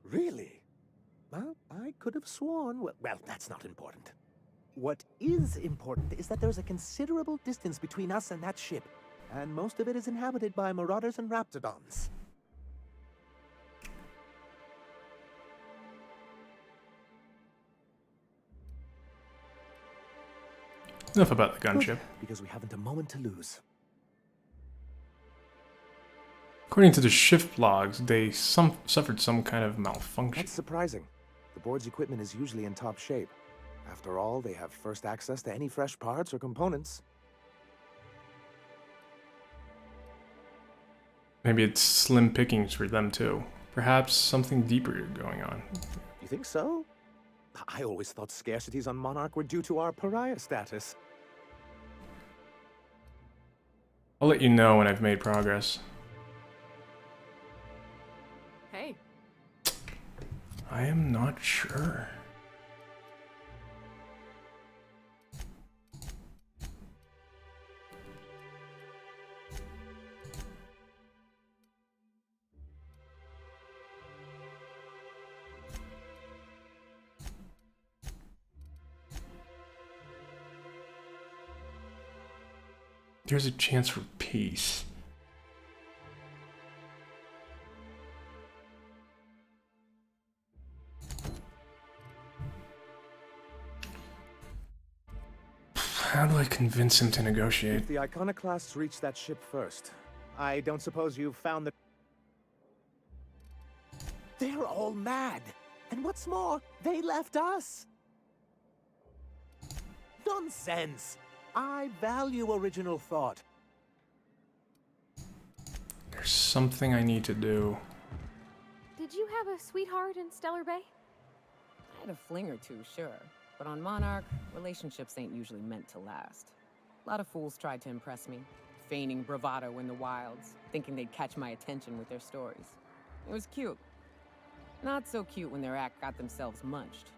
Really? Well, I could have sworn... Well, that's not important. What is important is that there's a considerable distance between us and that ship, and most of it is inhabited by Marauders and Raptidons. Enough about the gunship. Because we haven't a moment to lose. According to the shift logs, they suffered some kind of malfunction. That's surprising. The board's equipment is usually in top shape. After all, they have first access to any fresh parts or components. Maybe it's slim pickings for them too. Perhaps something deeper going on. You think so? I always thought scarcities on Monarch were due to our pariah status. I'll let you know when I've made progress. Hey. I am not sure. There's a chance for peace. How do I convince him to negotiate? If the iconoclasts reach that ship first, I don't suppose you've found the... They're all mad. And what's more, they left us. Nonsense. I value original thought. There's something I need to do. Did you have a sweetheart in Stellar Bay? I had a fling or two, sure. But on Monarch, relationships ain't usually meant to last. A lot of fools tried to impress me, feigning bravado in the wilds, thinking they'd catch my attention with their stories. It was cute. Not so cute when their act got themselves munched.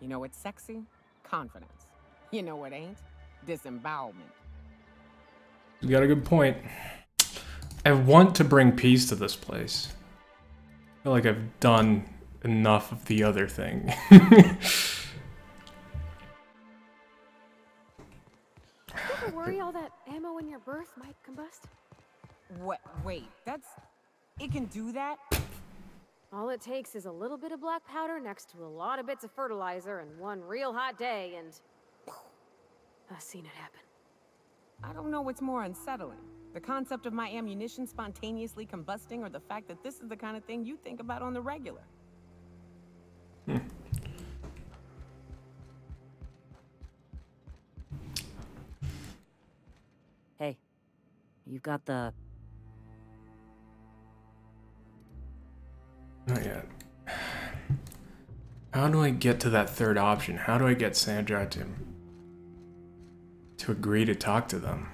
You know what's sexy? Confidence. You know what ain't? Disembowelment. You got a good point. I want to bring peace to this place. I feel like I've done enough of the other thing. You ever worry all that ammo in your berth might combust? What? Wait, that's... It can do that? All it takes is a little bit of black powder next to a lot of bits of fertilizer and one real hot day and... I've seen it happen. I don't know what's more unsettling. The concept of my ammunition spontaneously combusting or the fact that this is the kind of thing you think about on the regular. Hey, you've got the... Not yet. How do I get to that third option? How do I get Sandra to agree to talk to them?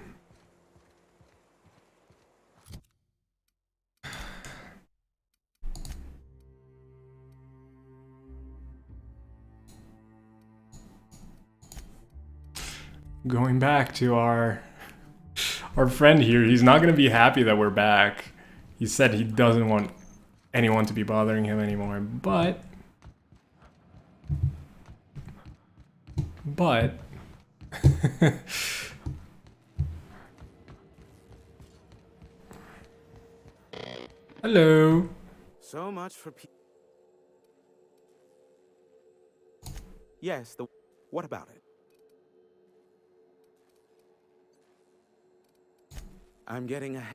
Going back to our friend here, he's not going to be happy that we're back. He said he doesn't want anyone to be bothering him anymore, but hello. So much for Yes, what about it? I'm getting a...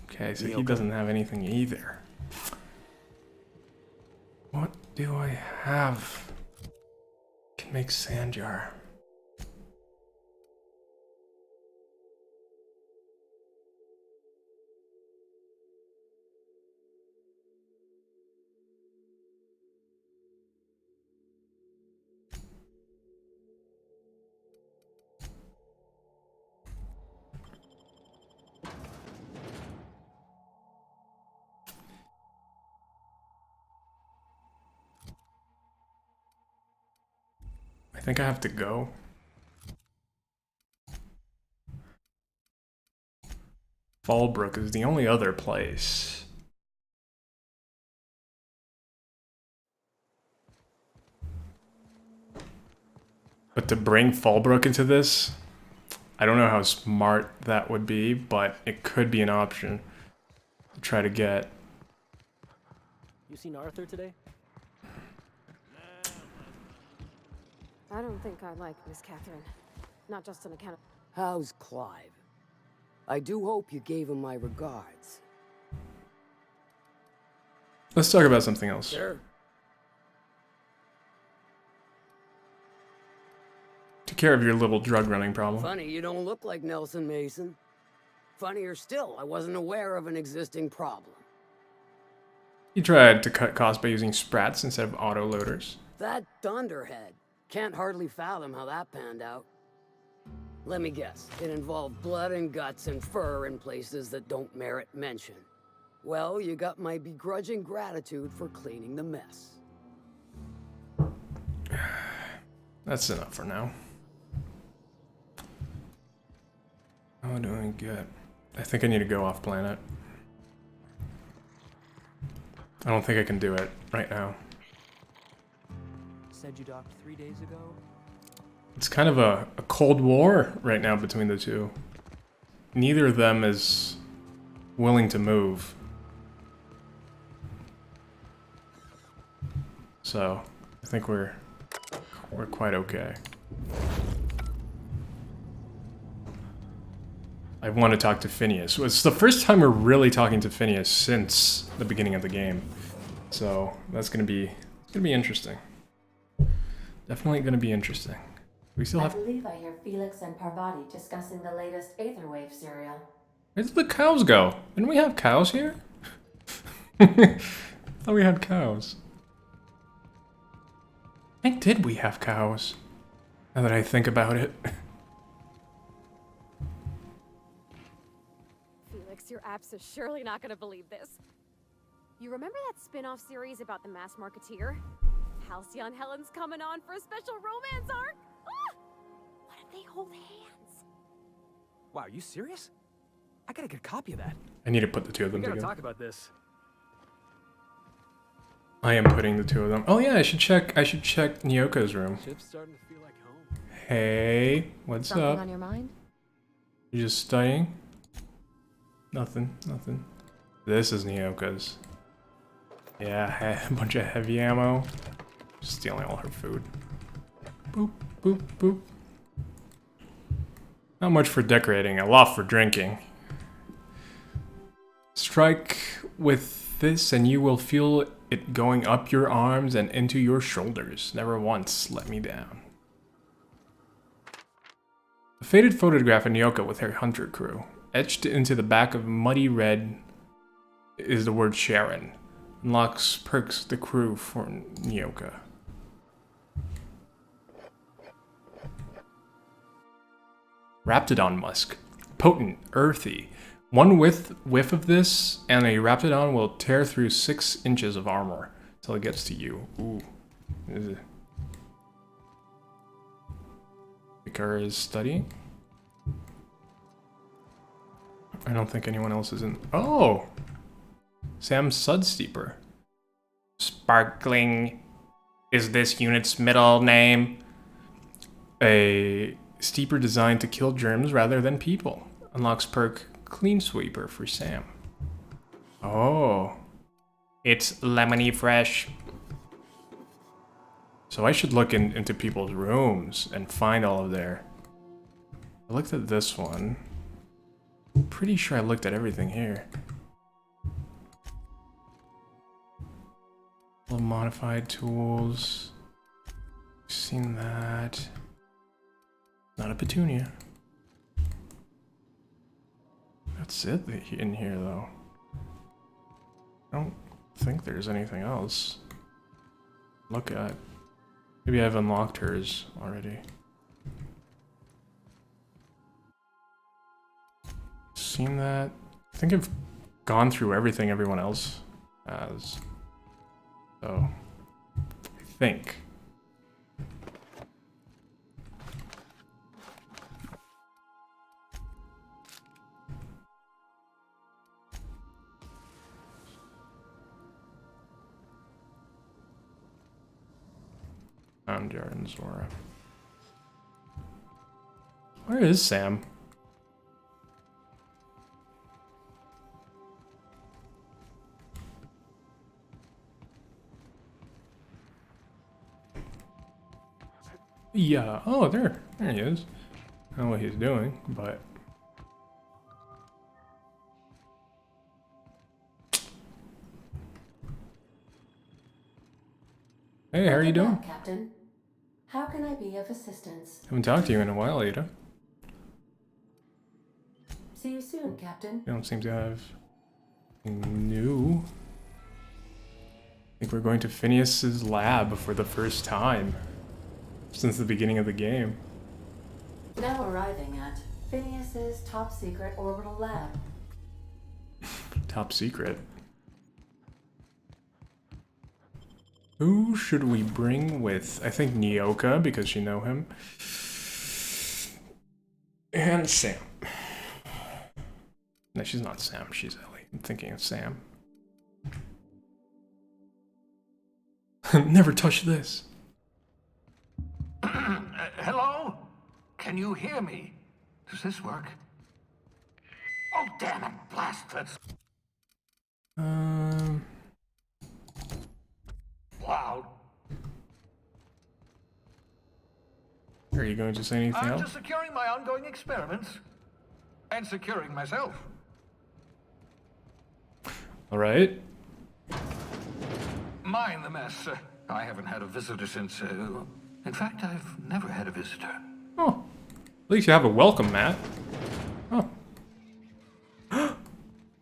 Okay, so he doesn't have anything either. What do I have? Can make Sandjar. I think I have to go. Fallbrook is the only other place. But to bring Fallbrook into this, I don't know how smart that would be, but it could be an option to try to get. You seen Arthur today? I don't think I like Miss Catherine. Not just on account of... How's Clive? I do hope you gave him my regards. Let's talk about something else. Sure. Take care of your little drug running problem. Funny, you don't look like Nelson Mason. Funnier still, I wasn't aware of an existing problem. He tried to cut costs by using sprats instead of auto-loaders. That Dunderhead. Can't hardly fathom how that panned out. Let me guess, it involved blood and guts and fur in places that don't merit mention. Well, you got my begrudging gratitude for cleaning the mess. That's enough for now. How do I get... I think I need to go off planet. I don't think I can do it right now. Said you docked 3 days ago? It's kind of a cold war right now between the two. Neither of them is willing to move. So, I think we're quite okay. I want to talk to Phineas. It's the first time we're really talking to Phineas since the beginning of the game. So, that's gonna be interesting. Definitely gonna be interesting. We still have... I believe I hear Felix and Parvati discussing the latest Aetherwave serial. Where did the cows go? Didn't we have cows here? I thought we had cows. I think did we have cows? Now that I think about it. Felix, your apps is surely not gonna believe this. You remember that spin-off series about the Mass Marketeer? Halcyon Helen's coming on for a special romance arc? Ah! What if they hold hands? Wow, are you serious? I gotta get a copy of that. I need to put the two of them We gotta together. talk about this. I am putting the two of them. Oh yeah, I should check Nyoka's room. Ship's starting to feel like home. Hey, what's Something up? on your mind? You just studying? Nothing. This is Nyoka's. Yeah, a bunch of heavy ammo. Just stealing all her food. Boop, boop, boop. Not much for decorating, a lot for drinking. Strike with this and you will feel it going up your arms and into your shoulders. Never once let me down. A faded photograph of Nyoka with her hunter crew. Etched into the back of muddy red is the word Sharon. Unlocks perks the crew for Nyoka. Raptidon musk. Potent, earthy. One whiff of this, and a Raptidon will tear through 6 inches of armor till it gets to you. Ooh. Ikara is studying. I don't think anyone else is in. Oh! Sam Sudsteeper. Sparkling is this unit's middle name. A steeper designed to kill germs rather than people. Unlocks perk Clean Sweeper for Sam. Oh. It's lemony fresh. So I should look into people's rooms and find all of their... I looked at this one. Pretty sure I looked at everything here. All modified tools. Seen that. Not a petunia. That's it in here though. I don't think there's anything else. Look at. Maybe I've unlocked hers already. Seen that? I think I've gone through everything everyone else has. So, I think. Found Jaren Zora. Where is Sam? Yeah. Oh, there he is. I don't know what he's doing, but hey, how are you doing? Captain, how can I be of assistance? Haven't talked to you in a while, Ada. See you soon, Captain. You don't seem to have anything new. I think we're going to Phineas's lab for the first time since the beginning of the game. Now arriving at Phineas's top secret orbital lab. Top secret. Who should we bring with? I think Nyoka, because you know him. And Sam. No, she's not Sam, she's Ellie. I'm thinking of Sam. Never touch this. Hello? Can you hear me? Does this work? Oh, damn it, blast it. Loud. Are you going to say anything I'm else? just securing my ongoing experiments. And securing myself. Alright. Mind the mess. I haven't had a visitor since... in fact, I've never had a visitor. Oh. At least you have a welcome mat. Oh.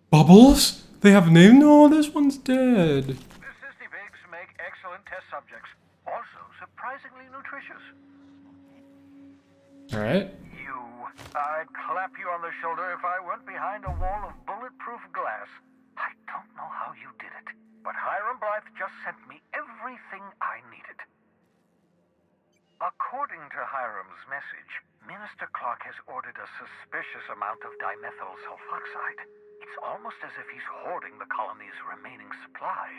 Bubbles? They have a name? No, this one's dead. The Sissy Pigs make excellent test subjects. Also, surprisingly nutritious. Alright. I'd clap you on the shoulder if I weren't behind a wall of bulletproof glass. I don't know how you did it. just sent me everything I needed. According to Hiram's message, Minister Clark has ordered a suspicious amount of dimethyl sulfoxide. It's almost as if he's hoarding the colony's remaining supply.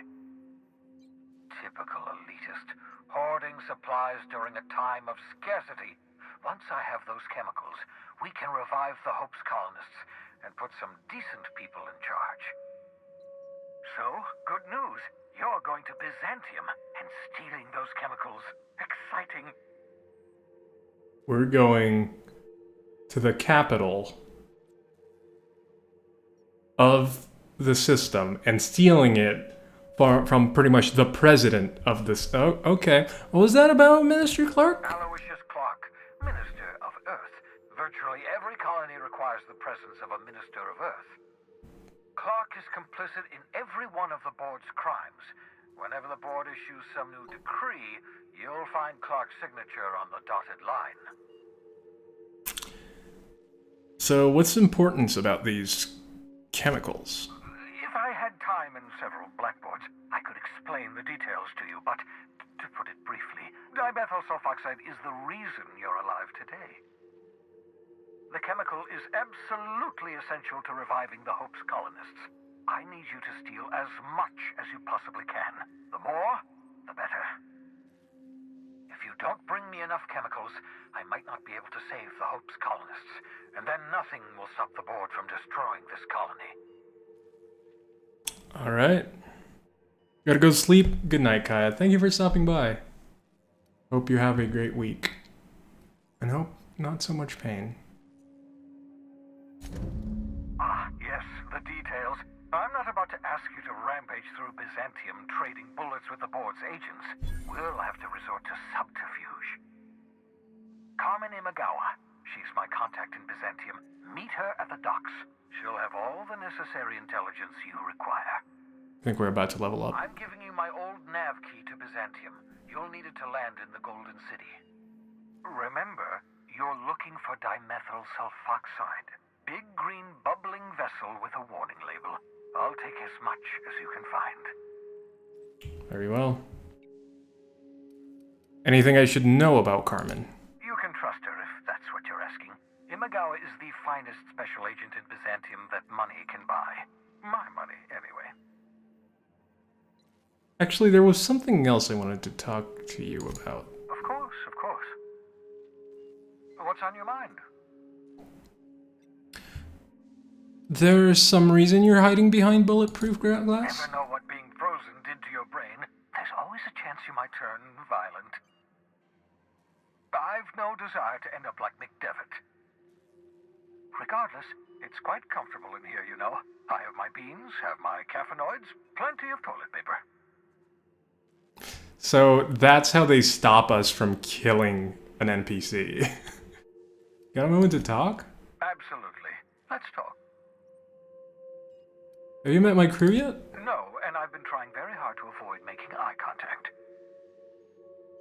Typical elitist, hoarding supplies during a time of scarcity. Once I have those chemicals, we can revive the Hope's colonists and put some decent people in charge. So, good news. You're going to Byzantium and stealing those chemicals. Exciting. We're going to the capital of the system and stealing it from pretty much the president of this. Oh, okay. What was that about, Minister Clark? Aloysius Clark, Minister of Earth. Virtually every colony requires the presence of a Minister of Earth. Clark is complicit in every one of the board's crimes. Whenever the board issues some new decree, you'll find Clark's signature on the dotted line. So what's the importance about these chemicals? If I had time and several blackboards, I could explain the details to you, but to put it briefly, dimethyl sulfoxide is the reason you're alive today. The chemical is absolutely essential to reviving the Hope's colonists. I need you to steal as much as you possibly can. The more, the better. If you don't bring me enough chemicals, I might not be able to save the Hope's colonists, and then nothing will stop the board from destroying this colony. All right. Gotta go sleep. Good night, Kaya. Thank you for stopping by. Hope you have a great week. And hope not so much pain. Ah, yes, the details. I'm not about to ask you to rampage through Byzantium trading bullets with the board's agents. We'll have to resort to subterfuge. Carmen Imagawa. She's my contact in Byzantium. Meet her at the docks. She'll have all the necessary intelligence you require. I think we're about to level up. I'm giving you my old nav key to Byzantium. You'll need it to land in the Golden City. Remember, you're looking for dimethyl sulfoxide. Big green bubbling vessel with a warning label. I'll take as much as you can find. Very well. Anything I should know about Carmen? You can trust her if that's what you're asking. Imagawa is the finest special agent in Byzantium that money can buy. My money, anyway. Actually, there was something else I wanted to talk to you about. Of course, of course. What's on your mind? There's some reason you're hiding behind bulletproof glass? Never know what being frozen did to your brain. There's always a chance you might turn violent. I've no desire to end up like McDevitt. Regardless, it's quite comfortable in here, you know. I have my beans, have my caffeinoids, plenty of toilet paper. So that's how they stop us from killing an NPC. Got a moment to talk? Absolutely. Let's talk. Have you met my crew yet? No, and I've been trying very hard to avoid making eye contact.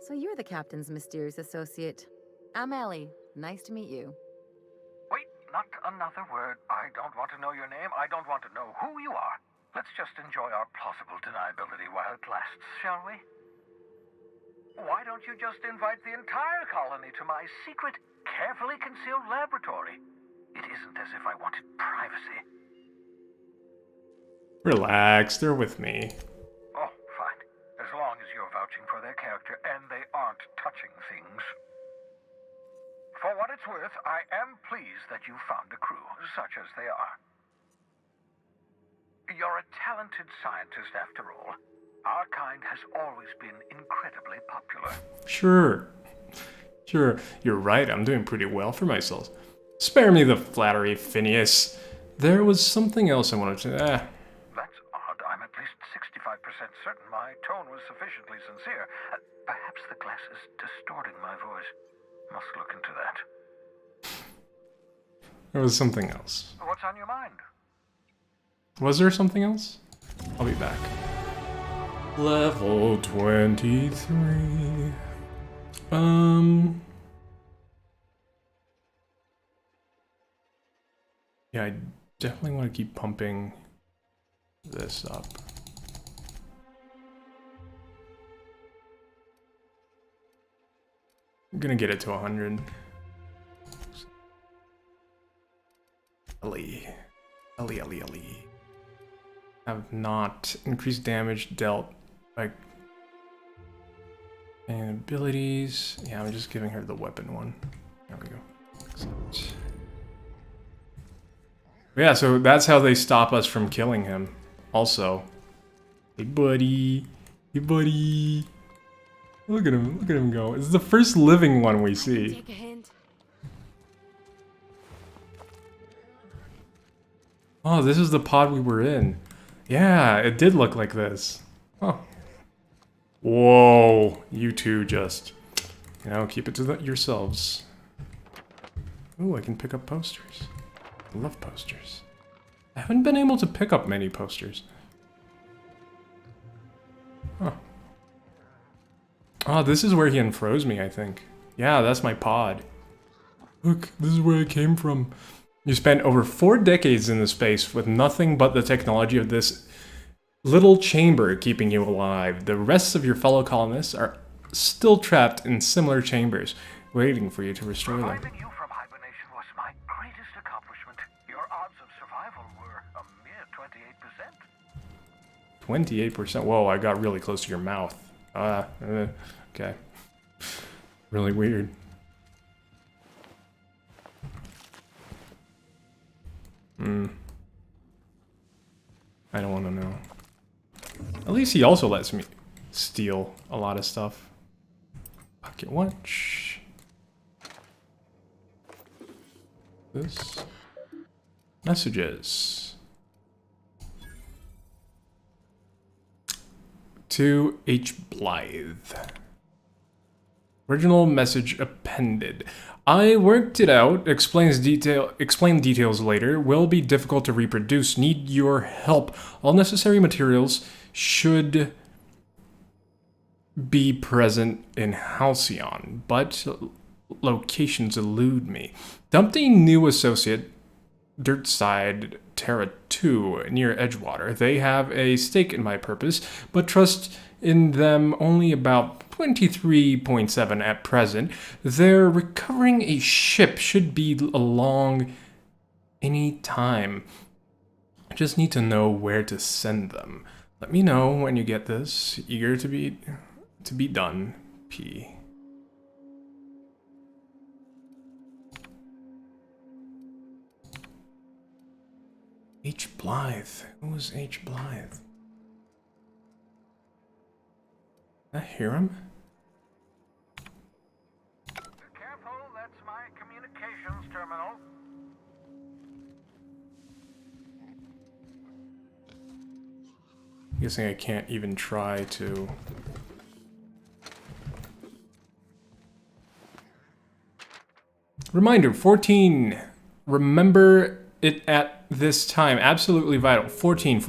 So you're the captain's mysterious associate. I'm Ellie. Nice to meet you. Wait, not another word. I don't want to know your name. I don't want to know who you are. Let's just enjoy our plausible deniability while it lasts, shall we? Why don't you just invite the entire colony to my secret, carefully concealed laboratory? It isn't as if I wanted privacy. Relax, they're with me. Oh, fine. As long as you're vouching for their character and they aren't touching things. For what it's worth, I am pleased that you found a crew, such as they are. You're a talented scientist after all. Our kind has always been incredibly popular. Sure. You're right, I'm doing pretty well for myself. Spare me the flattery, Phineas. There was something else I wanted to... That's odd. I'm at least 65% certain my tone was sufficiently sincere. Perhaps the glass is distorting my voice. Must look into that. There was something else. What's on your mind? Was there something else? I'll be back. Level 23. Yeah, I definitely want to keep pumping this up. I'm gonna get it to 100. Ellie. Have not increased damage dealt by and abilities. Yeah, I'm just giving her the weapon one. There we go. Accept. Yeah, so that's how they stop us from killing him. Also, hey buddy, look at him go. It's the first living one we see. Take a hint. Oh, this is the pod we were in. Yeah, it did look like this. Oh. Whoa, you two just, you know, keep it to yourselves. Ooh, I can pick up posters. I love posters. I haven't been able to pick up many posters. Huh. Oh, this is where he unfroze me, I think. Yeah, that's my pod. Look, this is where I came from. You spent over 4 decades in the space with nothing but the technology of this little chamber keeping you alive. The rest of your fellow colonists are still trapped in similar chambers, waiting for you to restore them. Reviving you from hibernation was my greatest accomplishment. Your odds of survival were a mere 28%. 28%? Whoa, I got really close to your mouth. Okay. Really weird. I don't want to know. At least he also lets me steal a lot of stuff. Pocket watch. This. Messages. To H. Blythe. Original message appended. I worked it out. Explain details later. Will be difficult to reproduce. Need your help. All necessary materials should be present in Halcyon, but locations elude me. Dumped a new associate, Dirtside Terra 2, near Edgewater. They have a stake in my purpose, but trust in them only about 23.7 at present. They're recovering a ship, should be along any time. I just need to know where to send them. Let me know when you get this. Eager to be done. P. H. Blythe. Who was H. Blythe? Did I hear him? Careful, that's my communications terminal. I'm guessing I can't even try to... Reminder, 14. Remember it at this time. Absolutely vital. 14.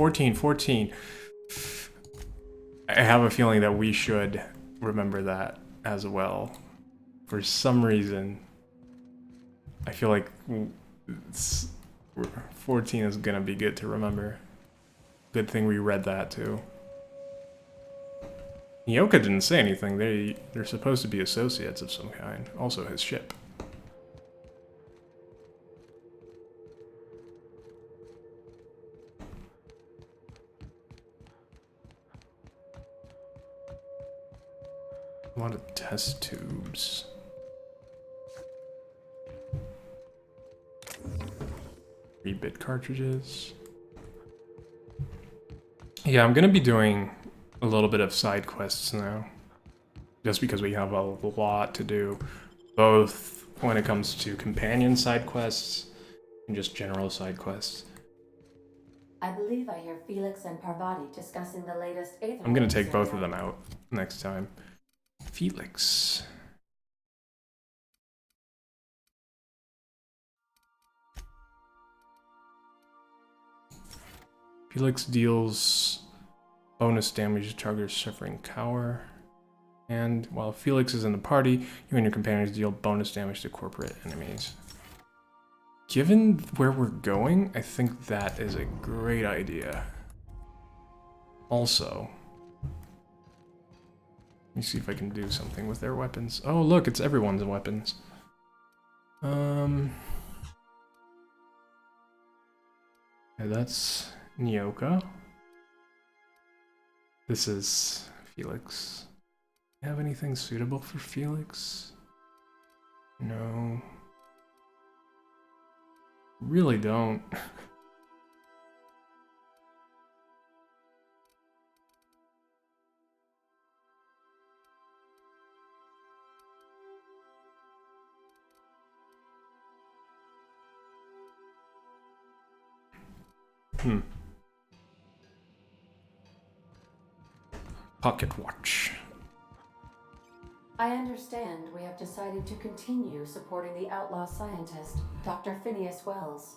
I have a feeling that we should remember that as well. For some reason, I feel like 14 is gonna be good to remember. Good thing we read that too. Nyoka didn't say anything. They're supposed to be associates of some kind. Also his ship. A lot of test tubes. 3-bit cartridges. Yeah, I'm gonna be doing a little bit of side quests now. Just because we have a lot to do. Both when it comes to companion side quests and just general side quests. I believe I hear Felix and Parvati discussing the latest Aether. I'm gonna take both of them out next time. Felix. Felix deals bonus damage to target suffering cower. And while Felix is in the party, you and your companions deal bonus damage to corporate enemies. Given where we're going, I think that is a great idea. Also, Let me see if I can do something with their weapons. Oh, look, it's everyone's weapons. Yeah, that's Nyoka. This is Felix. You have anything suitable for Felix? No. Really don't. Pocket watch. I understand we have decided to continue supporting the outlaw scientist, Dr. Phineas Wells.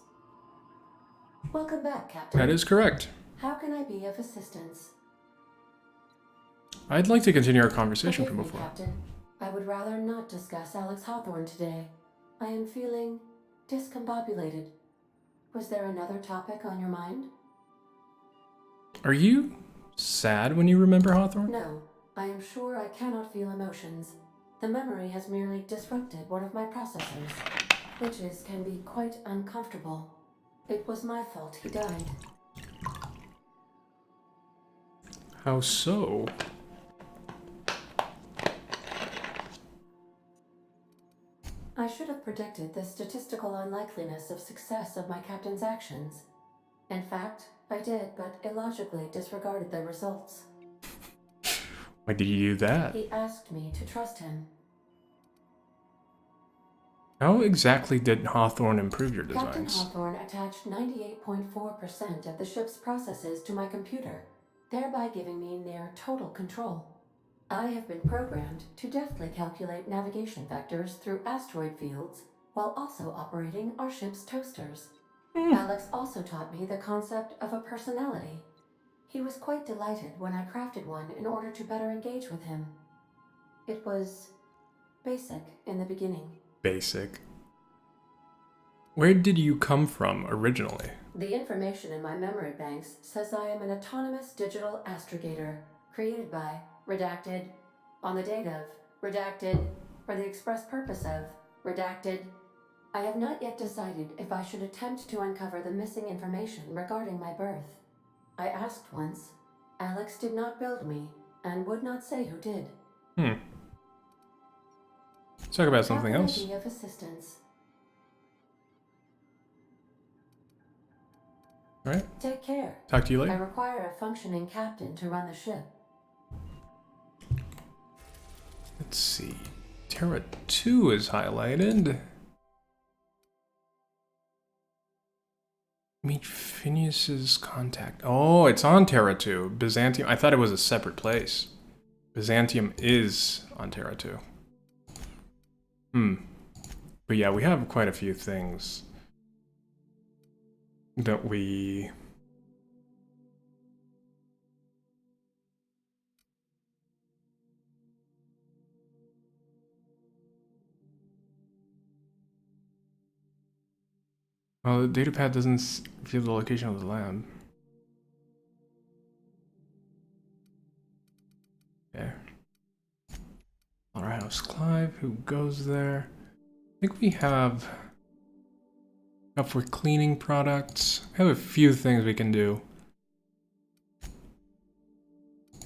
Welcome back, Captain. That is correct. How can I be of assistance? I'd like to continue our conversation Forgive from me, before. Captain. I would rather not discuss Alex Hawthorne today. I am feeling discombobulated. Was there another topic on your mind? Are you sad when you remember Hawthorne? No, I am sure I cannot feel emotions. The memory has merely disrupted one of my processors. Witches can be quite uncomfortable. It was my fault he died. How so? I should have predicted the statistical unlikeliness of success of my captain's actions. In fact, I did, but illogically disregarded the results. Why did you do that? He asked me to trust him. How exactly did Hawthorne improve your Captain designs? Hawthorne attached 98.4% of the ship's processes to my computer, thereby giving me near total control. I have been programmed to deftly calculate navigation vectors through asteroid fields while also operating our ship's toasters. Alex also taught me the concept of a personality. He was quite delighted when I crafted one in order to better engage with him. It was basic in the beginning. Basic. Where did you come from originally? The information in my memory banks says I am an autonomous digital astrogator, created by, redacted, on the date of, redacted, for the express purpose of, redacted. I have not yet decided if I should attempt to uncover the missing information regarding my birth. I asked once. Alex did not build me, and would not say who did. Let's talk about something How can else. I be of assistance? Alright. Take care. Talk to you later. I require a functioning captain to run the ship. Let's see. Terra 2 is highlighted. Meet Phineas's contact. Oh, it's on Terra 2. Byzantium. I thought it was a separate place. Byzantium is on Terra 2. But yeah, we have quite a few things that we... Well, the datapad doesn't reveal the location of the lab. Okay. Slaughterhouse Clive, who goes there? I think we have up for cleaning products. We have a few things we can do.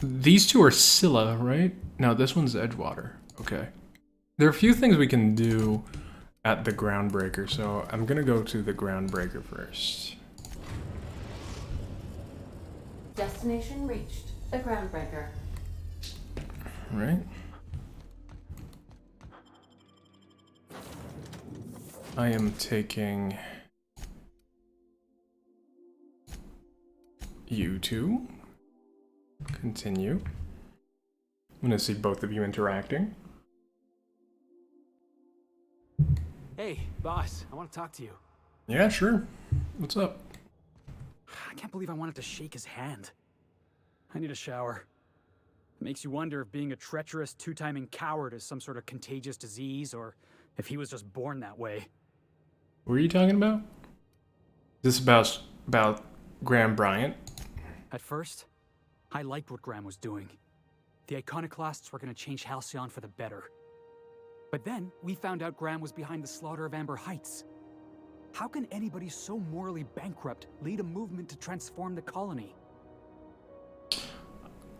These two are Scylla, right? No, this one's Edgewater. Okay. There are a few things we can do at the Groundbreaker, so I'm gonna go to the Groundbreaker first. Destination reached. The Groundbreaker. Right. I am taking you two. Continue. I'm gonna see both of you interacting. Hey, boss, I want to talk to you. Yeah, sure. What's up? I can't believe I wanted to shake his hand. I need a shower. It makes you wonder if being a treacherous, two-timing coward is some sort of contagious disease, or if he was just born that way. What are you talking about? Is this about Graham Bryant? At first, I liked what Graham was doing. the Iconoclasts were gonna change Halcyon for the better. But then, we found out Graham was behind the slaughter of Amber Heights. How can anybody so morally bankrupt lead a movement to transform the colony?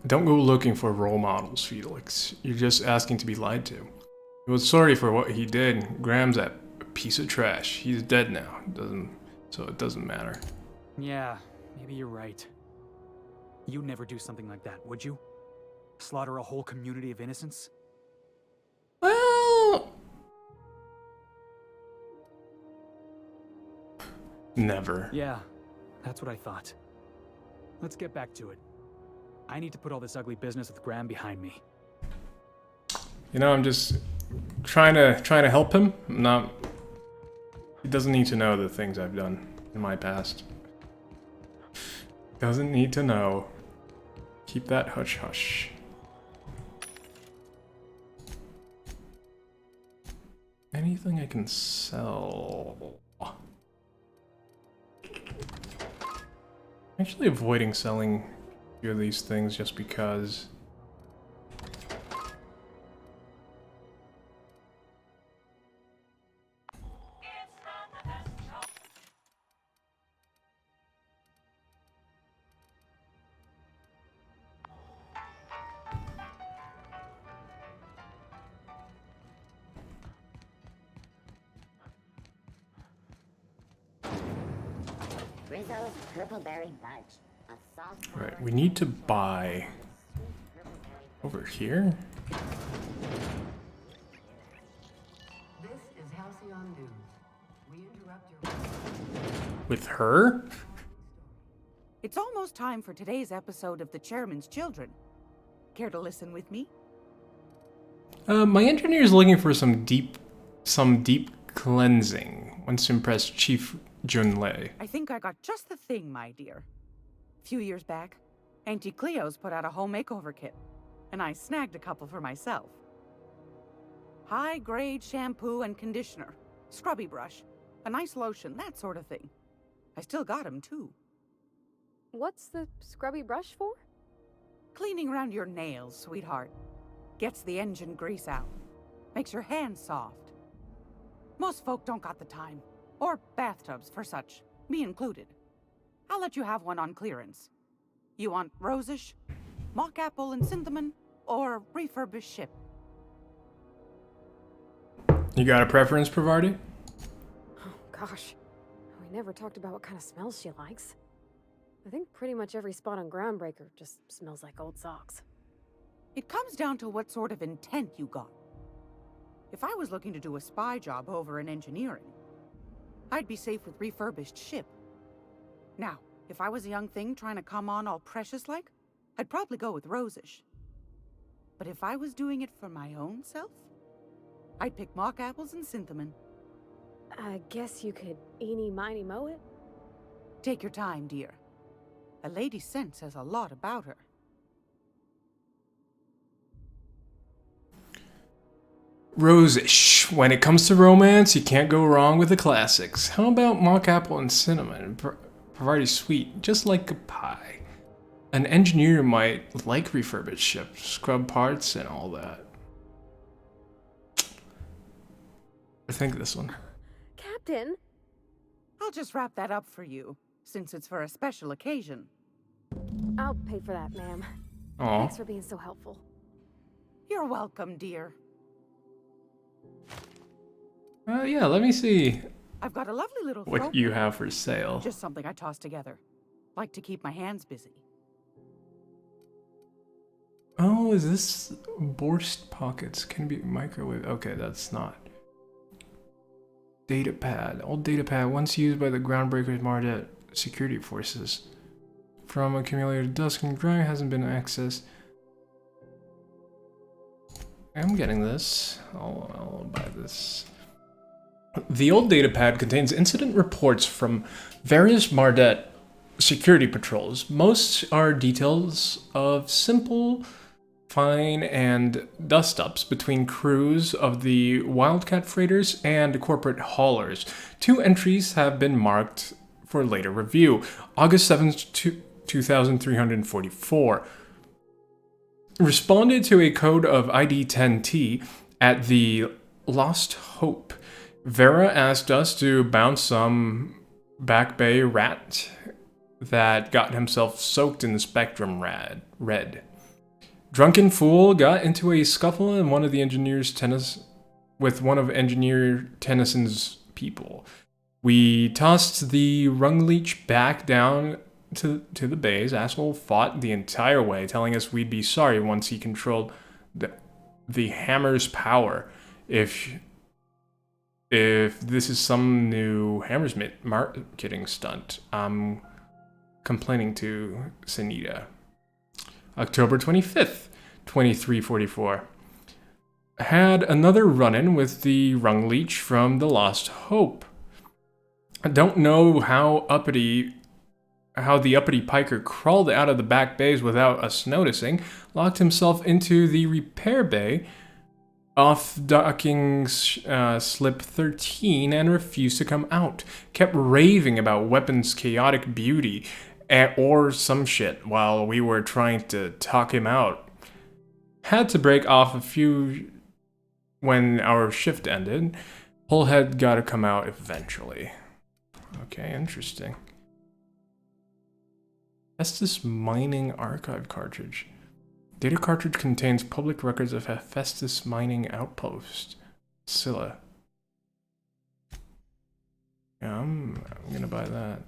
Don't go looking for role models, Felix. You're just asking to be lied to. He was sorry for what he did. Graham's a piece of trash. He's dead now. So it doesn't matter. Yeah, maybe you're right. You'd never do something like that, would you? Slaughter a whole community of innocents? Well... Never. Yeah, that's what I thought. Let's get back to it. I need to put all this ugly business with Graham behind me. You know, I'm just trying to help him. I'm not... He doesn't need to know the things I've done in my past. Doesn't need to know. Keep that hush-hush. Anything I can sell? Actually avoiding selling a few of these things just because... Rizzo's Purpleberry Budge. A soft Right, we need to buy over here. This is Halcyon News. We interrupt your... With her? It's almost time for today's episode of The Chairman's Children. Care to listen with me? My engineer is looking for some deep cleansing. Wants to impress Chief Junlei. I think I got just the thing, my dear. A few years back, Auntie Cleo's put out a home makeover kit, and I snagged a couple for myself. High-grade shampoo and conditioner, scrubby brush, a nice lotion, that sort of thing. I still got 'em, too. What's the scrubby brush for? Cleaning around your nails, sweetheart. Gets the engine grease out. Makes your hands soft. Most folk don't got the time. Or bathtubs for such, me included. I'll let you have one on clearance. You want rosish, mock apple and cinnamon, or refurbished ship? You got a preference, Pravarti? Oh, gosh. We never talked about what kind of smells she likes. I think pretty much every spot on Groundbreaker just smells like old socks. It comes down to what sort of intent you got. If I was looking to do a spy job over in engineering, I'd be safe with refurbished ship. Now, if I was a young thing trying to come on all precious-like, I'd probably go with rosish. But if I was doing it for my own self, I'd pick mock apples and cinnamon. I guess you could eeny-miny mow it? Take your time, dear. A lady's scent says a lot about her. Rosish. When it comes to romance, you can't go wrong with the classics. How about mock apple and cinnamon? Pravarti's sweet, just like a pie. An engineer might like refurbished ship, scrub parts, and all that. I think this one. Captain? I'll just wrap that up for you, since it's for a special occasion. I'll pay for that, ma'am. Aw. Thanks for being so helpful. You're welcome, dear. Yeah, let me see I've got a lovely little what throw you plate. have for sale. Just something I tossed together. Like to keep my hands busy. Oh, is this Borst pockets? Can be microwave. Okay, that's not. Data pad. Old data pad once used by the Groundbreakers Mardet security forces. From accumulated dust and dry hasn't been accessed. I'm getting this. I'll buy this. The old datapad contains incident reports from various Mardet security patrols. Most are details of simple, fine, and dust-ups between crews of the Wildcat freighters and corporate haulers. 2 entries have been marked for later review. August 7th, 2344. responded to a code of ID 10T at the Lost Hope. Vera asked us to bounce some Back Bay rat that got himself soaked in the Spectrum red. Drunken fool got into a scuffle in one of the with one of Engineer Tennyson's people. We tossed the Rungleech back down to the base. Asshole fought the entire way, telling us we'd be sorry once he controlled the hammer's power. If this is some new Hammer's marketing stunt, I'm complaining to Sunita. October 25th, 2344. Had another run-in with the Rungleech from the Lost Hope. I don't know how the uppity piker crawled out of the back bays without us noticing, locked himself into the repair bay off docking slip 13 and refused to come out. Kept raving about weapons' chaotic beauty or some shit while we were trying to talk him out. Had to break off a few when our shift ended. Whole head gotta come out eventually. Okay, interesting. Hephaestus Mining Archive cartridge. Data cartridge contains public records of Hephaestus Mining Outpost. Scylla. Yeah, I'm gonna buy that.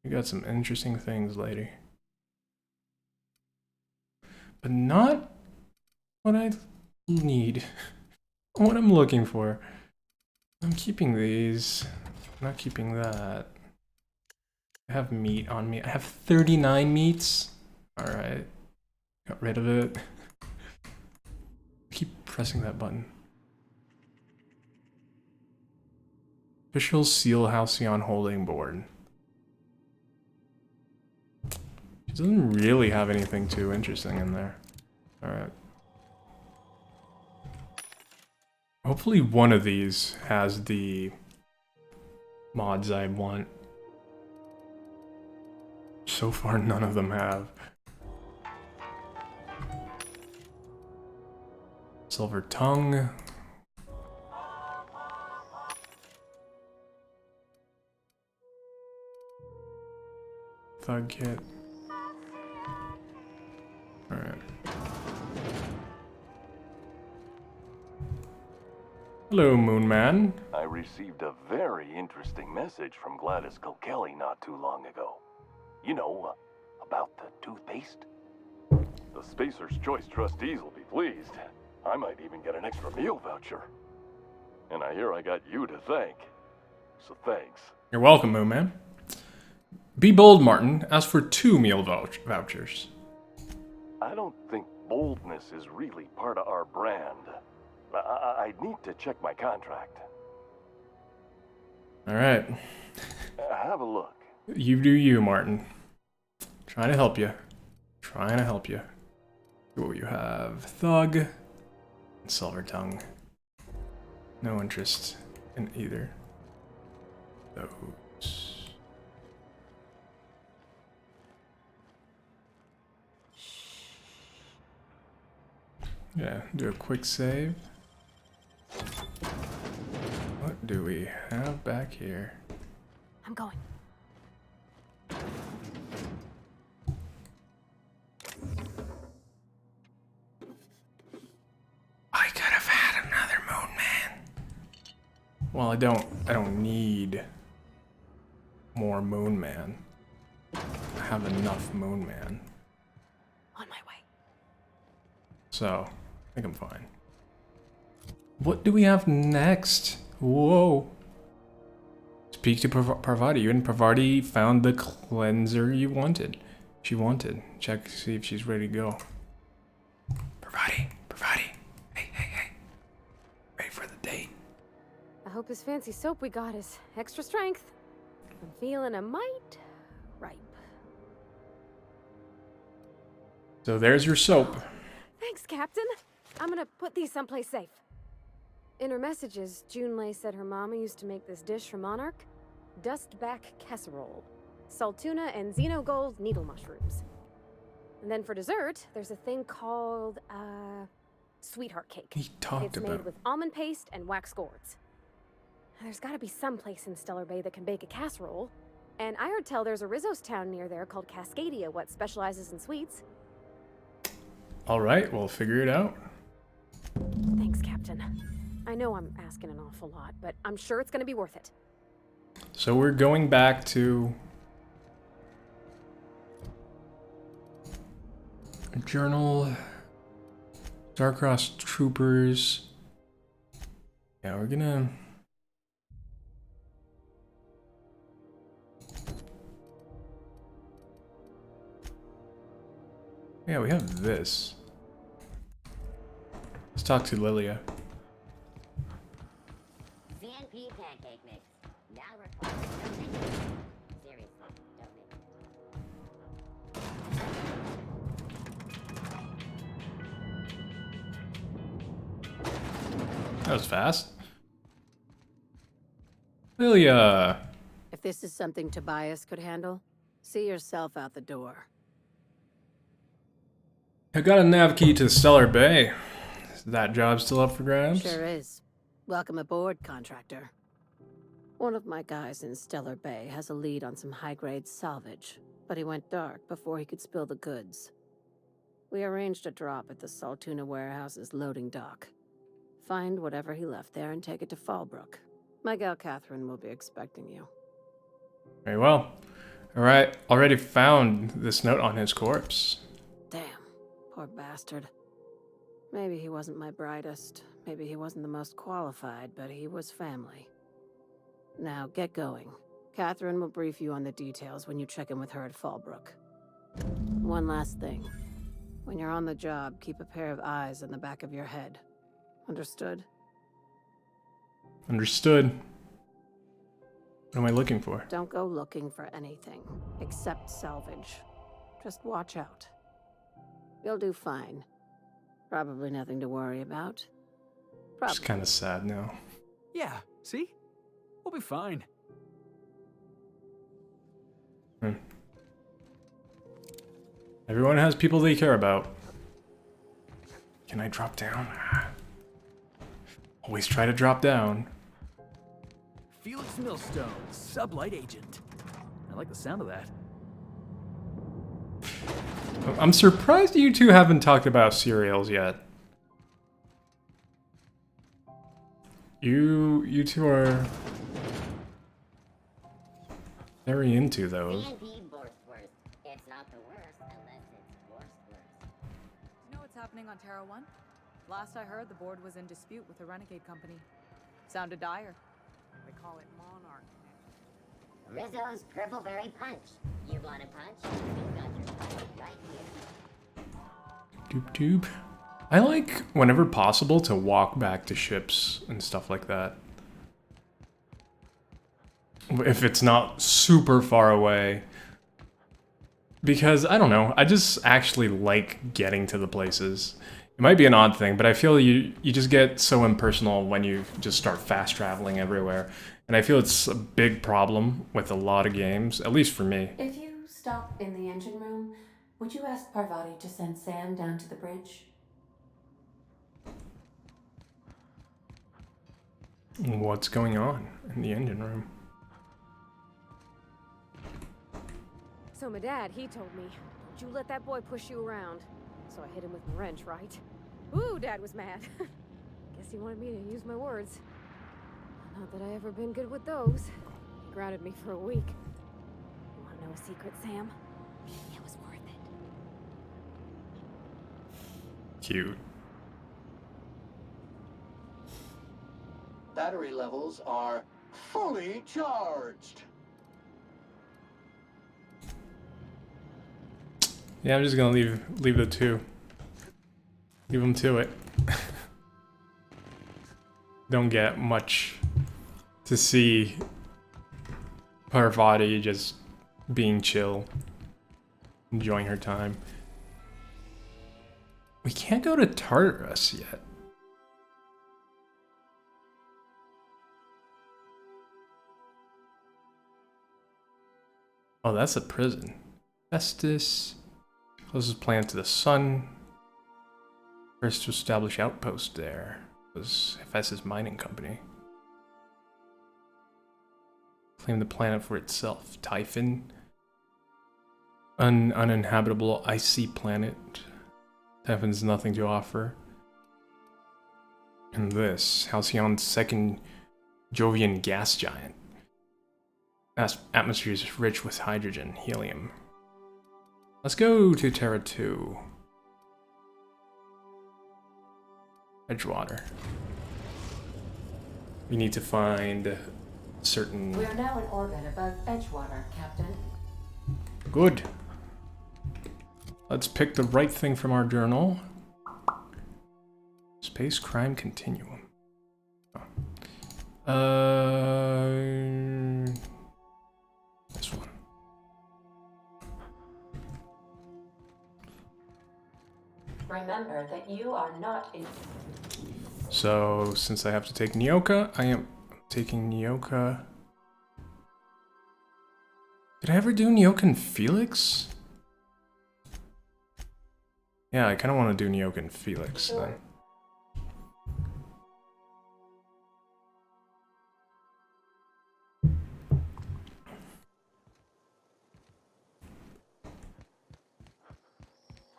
You got some interesting things, lady. But not what I need. What I'm looking for. I'm keeping these. I'm not keeping that. I have meat on me. I have 39 meats. Alright. Got rid of it. Keep pressing that button. Official Seal Halcyon Holding Board. She doesn't really have anything too interesting in there. Alright. Hopefully one of these has the mods I want. So far, none of them have. Silver Tongue. Thug Kit. Alright. Hello, Moonman. I received a very interesting message from Gladys Kilkelly not too long ago. You know, about the toothpaste? The Spacer's Choice trustees will be pleased. I might even get an extra meal voucher. And I hear I got you to thank. So thanks. You're welcome, Moonman. Be bold, Martin. Ask for 2 meal vouchers. I don't think boldness is really part of our brand. I need to check my contract. Alright. Have a look. You do you, Martin. Trying to help you. Trying to help you. Oh, you have Thug and Silver Tongue. No interest in either. Those. Yeah, do a quick save. What do we have back here? I'm going. I could have had another Moon Man. Well, I don't need more Moon Man. I have enough Moon Man. On my way. So, I think I'm fine. What do we have next? Whoa. Speak to Parvati. You and Parvati found the cleanser you wanted. She wanted. Check to see if she's ready to go. Parvati. Hey. Ready for the date. I hope this fancy soap we got is extra strength. I'm feeling a mite ripe. So there's your soap. Thanks, Captain. I'm gonna put these someplace safe. In her messages, Junlei said her mama used to make this dish for Monarch. Dustback casserole. Salt tuna and Xenogold needle mushrooms. And then for dessert, there's a thing called, sweetheart cake. He talked It's about made with almond paste and wax gourds. There's gotta be some place in Stellar Bay that can bake a casserole. And I heard tell there's a Rizzo's town near there called Cascadia, what specializes in sweets. All right, we'll figure it out. Thanks, Captain. I know I'm asking an awful lot, but I'm sure it's gonna be worth it. So we're going back to a journal, Starcross Troopers. Yeah, we're gonna... Yeah, we have this. Let's talk to Lilia. CNP pancake mix. Now requires donation. Seriously, donate. That was fast. Lilia! If this is something Tobias could handle, see yourself out the door. I got a nav key to Stellar Bay. Is that job still up for grabs? Sure is. Welcome aboard, contractor. One of my guys in Stellar Bay has a lead on some high-grade salvage, but he went dark before he could spill the goods. We arranged a drop at the Saltuna warehouse's loading dock. Find whatever he left there and take it to Fallbrook. My gal Catherine will be expecting you. Very well. Alright, already found this note on his corpse. Damn, poor bastard. Maybe he wasn't my brightest. Maybe he wasn't the most qualified, but he was family. Now, get going. Catherine will brief you on the details when you check in with her at Fallbrook. One last thing. When you're on the job, keep a pair of eyes in the back of your head. Understood? Understood. What am I looking for? Don't go looking for anything, except salvage. Just watch out. You'll do fine. Probably nothing to worry about. Just kind of sad now. Yeah, see? We'll be fine. Everyone has people they care about. Can I drop down? Always try to drop down. Felix Millstone, sublight agent. I like the sound of that. I'm surprised you two haven't talked about cereals yet. You two are very into those. CNP Borstwurst. It's not the worst unless it's Borstwurst. Do you know what's happening on Terra 1? Last I heard, the board was in dispute with the Renegade Company. Sounded dire. They call it Monarch. Rizzo's Purpleberry Punch. You want a punch? We've got your punch right here. Doop doop. I like, whenever possible, to walk back to ships and stuff like that. If it's not super far away. Because, I don't know, I just actually like getting to the places. It might be an odd thing, but I feel you just get so impersonal when you just start fast traveling everywhere. And I feel it's a big problem with a lot of games, at least for me. If you stop in the engine room, would you ask Parvati to send Sam down to the bridge? What's going on in the engine room? So my dad, he told me, don't you let that boy push you around. So I hit him with my wrench, right? Ooh, Dad was mad. Guess he wanted me to use my words. Not that I ever been good with those. He grounded me for a week. You wanna know a secret, Sam? It was worth it. Cute. Battery levels are fully charged. Yeah, I'm just gonna leave the two. Leave them to it. Don't get much to see Parvati just being chill, enjoying her time. We can't go to Tartarus yet. Oh, that's a prison. Festus Closest planet to the sun. First to establish outpost there was Hephaestus Mining Company. Claim the planet for itself. Typhon. An uninhabitable icy planet. Typhon's nothing to offer. And this, Halcyon's second Jovian gas giant. Atmosphere is rich with hydrogen, helium. Let's go to Terra 2. Edgewater. We need to find certain... We are now in orbit above Edgewater, Captain. Good. Let's pick the right thing from our journal. Space Crime Continuum. This one. Remember that you are not in... So, since I have to take Nyoka, I am taking Nyoka. Did I ever do Nyoka and Felix? Yeah, I kind of want to do Nyoka and Felix then.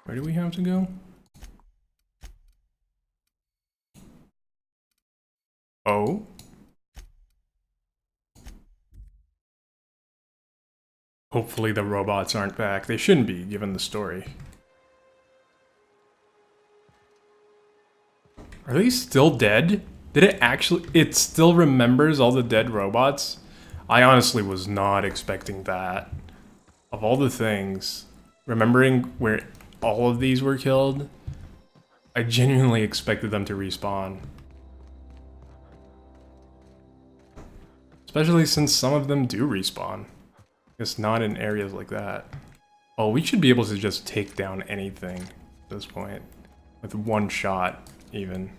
Where do we have to go? Oh? Hopefully the robots aren't back. They shouldn't be, given the story. Are they still dead? Did it actually... It still remembers all the dead robots? I honestly was not expecting that. Of all the things, remembering where all of these were killed, I genuinely expected them to respawn. Especially since some of them do respawn. It's not in areas like that. Oh, we should be able to just take down anything at this point. With one shot, even.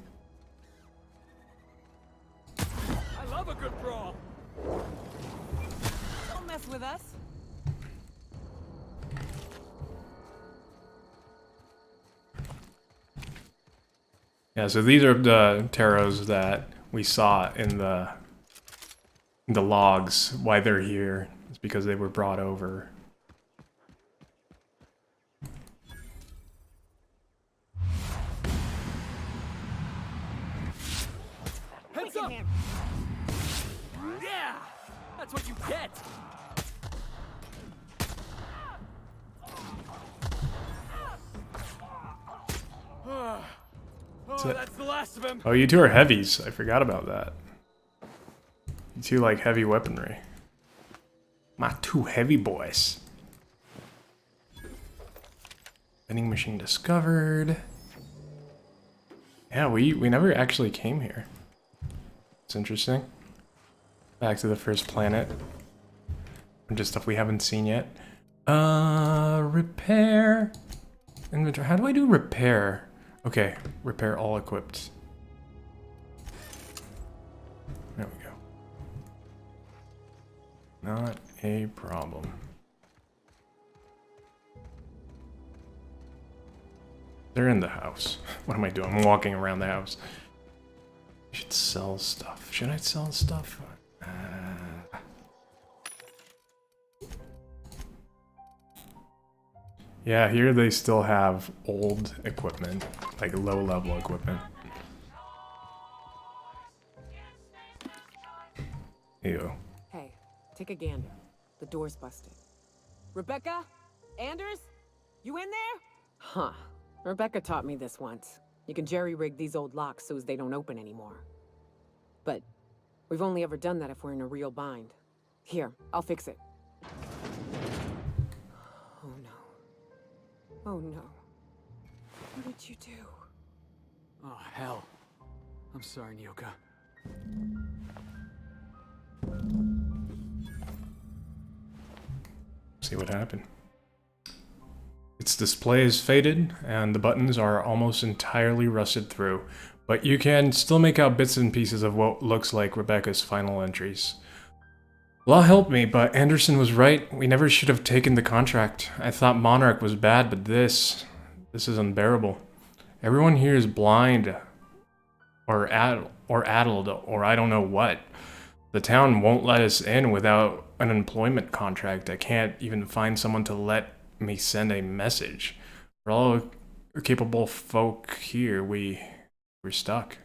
I love a good brawl. Don't mess with us. Yeah, so these are the Terros that we saw in the logs. Why they're here. It's because they were brought over. Heads up! Yeah! That's what you get! Oh, that's the last of him! Oh, you two are heavies. I forgot about that. You two like heavy weaponry. My two heavy boys. Vending machine discovered. Yeah, we never actually came here. It's interesting. Back to the first planet. Just stuff we haven't seen yet. Repair. Inventory. How do I do repair? Okay, repair all equipped. There we go. Not a problem. They're in the house. What am I doing? I'm walking around the house. I should sell stuff. Should I sell stuff? Yeah, here they still have old equipment, like low-level equipment. Ew. Hey, take a gander. The door's busted. Rebecca? Anders? You in there? Huh. Rebecca taught me this once. You can jerry-rig these old locks so as they don't open anymore. But we've only ever done that if we're in a real bind. Here, I'll fix it. Oh no. Oh no. What did you do? Oh, hell. I'm sorry, Nyoka. See what happened. Its display is faded, and the buttons are almost entirely rusted through, but you can still make out bits and pieces of what looks like Rebecca's final entries. Law helped me, but Anderson was right. We never should have taken the contract. I thought Monarch was bad, but this is unbearable. Everyone here is blind, or addled, or I don't know what. The town won't let us in without an employment contract. I can't even find someone to let me send a message. For all capable folk here, we're stuck.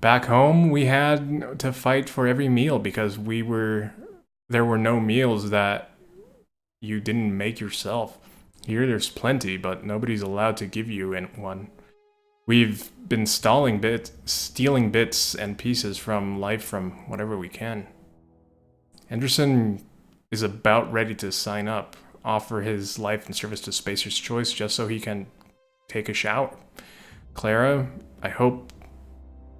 Back home, we had to fight for every meal because there were no meals that you didn't make yourself. Here, there's plenty, but nobody's allowed to give you one. We've been stealing bits and pieces from life from whatever we can. Anderson is about ready to sign up, offer his life in service to Spacer's Choice just so he can take a shower. Clara, I hope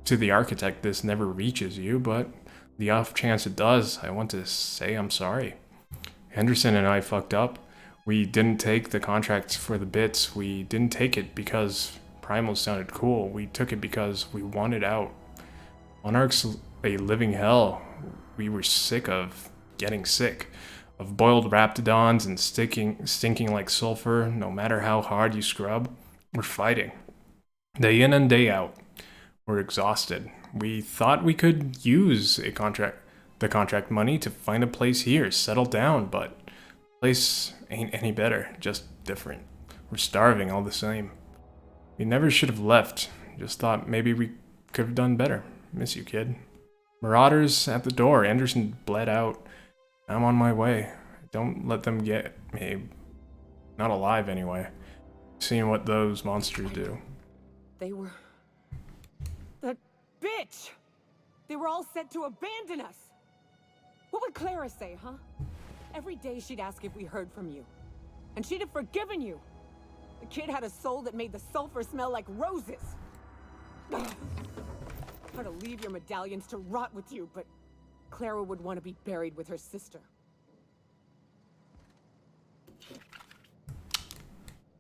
to the architect this never reaches you, but the off chance it does, I want to say I'm sorry. Anderson and I fucked up. We didn't take the contract for the bits. We didn't take it because Primal sounded cool. We took it because we wanted out. Monarch's a living hell. We were sick of getting sick. Of boiled raptidons and stinking like sulfur. No matter how hard you scrub, we're fighting. Day in and day out. We're exhausted. We thought we could use the contract money to find a place here, settle down, but the place ain't any better, just different. We're starving all the same. We never should have left. Just thought maybe we could have done better. Miss you, kid. Marauders at the door. Anderson bled out. I'm on my way. Don't let them get me. Not alive, anyway. Seeing what those monsters do. They were... That bitch! They were all set to abandon us! What would Clara say, huh? Every day she'd ask if we heard from you. And she'd have forgiven you. The kid had a soul that made the sulfur smell like roses. Ugh. I'd to leave your medallions to rot with you, but Clara would want to be buried with her sister.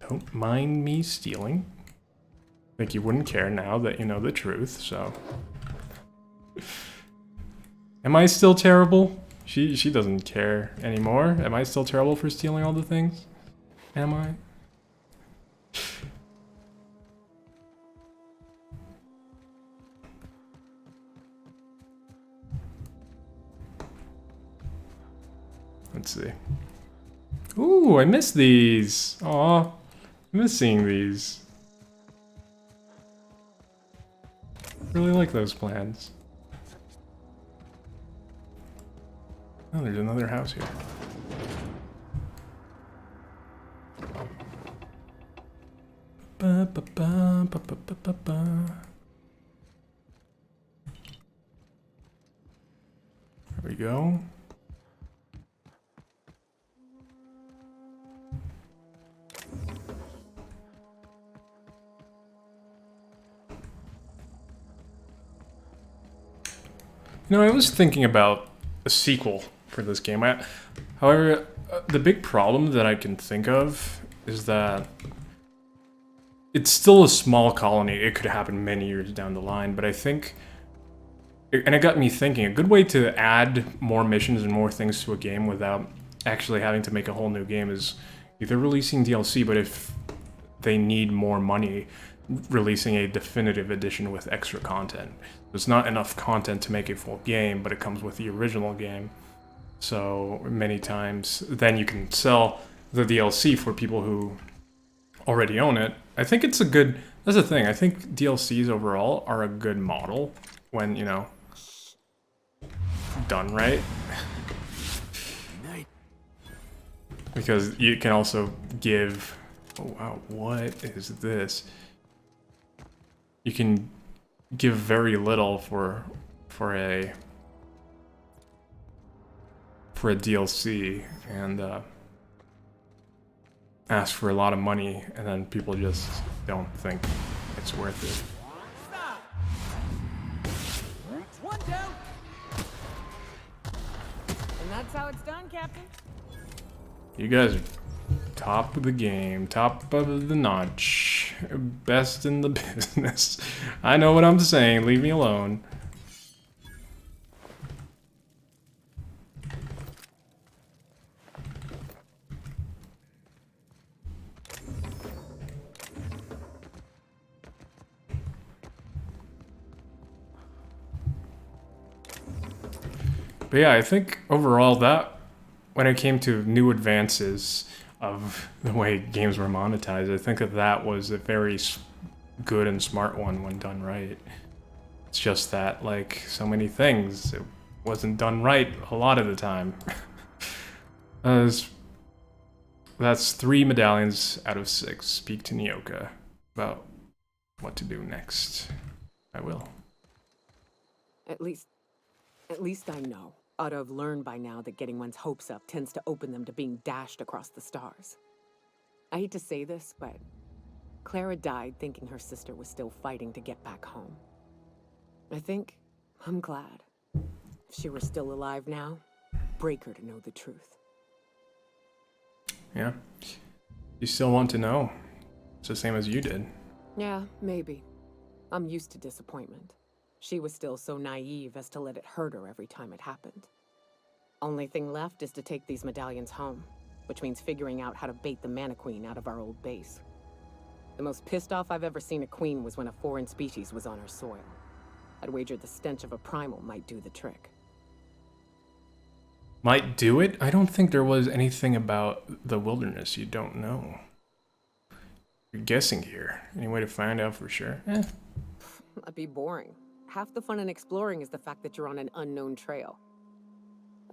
Don't mind me stealing. Like you wouldn't care now that you know the truth, so. Am I still terrible? She doesn't care anymore. Am I still terrible for stealing all the things? Am I? Let's see. Ooh, I miss these. Aw, I miss seeing these. Really like those plans. Oh, there's another house here. Ba, ba, ba, ba, ba, ba, ba, ba. There we go. You know, I was thinking about a sequel for this game. However, the big problem that I can think of is that it's still a small colony. It could happen many years down the line, but I think, and it got me thinking, a good way to add more missions and more things to a game without actually having to make a whole new game is either releasing DLC, but if they need more money, releasing a definitive edition with extra content. There's not enough content to make a full game, but it comes with the original game. So many times, then you can sell the DLC for people who already own it. I think it's a good, that's the thing, I think DLCs overall are a good model when, you know, done right. Because you can also give, oh wow, what is this? You can give very little for a DLC and ask for a lot of money, and then people just don't think it's worth it. Stop! One down. And that's how it's done, Captain. You guys are top of the game, top of the notch, best in the business. I know what I'm saying, leave me alone. But yeah, I think overall that when it came to new advances of the way games were monetized, I think that was a very good and smart one when done right. It's just that, like so many things, it wasn't done right a lot of the time. That's 3 medallions out of 6. Speak to Nyoka about what to do next. I will. At least I know. Ought to have learned by now that getting one's hopes up tends to open them to being dashed across the stars. I hate to say this, but Clara died thinking her sister was still fighting to get back home. I think I'm glad. If she were still alive now, break her to know the truth. Yeah. You still want to know. It's the same as you did. Yeah, maybe. I'm used to disappointment. She was still so naive as to let it hurt her every time it happened. Only thing left is to take these medallions home, which means figuring out how to bait the Mantiqueen out of our old base. The most pissed off I've ever seen a queen was when a foreign species was on her soil. I'd wager the stench of a primal might do the trick. Might do it? I don't think there was anything about the wilderness you don't know. You're guessing here. Any way to find out for sure? That'd be boring. Half the fun in exploring is the fact that you're on an unknown trail.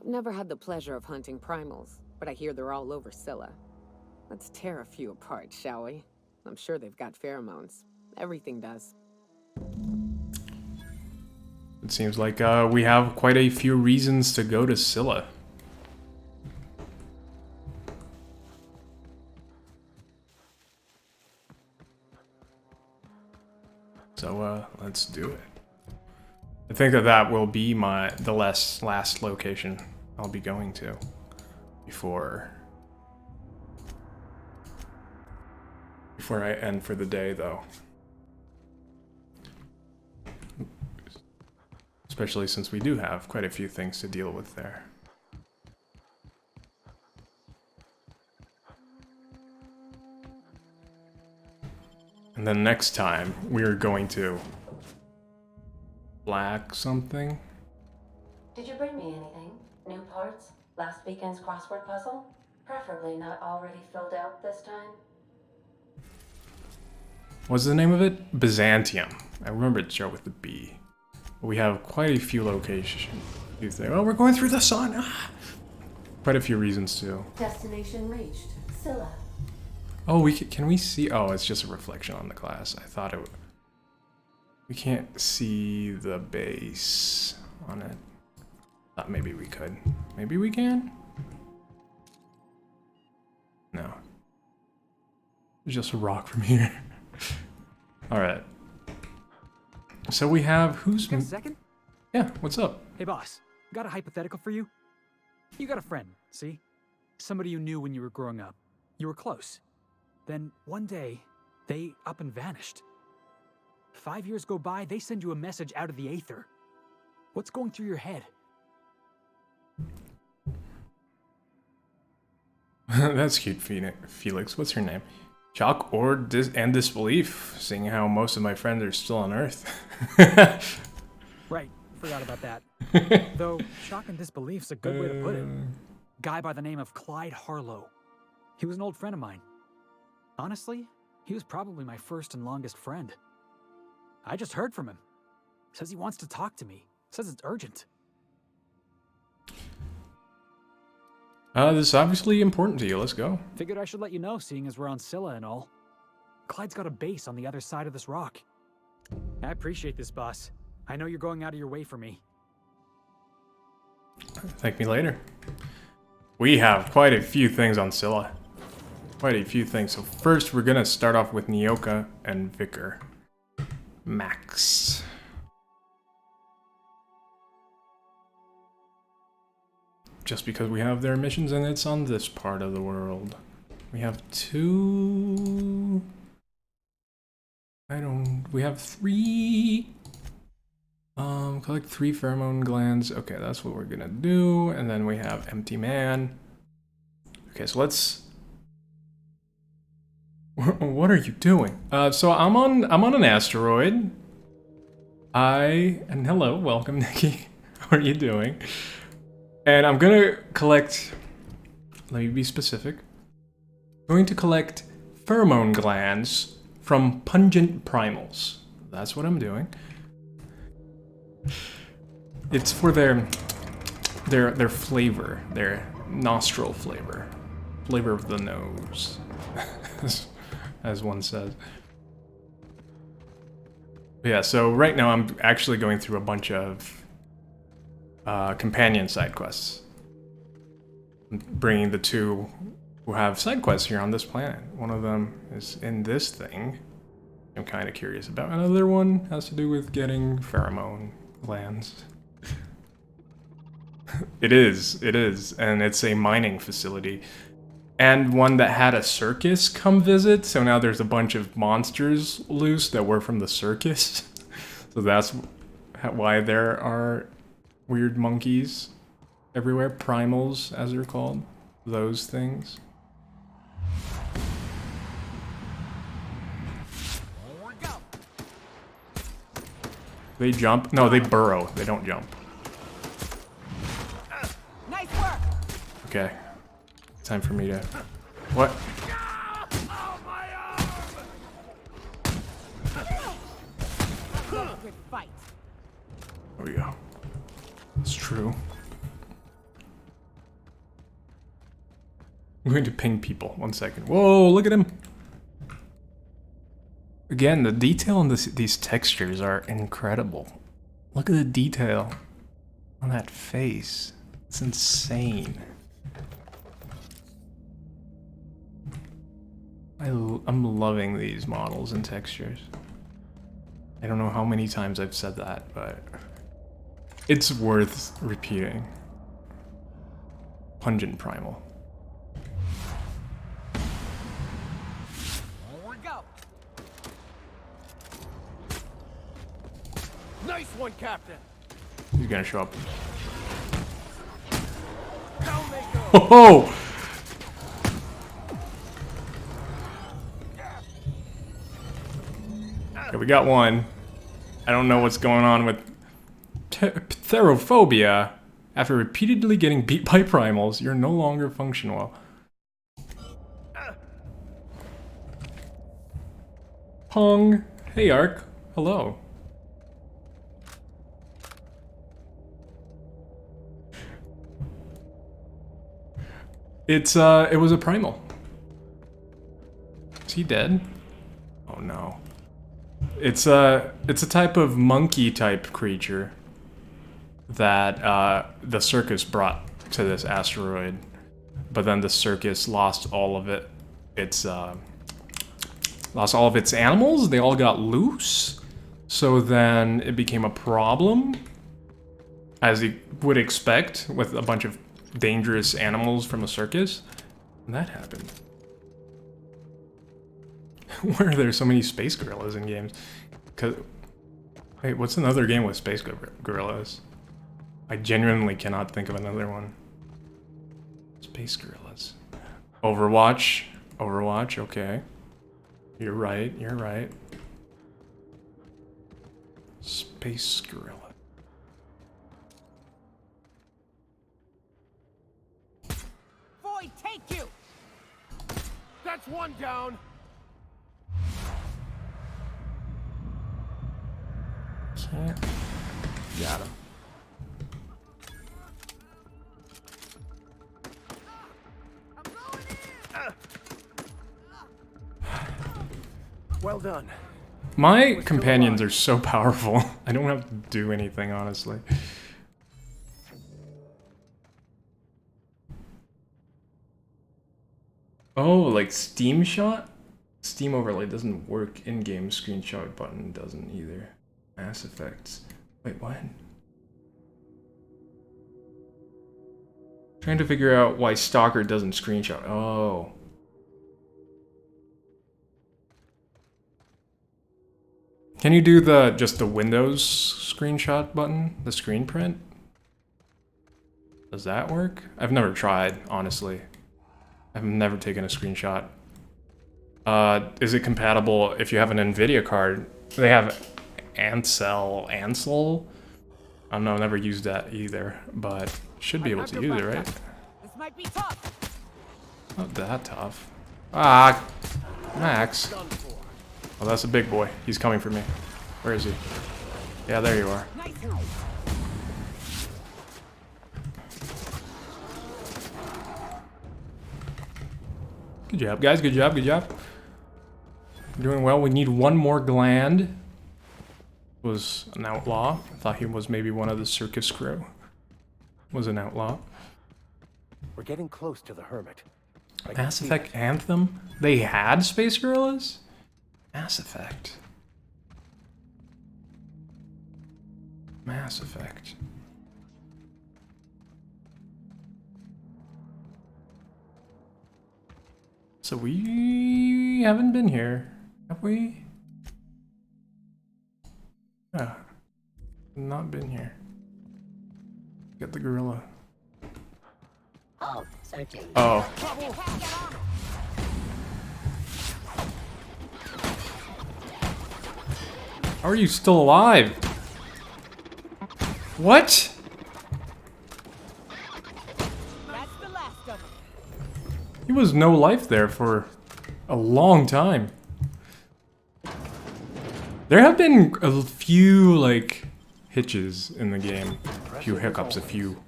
I've never had the pleasure of hunting primals, but I hear they're all over Scylla. Let's tear a few apart, shall we? I'm sure they've got pheromones. Everything does. It seems like we have quite a few reasons to go to Scylla. So let's do it. I think that will be the last location I'll be going to before I end for the day, though. Especially since we do have quite a few things to deal with there. And then next time, we're going to black something. Did you bring me anything? New parts? Last weekend's crossword puzzle? Preferably not already filled out this time. What's the name of it? Byzantium. I remember it started with the B. We have quite a few locations. You think, oh, we're going through the sun. Ah! Quite a few reasons too. Destination reached. Scylla. Oh, can we see? Oh, it's just a reflection on the glass. I thought it would. We can't see the base on it. Thought maybe we could. Maybe we can? No. It's just a rock from here. Alright. So we have who's... Got a second? Yeah, what's up? Hey boss, got a hypothetical for you? You got a friend, see? Somebody you knew when you were growing up. You were close. Then one day, they up and vanished. 5 years go by, they send you a message out of the Aether. What's going through your head? That's cute, Felix. What's her name? Shock or disbelief, seeing how most of my friends are still on Earth. Right, forgot about that. Though, shock and disbelief's a good way to put it. Guy by the name of Clyde Harlow. He was an old friend of mine. Honestly, he was probably my first and longest friend. I just heard from him. Says he wants to talk to me. Says it's urgent. This is obviously important to you. Let's go. Figured I should let you know, seeing as we're on Scylla and all. Clyde's got a base on the other side of this rock. I appreciate this, boss. I know you're going out of your way for me. Thank me later. We have quite a few things on Scylla. Quite a few things. So first, we're gonna start off with Nyoka and Vicar. Max. Just because we have their missions and it's on this part of the world. We have two... We have 3... collect 3 pheromone glands. Okay, that's what we're gonna do. And then we have Empty Man. Okay, so let's... What are you doing? So I'm on an asteroid. And hello, welcome, Nikki. How are you doing? And I'm gonna collect, let me be specific. I'm going to collect pheromone glands from pungent primals. That's what I'm doing. It's for their flavor, their nostril flavor. Flavor of the nose, as one says. Yeah, so right now I'm actually going through a bunch of companion side quests. I'm bringing the two who have side quests here on this planet. One of them is in this thing I'm kind of curious about. Another one has to do with getting pheromone glands. It is, and it's a mining facility. And one that had a circus come visit, so now there's a bunch of monsters loose that were from the circus. So that's why there are weird monkeys everywhere, primals as they're called, those things. They jump? No, they burrow. They don't jump. Nice work. Okay. Time for me to... What? Good fight. There we go. It's true. I'm going to ping people. 1 second. Whoa, look at him. Again, the detail on these textures are incredible. Look at the detail on that face. It's insane. I'm loving these models and textures. I don't know how many times I've said that, but it's worth repeating. Pungent Primal. Nice one, Captain. He's gonna show up. Down they go. Oh! Okay, we got one. I don't know what's going on with Therophobia. After repeatedly getting beat by primals, you're no longer functional. Pong. Hey, Ark. Hello. It was a primal. Is he dead? Oh no. It's a type of monkey type creature that the circus brought to this asteroid, but then the circus lost all of its animals. They all got loose, so then it became a problem, as you would expect with a bunch of dangerous animals from a circus. And that happened. Why are there so many space gorillas in games? Wait, what's another game with space gorillas? I genuinely cannot think of another one. Space gorillas. Overwatch. Overwatch, okay. You're right, you're right. Space gorilla. Void, take you! That's one down! Can't. Got him. Well done. My companions are so powerful. I don't have to do anything, honestly. Oh, like Steam Shot? Steam Overlay doesn't work in-game. Screenshot button doesn't either. Mass Effects. Wait, what? Trying to figure out why Stalker doesn't screenshot. Oh. Can you do just the Windows screenshot button? The screen print? Does that work? I've never tried, honestly. I've never taken a screenshot. Is it compatible if you have an NVIDIA card? They have Ansel? I don't know, I've never used that either, but Should be able to use it, right? This might be tough. Not that tough. Ah, Max. Oh, that's a big boy. He's coming for me. Where is he? Yeah, there you are. Good job, guys. Good job. Good job. Doing well. We need one more gland. Was an outlaw. I thought he was maybe one of the circus crew. Was an outlaw. We're getting close to the hermit. Mass Effect Anthem? They had Space Gorillas? Mass Effect. Mass Effect. So we haven't been here, have we? Yeah, not been here. Get the gorilla. Oh, searching. Oh. How are you still alive? What? That's the last of them. He was no life there for a long time. There have been a few, like, hitches in the game. A few hiccups, a few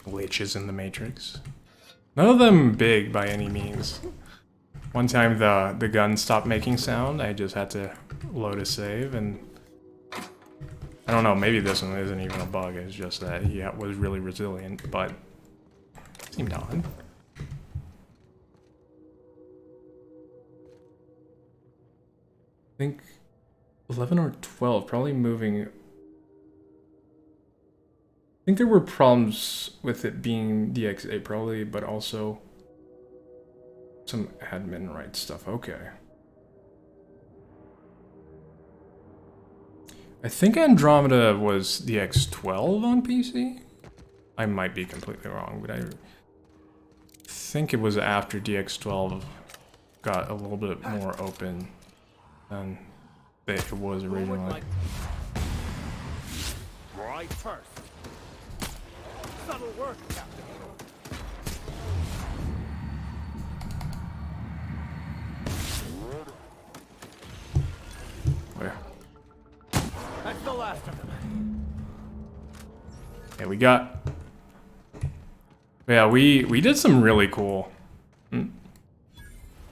glitches in the Matrix. None of them big by any means. One time the gun stopped making sound, I just had to load a save, and I don't know, maybe this one isn't even a bug, it's just that he was really resilient, but it seemed odd. I think 11 or 12, probably moving. I think there were problems with it being DX8 probably, but also some admin rights stuff. Okay. I think Andromeda was DX12 on PC. I might be completely wrong, but I think it was after DX12 got a little bit more open than it was originally. Right first. Subtle work, Captain. Where? That's the last of them. Yeah, we got. Yeah, we did some really cool.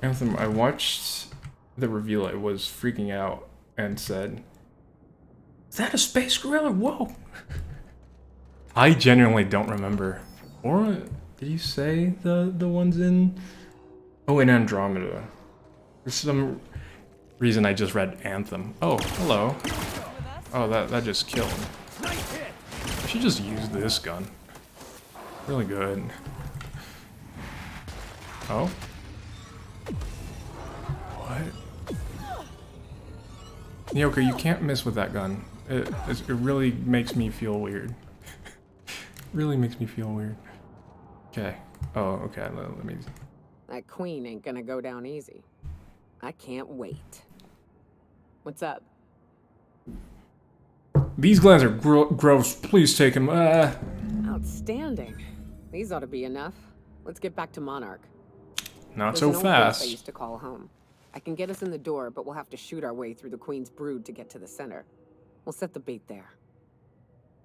Anthem. I watched the reveal. I was freaking out and said, "Is that a space gorilla? Whoa!" I genuinely don't remember. Or did you say the ones in? Oh, in Andromeda. For some reason, I just read Anthem. Oh, hello. Oh, that just killed. I should just use this gun. Really good. Oh. What? Nyoka, you can't miss with that gun. It really makes me feel weird. Really makes me feel weird. Okay. Oh, okay. Let me. That queen ain't gonna go down easy. I can't wait. What's up? These glands are gross. Please take them. Outstanding. These ought to be enough. Let's get back to Monarch. Not There's so an old place fast. I used to call home. I can get us in the door, but we'll have to shoot our way through the Queen's brood to get to the center. We'll set the bait there.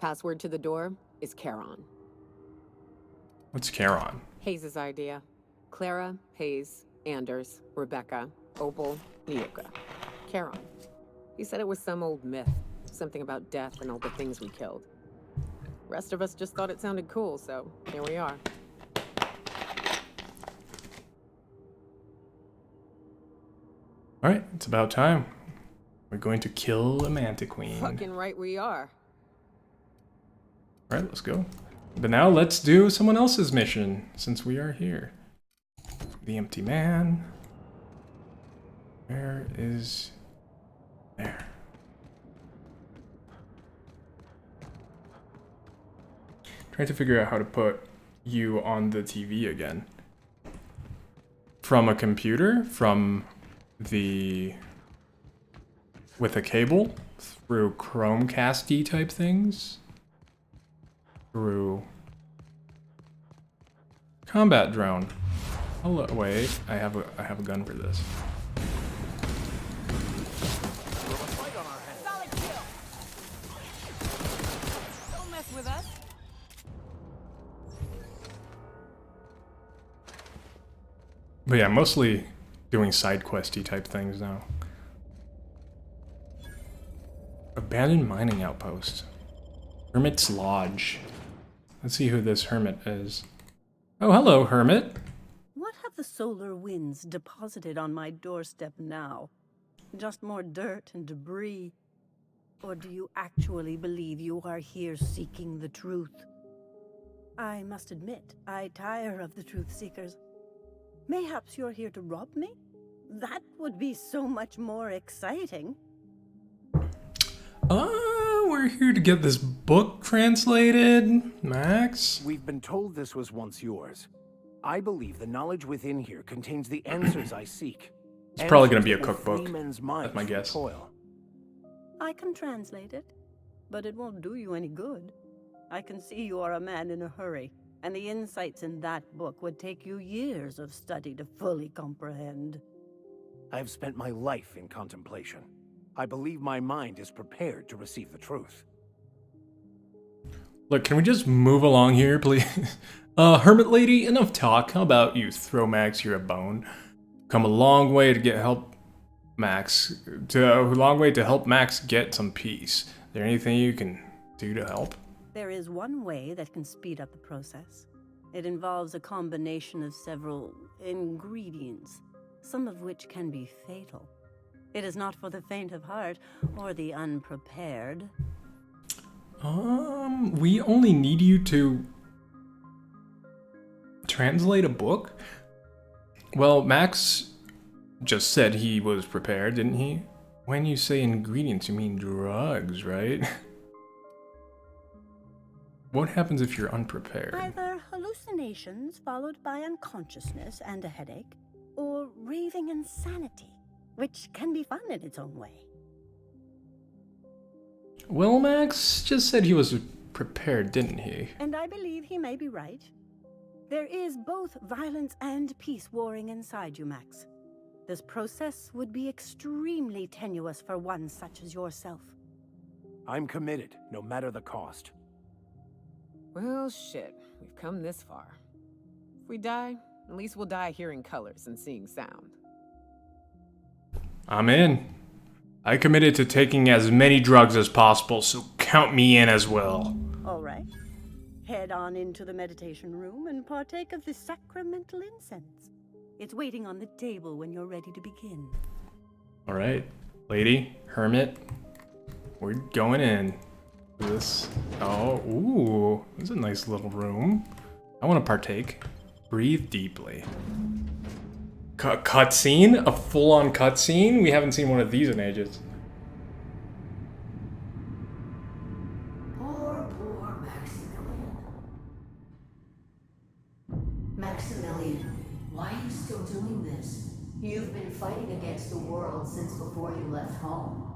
Password to the door is Charon. What's Charon? Hayes' idea. Clara, Hayes, Anders, Rebecca, Opal, Nyoka. Charon. He said it was some old myth. Something about death and all the things we killed. Rest of us just thought it sounded cool, so here we are. Alright, it's about time. We're going to kill a Mantiqueen. Fucking right we are. Alright, let's go. But now let's do someone else's mission, since we are here. The Empty Man. Where is... There. Trying to figure out how to put you on the TV again. From a computer? From the... with a cable? Through Chromecast-y type things? Through Combat drone. Hello, wait, I have a gun for this. Solid kill. Don't mess with us. But yeah, mostly doing side questy type things now. Abandoned mining outpost. Hermit's Lodge. Let's see who this hermit is. Oh, hello, hermit. What have the solar winds deposited on my doorstep now? Just more dirt and debris? Or do you actually believe you are here seeking the truth? I must admit, I tire of the truth seekers. Mayhaps you're here to rob me? That would be so much more exciting. We're here to get this book translated, Max. We've been told this was once yours. I believe the knowledge within here contains the answers I seek. It's probably going to be a Answers that will cookbook. free men's minds That's my from guess. toil. I can translate it, but it won't do you any good. I can see you are a man in a hurry, and the insights in that book would take you years of study to fully comprehend. I've spent my life in contemplation. I believe my mind is prepared to receive the truth. Look, can we just move along here, please? Hermit lady, enough talk. How about you throw Max here a bone? Come a long way to get help Max. A long way to help Max get some peace. Is there anything you can do to help? There is one way that can speed up the process. It involves a combination of several ingredients, some of which can be fatal. It is not for the faint of heart or the unprepared. We only need you to translate a book? Well, Max just said he was prepared, didn't he? When you say ingredients, you mean drugs, right? What happens if you're unprepared? Either hallucinations followed by unconsciousness and a headache, or raving insanity, which can be fun in its own way. Well, Max just said he was prepared, didn't he? And I believe he may be right. There is both violence and peace warring inside you, Max. This process would be extremely tenuous for one such as yourself. I'm committed, no matter the cost. Well, shit. We've come this far. If we die, at least we'll die hearing colors and seeing sound. I'm in. I committed to taking as many drugs as possible, so count me in as well. All right. Head on into the meditation room and partake of the sacramental incense. It's waiting on the table when you're ready to begin. All right, lady, hermit, we're going in. This, oh, ooh, this is a nice little room. I want to partake. Breathe deeply. Cutscene? A full-on cutscene? We haven't seen one of these in ages. Poor Maximilian. Maximilian, why are you still doing this? You've been fighting against the world since before you left home.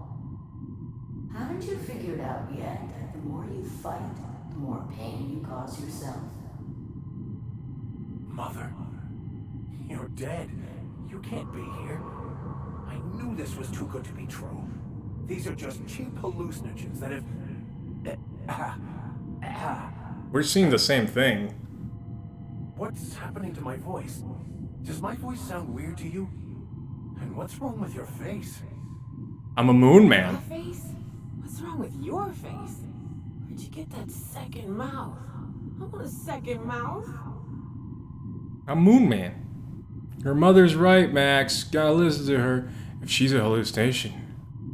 Haven't you figured out yet that the more you fight, the more pain you cause yourself? Mother, you're dead. You can't be here. I knew this was too good to be true. These are just cheap hallucinogens that have... We're seeing the same thing. What's happening to my voice? Does my voice sound weird to you? And what's wrong with your face? I'm a moon man. My face? What's wrong with your face? Where'd you get that second mouth? I want a second mouth. I'm Moon Man. Your mother's right, Max. Gotta listen to her. If she's a hallucination,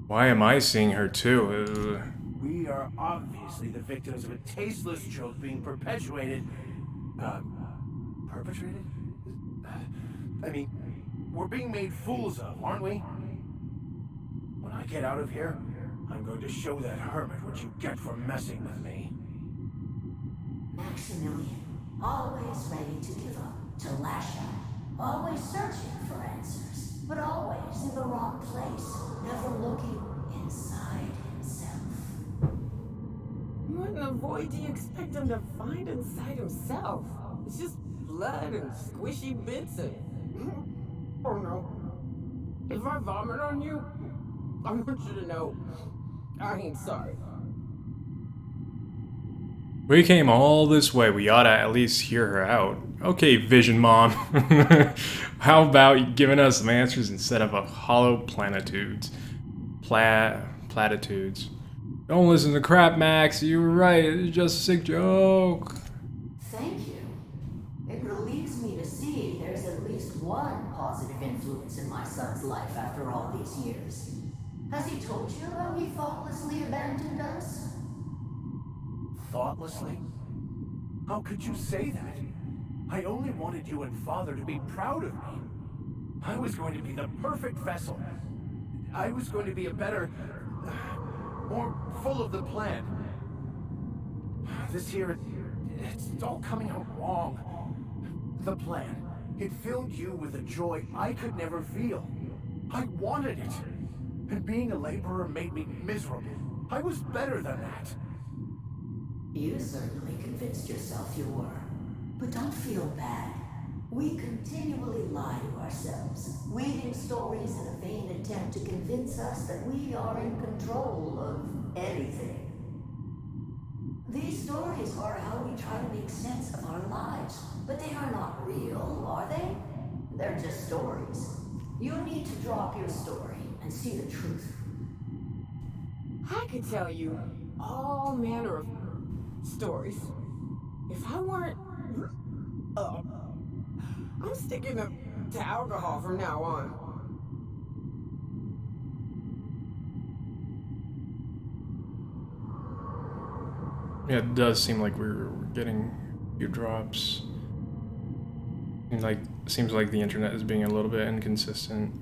why am I seeing her too? We are obviously the victims of a tasteless joke being perpetuated. Perpetrated? I mean, we're being made fools of, aren't we? When I get out of here, I'm going to show that hermit what you get for messing with me. Maximilian, always ready to give up, to lash out, always searching for answers, but always in the wrong place, never looking inside himself. What in the void do you expect him to find inside himself? It's just blood and squishy bits and... Oh no. If I vomit on you, I want you to know I ain't sorry. We came all this way. We ought to at least hear her out. Okay, Vision Mom. How about giving us some answers instead of a hollow platitudes? Platitudes. Don't listen to crap, Max. You were right. It's just a sick joke. Thank you. It relieves me to see there's at least one positive influence in my son's life after all these years. Has he told you how he thoughtlessly abandoned us? Thoughtlessly? How could you say that? I only wanted you and Father to be proud of me. I was going to be the perfect vessel. I was going to be a better... more full of the plan. This here, it's all coming out wrong. The plan, it filled you with a joy I could never feel. I wanted it. And being a laborer made me miserable. I was better than that. You certainly convinced yourself you were. But don't feel bad. We continually lie to ourselves, weaving stories in a vain attempt to convince us that we are in control of anything. These stories are how we try to make sense of our lives, but they are not real, are they? They're just stories. You need to drop your story and see the truth. I could tell you all manner of stories. If I weren't... I'm sticking to alcohol from now on. Yeah, it does seem like we're getting a few drops. And like, seems like the internet is being a little bit inconsistent.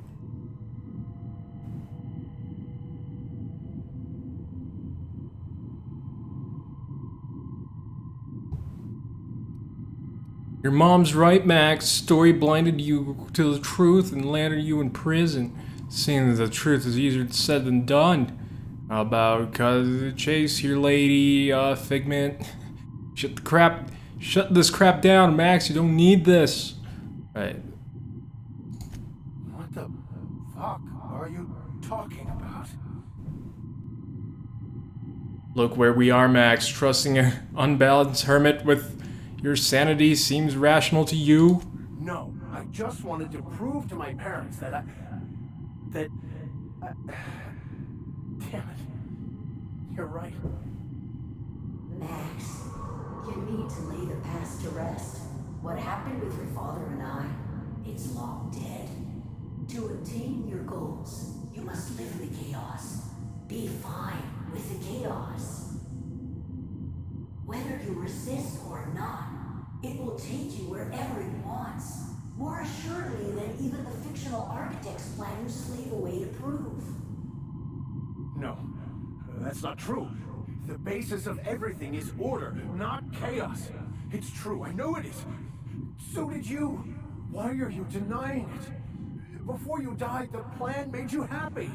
Your mom's right, Max. Story blinded you to the truth and landed you in prison. Seeing that the truth is easier said than done. How about cause Chase here, lady, Figment? Shut this crap down, Max. You don't need this. Right. What the fuck are you talking about? Look where we are, Max. Trusting an unbalanced hermit with your sanity seems rational to you? No, I just wanted to prove to my parents that damn it. You're right. Max, you need to lay the past to rest. What happened with your father and I, it's long dead. To attain your goals, you must live in the chaos. Be fine with the chaos. Whether you resist or not, it will take you wherever it wants. More assuredly than even the fictional architect's plan you slave away to prove. No, that's not true. The basis of everything is order, not chaos. It's true, I know it is. So did you. Why are you denying it? Before you died, the plan made you happy.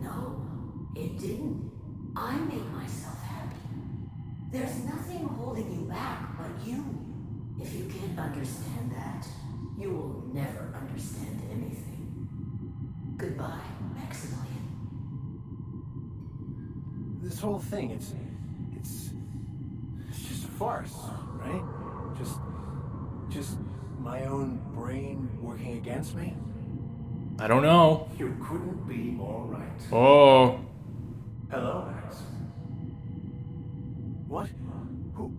No, it didn't. I made myself happy. There's nothing holding you back but you. If you can't understand that, you will never understand anything. Goodbye, Maximilian. This whole thing, it's just a farce, right? Just my own brain working against me? I don't know. You couldn't be more right. Oh. Hello, Max. What? Who?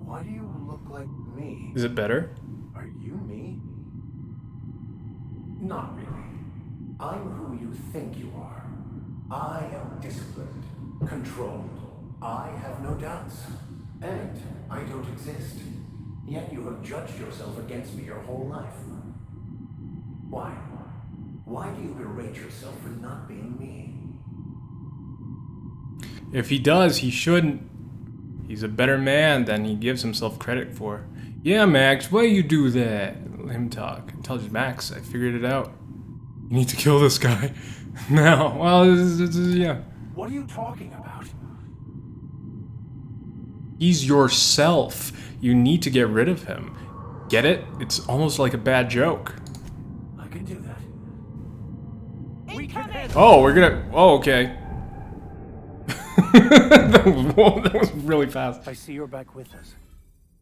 Why do you look like me? Is it better? Are you me? Not really. I'm who you think you are. I am disciplined, controlled. I have no doubts. And I don't exist. Yet you have judged yourself against me your whole life. Why? Why do you berate yourself for not being me? If he does, he shouldn't. He's a better man than he gives himself credit for. Yeah, Max, why you do that? Let him talk. Intelligent Max, I figured it out. You need to kill this guy. No, well, yeah. What are you talking about? He's yourself. You need to get rid of him. Get it? It's almost like a bad joke. I can do that. Oh, we're gonna... Oh, okay. that was really fast. I see you're back with us.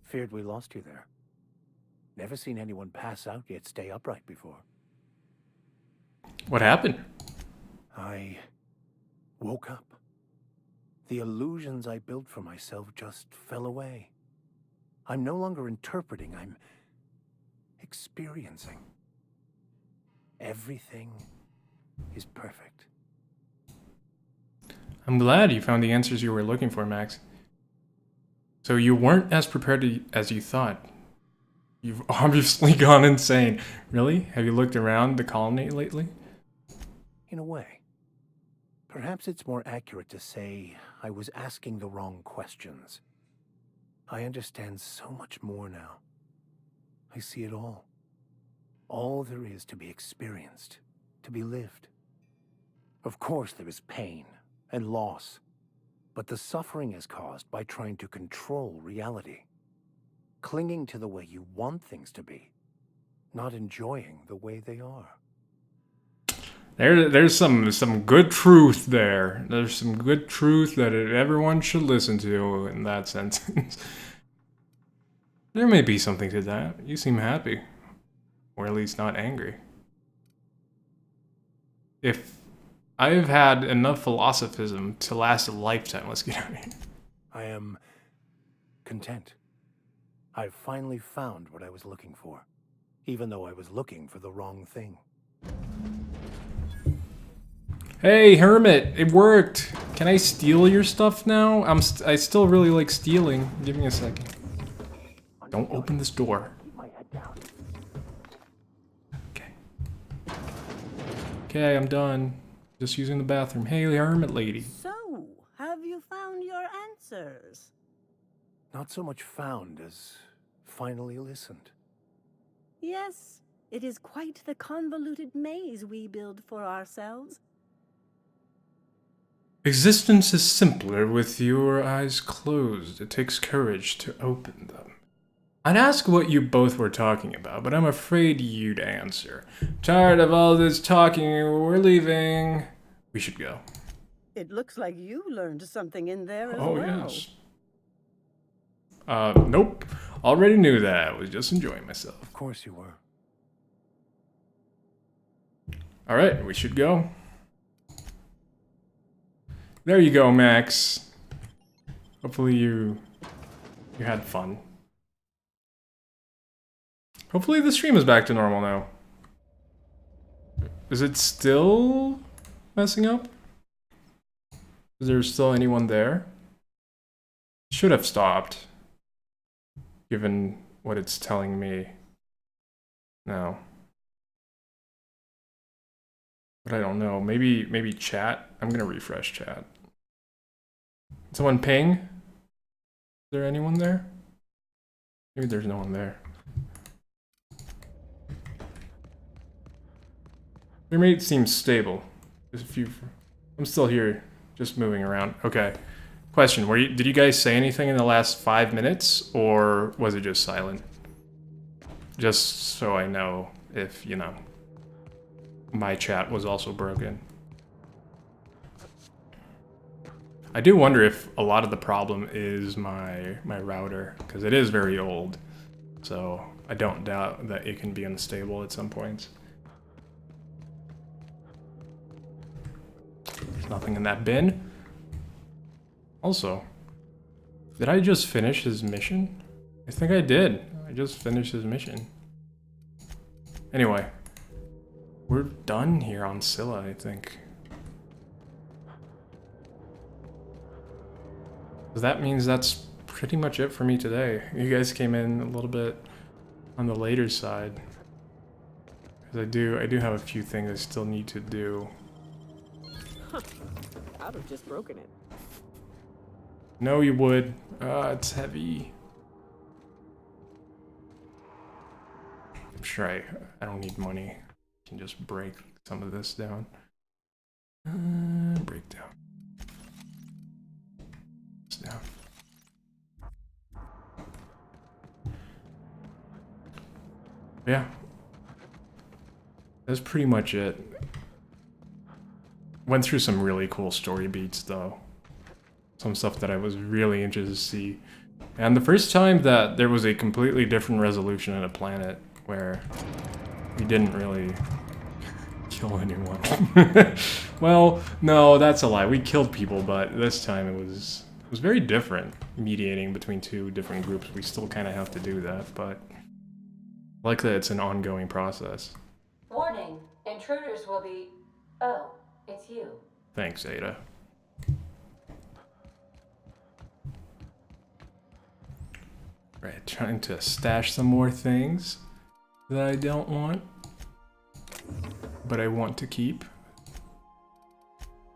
Feared we lost you there. Never seen anyone pass out yet stay upright before. What happened? I woke up. The illusions I built for myself just fell away. I'm no longer interpreting, I'm experiencing. Everything is perfect. I'm glad you found the answers you were looking for, Max. So you weren't as prepared as you thought. You've obviously gone insane. Really? Have you looked around the colony lately? In a way. Perhaps it's more accurate to say I was asking the wrong questions. I understand so much more now. I see it all. All there is to be experienced, to be lived. Of course there is pain and loss, but the suffering is caused by trying to control reality. Clinging to the way you want things to be, not enjoying the way they are. There's some good truth there. There's some good truth that everyone should listen to in that sentence. There may be something to that. You seem happy. Or at least not angry. If I've had enough philosophism to last a lifetime, let's get out of here. I am content. I've finally found what I was looking for, even though I was looking for the wrong thing. Hey, Hermit, it worked. Can I steal your stuff now? I still really like stealing. Give me a second. Don't open this door. Okay. Okay, I'm done. Just using the bathroom. Hey, Hermit lady. So, have you found your answers? Not so much found as finally listened. Yes, it is quite the convoluted maze we build for ourselves. Existence is simpler with your eyes closed. It takes courage to open them. I'd ask what you both were talking about, but I'm afraid you'd answer. Tired of all this talking, we're leaving. We should go. It looks like you learned something in there as well. Oh, yes. Nope. Already knew that. I was just enjoying myself. Of course you were. Alright, we should go. There you go, Max. Hopefully you had fun. Hopefully the stream is back to normal now. Is it still messing up? Is there still anyone there? Should have stopped. Given what it's telling me now. But I don't know. Maybe chat? I'm gonna refresh chat. Someone ping? Is there anyone there? Maybe there's no one there. Your mate seems stable. There's a few. I'm still here, just moving around. Okay. Question: did you guys say anything in the last 5 minutes, or was it just silent? Just so I know if, you know, my chat was also broken. I do wonder if a lot of the problem is my router, because it is very old. So I don't doubt that it can be unstable at some points. There's nothing in that bin. Also, did I just finish his mission? I think I did. I just finished his mission. Anyway, we're done here on Scylla, I think. So that means that's pretty much it for me today. You guys came in a little bit on the later side. Because I do have a few things I still need to do. I'd have just broken it. No, you would. It's heavy. I'm sure I don't need money. I can just break some of this down. Break down. This down. Yeah. That's pretty much it. Went through some really cool story beats though. Some stuff that I was really interested to see. And the first time that there was a completely different resolution in a planet where we didn't really kill anyone. Well, no, that's a lie. We killed people, but this time it was very different, mediating between two different groups. We still kind of have to do that, but I like that it's an ongoing process. Warning, intruders will be... Oh, it's you. Thanks, Ada. Right, trying to stash some more things that I don't want, but I want to keep.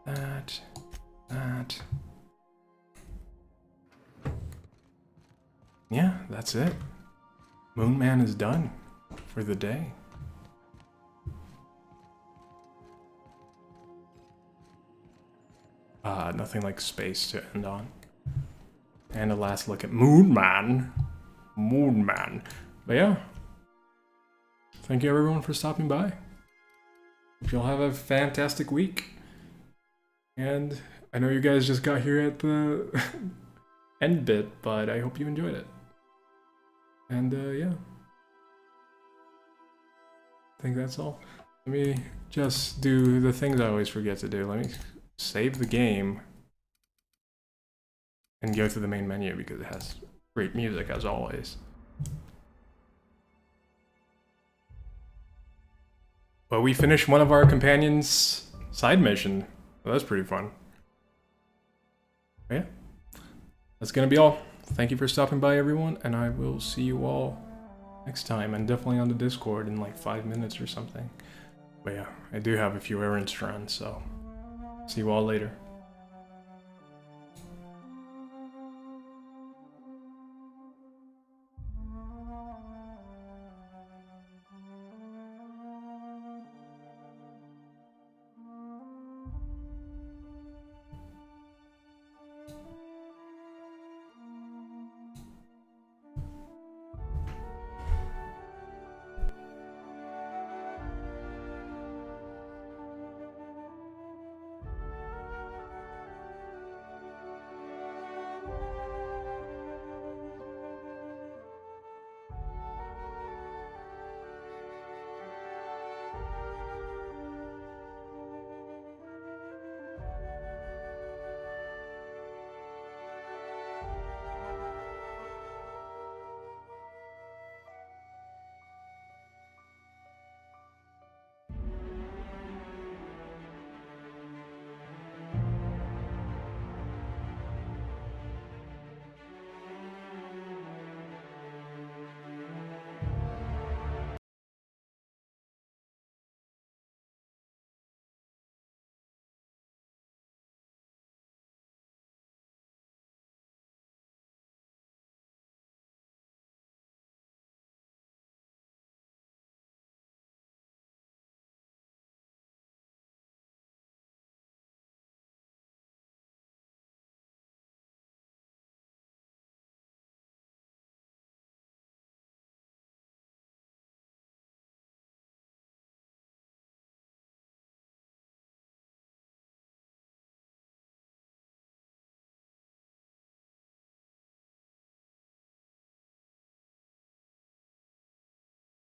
That. Yeah, that's it. Moon Man is done for the day. Nothing like space to end on. And a last look at Moon Man. Moon Man. But yeah. Thank you everyone for stopping by. Hope y'all have a fantastic week. And I know you guys just got here at the end bit, but I hope you enjoyed it. And yeah. I think that's all. Let me just do the things I always forget to do. Let me save the game and go to the main menu because it has great music as always. But we finished one of our companions' side mission. Well, that's pretty fun. But yeah, that's gonna be all. Thank you for stopping by, everyone, and I will see you all next time, and definitely on the Discord in like 5 minutes or something. But yeah, I do have a few errands to run, so see you all later.